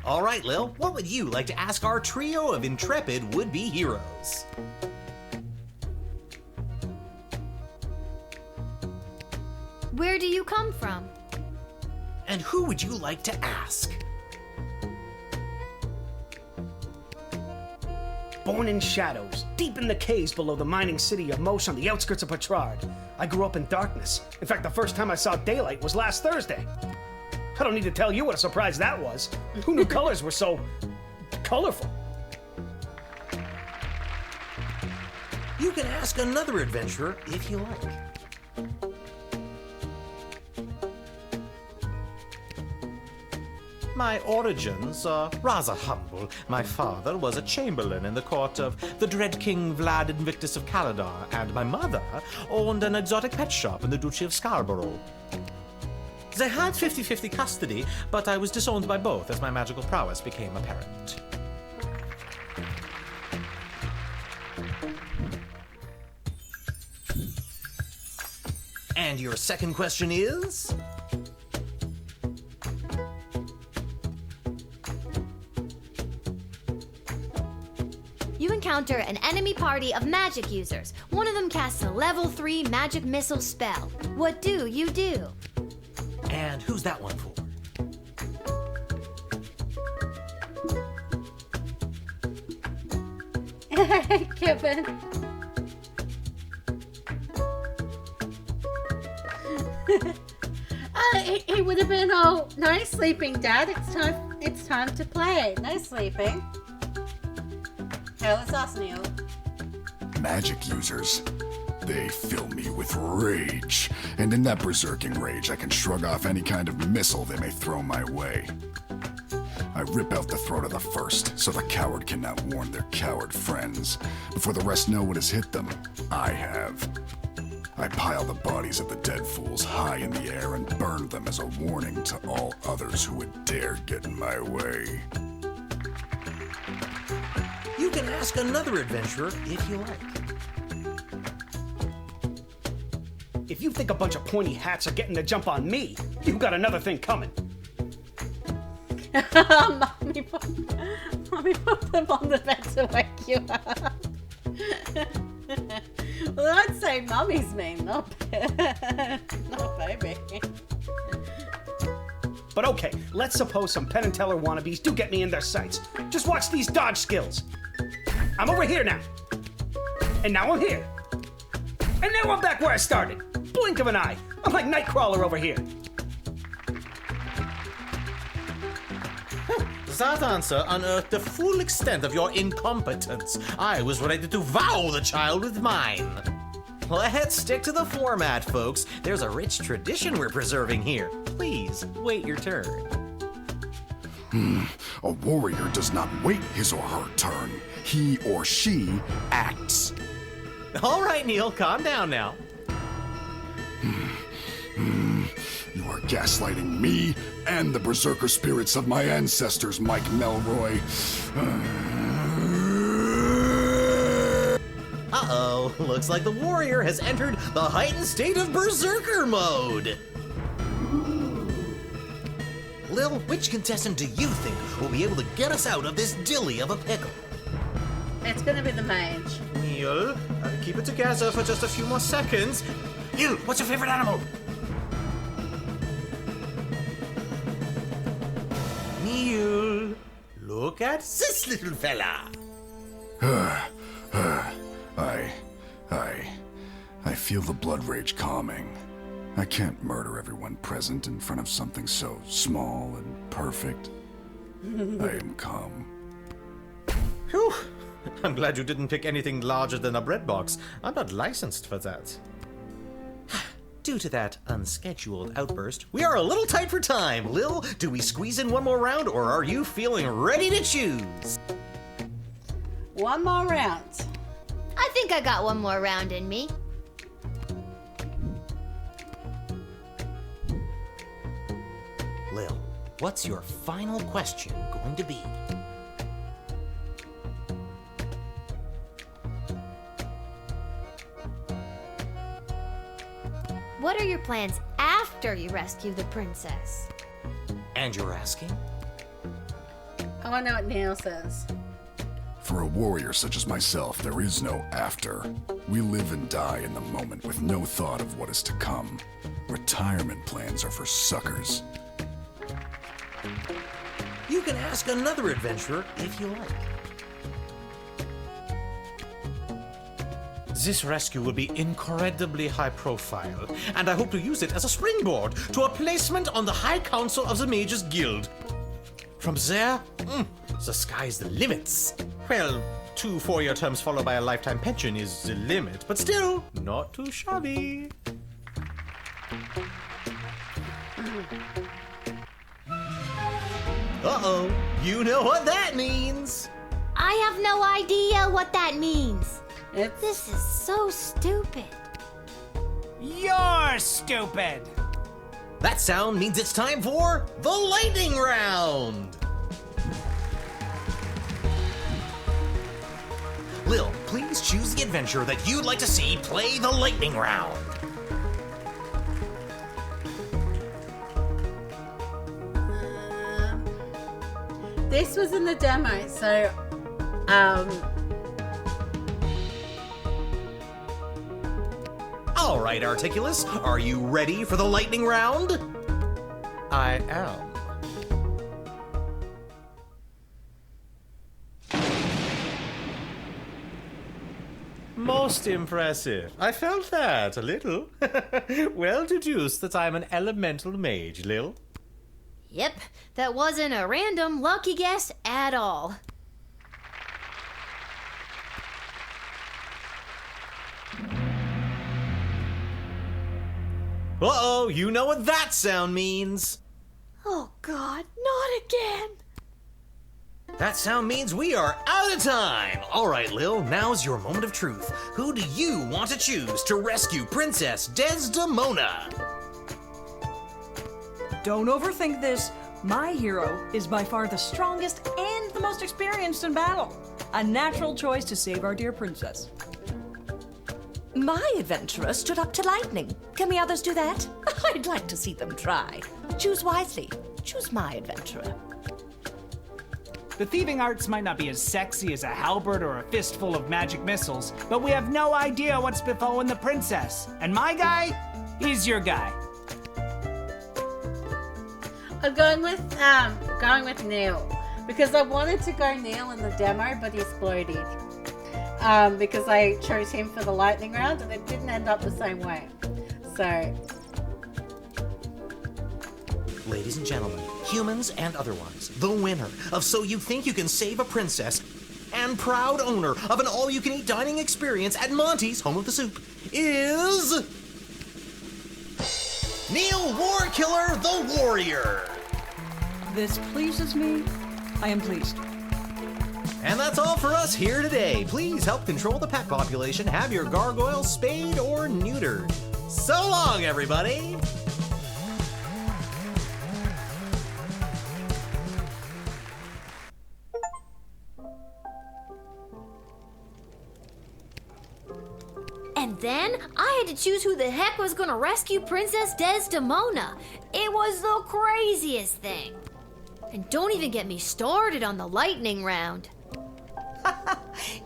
All right, Lil, what would you like to ask our trio of intrepid would-be heroes? Where do you come from? And who would you like to ask? Born in shadows, deep in the caves below the mining city of Mosh on the outskirts of Petrard. I grew up in darkness. In fact, the first time I saw daylight was last Thursday. I don't need to tell you what a surprise that was. Who knew colors were so colorful? You can ask another adventurer if you like. My origins are rather humble. My father was a chamberlain in the court of the dread King Vlad Invictus of Caladar, and my mother owned an exotic pet shop in the Duchy of Scarborough. They had 50-50 custody, but I was disowned by both as my magical prowess became apparent. And your second question is? You encounter an enemy party of magic users. One of them casts a level 3 magic missile spell. What do you do? And who's that one for? Kevin. He would have been all, no sleeping, Dad. It's time to play. No sleeping. Okay, let's ask Neil. Magic users. They fill me with rage. And in that berserking rage, I can shrug off any kind of missile they may throw my way. I rip out the throat of the first, so the coward cannot warn their coward friends. Before the rest know what has hit them, I have. I pile the bodies of the dead fools high in the air and burn them as a warning to all others who would dare get in my way. You can ask another adventurer if you like. If you think a bunch of pointy hats are getting the jump on me, you've got another thing coming. Mommy put them on the bed to wake you up. Well, I'd say Mummy's mean, not baby. But okay, let's suppose some Penn and Teller wannabes do get me in their sights. Just watch these dodge skills. I'm over here now. And now I'm here. And now I'm back where I started. Blink of an eye. I'm like Nightcrawler over here. That answer unearthed the full extent of your incompetence. I was ready to wow the child with mine. Let's stick to the format, folks. There's a rich tradition we're preserving here. Please, wait your turn. A warrior does not wait his or her turn. He or she acts. All right, Neil, calm down now. gaslighting me and the berserker spirits of my ancestors, Mike Melroy. Uh-oh, looks like the warrior has entered the heightened state of berserker mode. Lil, which contestant do you think will be able to get us out of this dilly of a pickle? It's gonna be the mage. Neil, keep it together for just a few more seconds. Neil, what's your favorite animal? Neil, look at this little fella. I feel the blood rage calming. I can't murder everyone present in front of something so small and perfect. I am calm. Whew. I'm glad you didn't pick anything larger than a bread box. I'm not licensed for that. Due to that unscheduled outburst, we are a little tight for time. Lil, do we squeeze in one more round, or are you feeling ready to choose? One more round. I think I got one more round in me. Lil, what's your final question going to be? What are your plans after you rescue the princess? And you're asking? I want to know what Neil says. For a warrior such as myself, there is no after. We live and die in the moment with no thought of what is to come. Retirement plans are for suckers. You can ask another adventurer if you like. This rescue will be incredibly high profile, and I hope to use it as a springboard to a placement on the High Council of the Mages Guild. From there, the sky's the limits. Well, 2 4-year terms followed by a lifetime pension is the limit, but still, not too shabby. Uh-oh, you know what that means. I have no idea what that means. This is so stupid. You're stupid! That sound means it's time for the lightning round! Lil, please choose the adventurer that you'd like to see play the lightning round. This was in the demo, so All right, Articulus, are you ready for the lightning round? I am. Most impressive. I felt that a little. Well deduced that I'm an elemental mage, Lil. Yep, that wasn't a random lucky guess at all. Uh-oh, you know what that sound means. Oh God, not again. That sound means we are out of time. All right, Lil, now's your moment of truth. Who do you want to choose to rescue Princess Desdemona? Don't overthink this. My hero is by far the strongest and the most experienced in battle. A natural choice to save our dear princess. My adventurer stood up to lightning. Can the others do that? I'd like to see them try. Choose wisely. Choose my adventurer. The thieving arts might not be as sexy as a halberd or a fistful of magic missiles, but we have no idea what's befallen the princess. And my guy, he's your guy. I'm going with Neil because I wanted to go Neil in the demo, but he exploded. Because I chose him for the lightning round, and it didn't end up the same way. So, Ladies and gentlemen, humans and otherwise, the winner of So You Think You Can Save a Princess and proud owner of an all-you-can-eat dining experience at Monty's Home of the Soup is Neil Warkiller the Warrior. This pleases me. I am pleased. And that's all for us here today. Please help control the pet population. Have your gargoyle spayed or neutered. So long, everybody. And then I had to choose who the heck was gonna rescue Princess Desdemona. It was the craziest thing. And don't even get me started on the lightning round.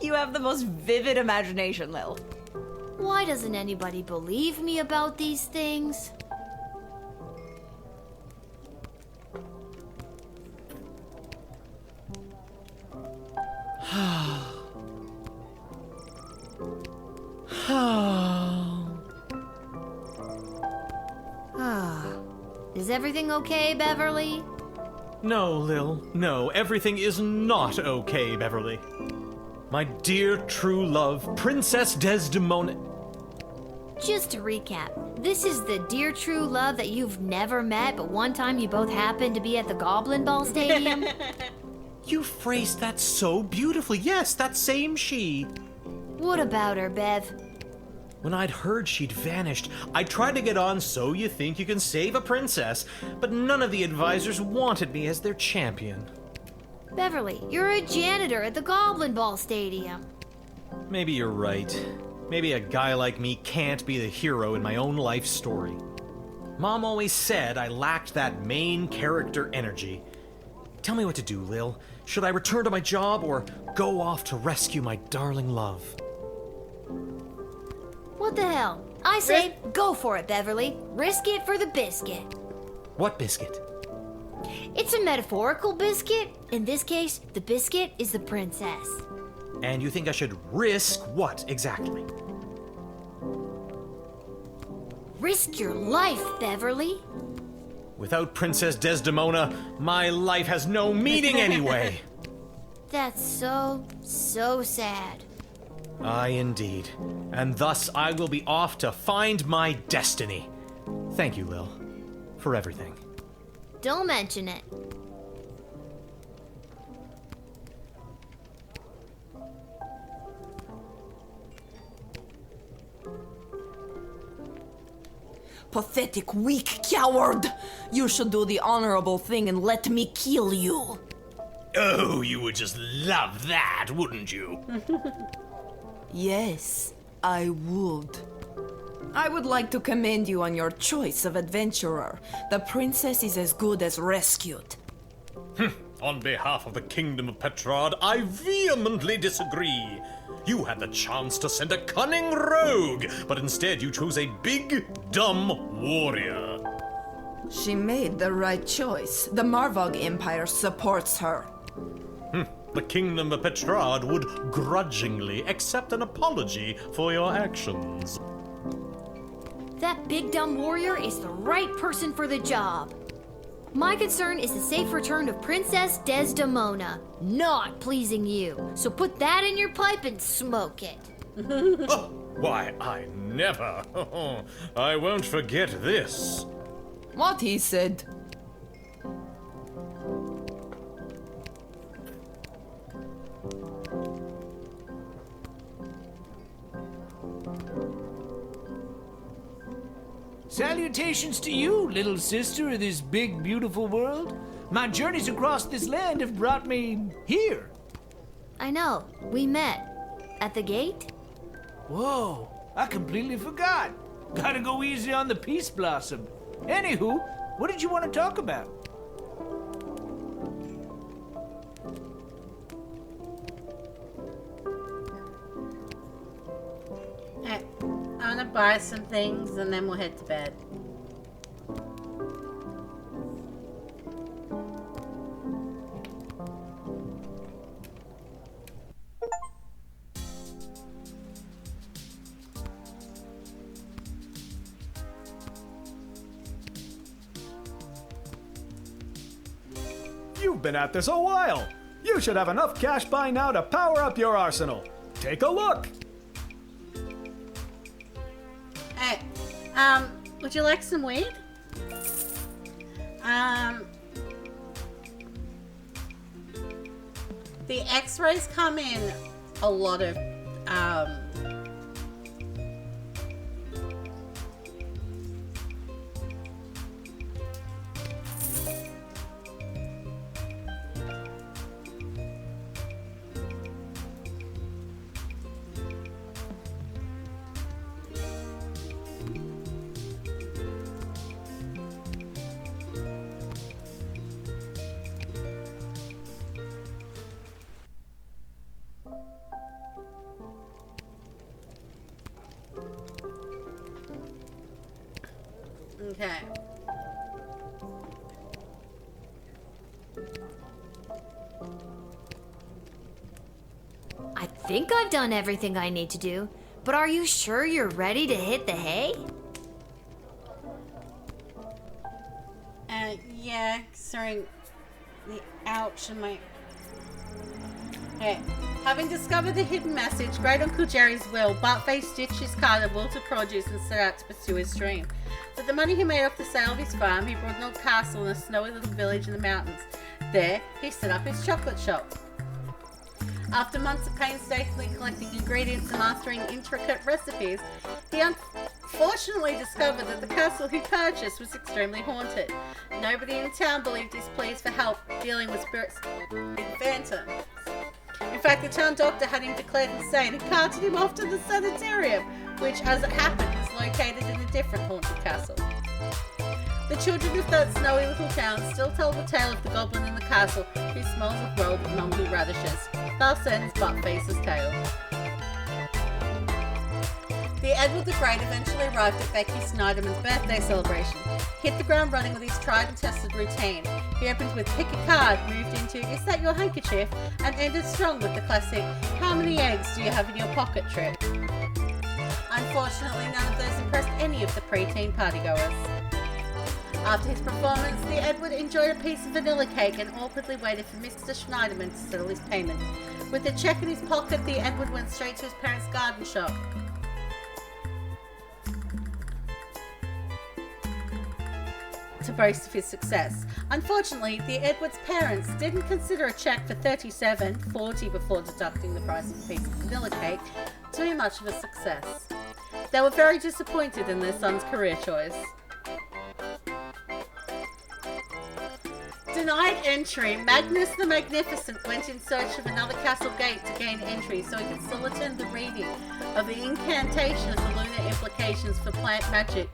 You have the most vivid imagination, Lil. Why doesn't anybody believe me about these things? Is everything okay, Beverly? No, Lil. No, everything is not okay, Beverly. My dear true love, Princess Desdemona. Just to recap, this is the dear true love that you've never met, but one time you both happened to be at the Goblin Ball Stadium? You phrased that so beautifully. Yes, that same she. What about her, Bev? When I'd heard she'd vanished, I tried to get on So You Think You Can Save a Princess, but none of the advisors wanted me as their champion. Beverly, you're a janitor at the Goblin Ball Stadium. Maybe you're right. Maybe a guy like me can't be the hero in my own life story. Mom always said I lacked that main character energy. Tell me what to do, Lil. Should I return to my job or go off to rescue my darling love? What the hell? I say, go for it, Beverly. Risk it for the biscuit. What biscuit? It's a metaphorical biscuit. In this case, the biscuit is the princess. And you think I should risk what exactly? Risk your life, Beverly. Without Princess Desdemona, my life has no meaning anyway. That's so sad. Aye, indeed. And thus I will be off to find my destiny. Thank you, Lil, for everything. Don't mention it. Pathetic, weak coward! You should do the honorable thing and let me kill you. Oh, you would just love that, wouldn't you? Yes, I would. I would like to commend you on your choice of adventurer. The princess is as good as rescued. On behalf of the Kingdom of Petrard, I vehemently disagree. You had the chance to send a cunning rogue, but instead you chose a big, dumb warrior. She made the right choice. The Marvog Empire supports her. The Kingdom of Petrard would grudgingly accept an apology for your actions. That big dumb warrior is the right person for the job. My concern is the safe return of Princess Desdemona, not pleasing you. So put that in your pipe and smoke it. Oh, why, I never. I won't forget this. What he said. Salutations to you, little sister of this big, beautiful world. My journeys across this land have brought me here. I know. We met. At the gate? Whoa, I completely forgot. Gotta go easy on the Peace Blossom. Anywho, what did you want to talk about? I'm gonna buy some things and then we'll head to bed. You've been at this a while. You should have enough cash by now to power up your arsenal. Take a look. Hey, would you like some weed? The x-rays come in a lot of, Okay. I think I've done everything I need to do, but are you sure you're ready to hit the hay? Yeah, considering the ouch in my... Okay. Having discovered the hidden message, Great Uncle Jerry's will, Buttface ditched his cart of wilted produce and set out to pursue his dream. With the money he made off the sale of his farm, he bought an old castle in a snowy little village in the mountains. There, he set up his chocolate shop. After months of painstakingly collecting ingredients and mastering intricate recipes, he unfortunately discovered that the castle he purchased was extremely haunted. Nobody in town believed his pleas for help dealing with spirits and phantoms. In fact, the town doctor had him declared insane and carted him off to the sanitarium, which, as it happened, was located in a different haunted castle. The children of that snowy little town still tell the tale of the goblin in the castle who smells of rolled mungo radishes. Thus ends Buttface's tale. The Edward the Great eventually arrived at Becky Snyderman's birthday celebration. He hit the ground running with his tried and tested routine. He opened with pick a card, moved into is that your handkerchief, and ended strong with the classic how many eggs do you have in your pocket trip. Unfortunately, none of those impressed any of the preteen partygoers. After his performance, the Edward enjoyed a piece of vanilla cake and awkwardly waited for Mr. Schneiderman to settle his payment. With the check in his pocket, the Edward went straight to his parents' garden shop. To boast of his success. Unfortunately, the Edward's parents didn't consider a check for $37.40 before deducting the price of a piece of vanilla cake too much of a success. They were very disappointed in their son's career choice. Denied entry, Magnus the Magnificent went in search of another castle gate to gain entry so he could still attend the reading of the incantation of the lunar implications for plant magic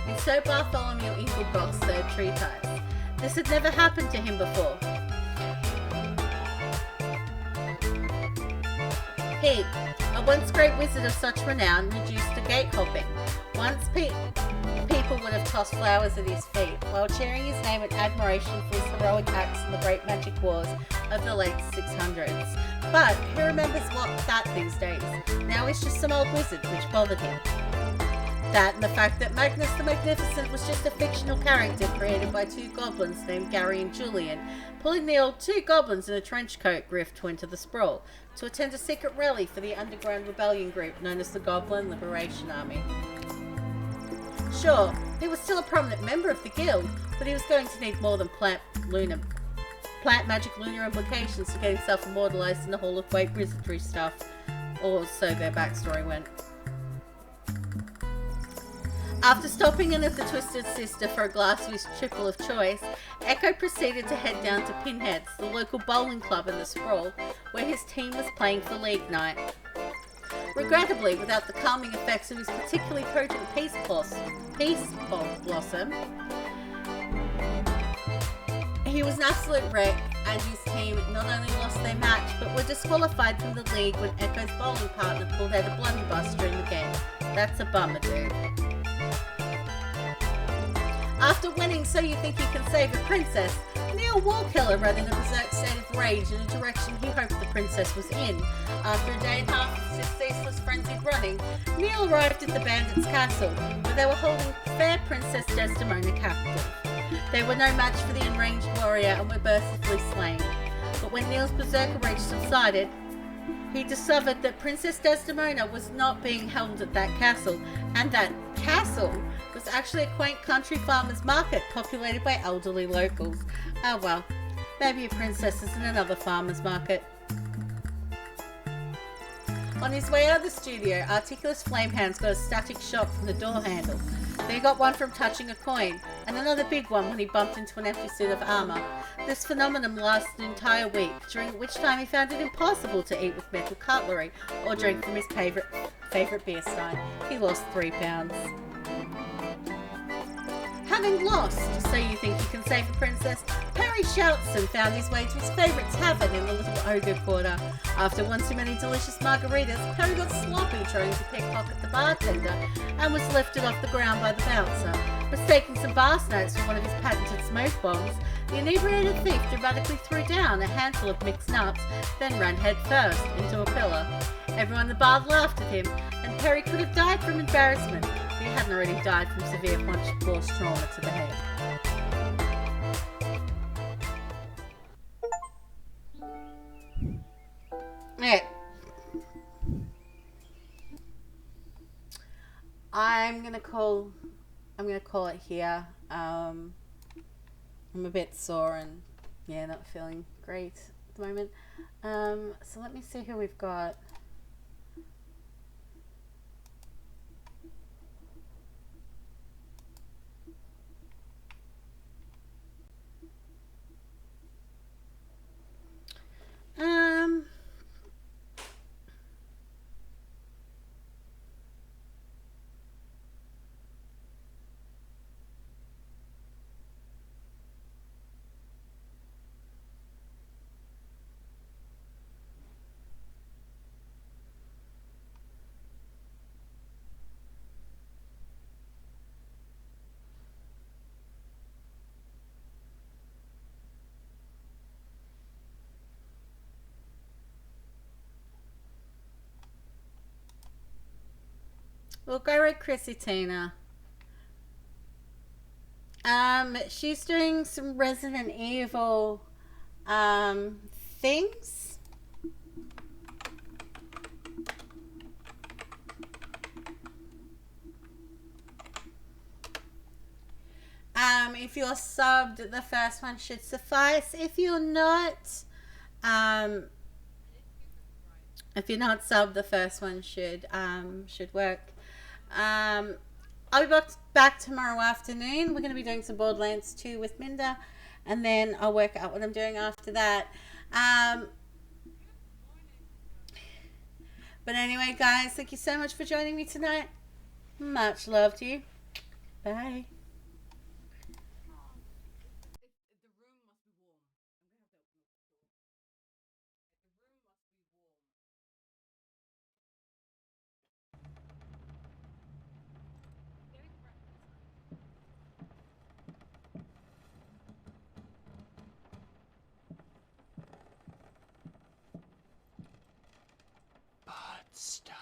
in Sir Bartholomew Ingelbrock's third treatise. This had never happened to him before. He, a once great wizard of such renown, reduced to gate hopping. Once people would have tossed flowers at his feet, while cheering his name in admiration for his heroic acts in the great magic wars of the late 600s. But who remembers what that these days? Now he's just some old wizard, which bothered him. That and the fact that Magnus the Magnificent was just a fictional character created by two goblins named Gary and Julian, pulling the old two goblins in a trench coat grift to enter the sprawl, to attend a secret rally for the underground rebellion group known as the Goblin Liberation Army. Sure, he was still a prominent member of the guild, but he was going to need more than plant magic lunar implications to get himself immortalized in the Hall of Great Wizardry stuff, or so their backstory went. After stopping in at the Twisted Sister for a glass of his triple of choice, Echo proceeded to head down to Pinhead's, the local bowling club in the sprawl, where his team was playing for league night. Regrettably, without the calming effects of his particularly potent peace blossom, he was an absolute wreck, and his team not only lost their match, but were disqualified from the league when Echo's bowling partner pulled out a blunderbuss during the game. That's a bummer, dude. After winning So You Think You Can Save a Princess, Neil Warkiller ran in a berserk state of rage in a direction he hoped the princess was in. After a day and a half of ceaseless frenzied running, Neil arrived at the bandits' castle, where they were holding fair Princess Desdemona captive. They were no match for the enraged warrior and were mercifully slain. But when Neil's berserker rage subsided, he discovered that Princess Desdemona was not being held at that castle, and that castle was actually a quaint country farmer's market populated by elderly locals. Oh well, maybe a princess is in another farmer's market. On his way out of the studio, Articulous Flamehounds got a static shock from the door handle. Then he got one from touching a coin, and another big one when he bumped into an empty suit of armour. This phenomenon lasted an entire week, during which time he found it impossible to eat with metal cutlery or drink from his favourite beer stein. He lost 3 pounds. Having lost, so you think you can save the princess, Perry Shelton found his way to his favourite tavern in the Little Ogre Quarter. After one too many delicious margaritas, Perry got sloppy trying to pickpocket the bartender and was lifted off the ground by the bouncer. Mistaking some bass notes for one of his patented smoke bombs, the inebriated thief dramatically threw down a handful of mixed nuts, then ran headfirst into a pillar. Everyone in the bar laughed at him, and Perry could have died from embarrassment if he hadn't already died from severe punch force trauma to the head. Okay. I'm gonna call it here. I'm a bit sore and yeah, not feeling great at the moment. So let me see who we've got. We'll go with Chrissy Tina. She's doing some Resident Evil things. If you're subbed, the first one should suffice. If you're not subbed, the first one should work. I'll be back tomorrow afternoon. We're going to be doing some Borderlands 2 with Minda, and then I'll work out what I'm doing after that. But anyway, guys, thank you so much for joining me tonight. Much love to you. Bye. Stop.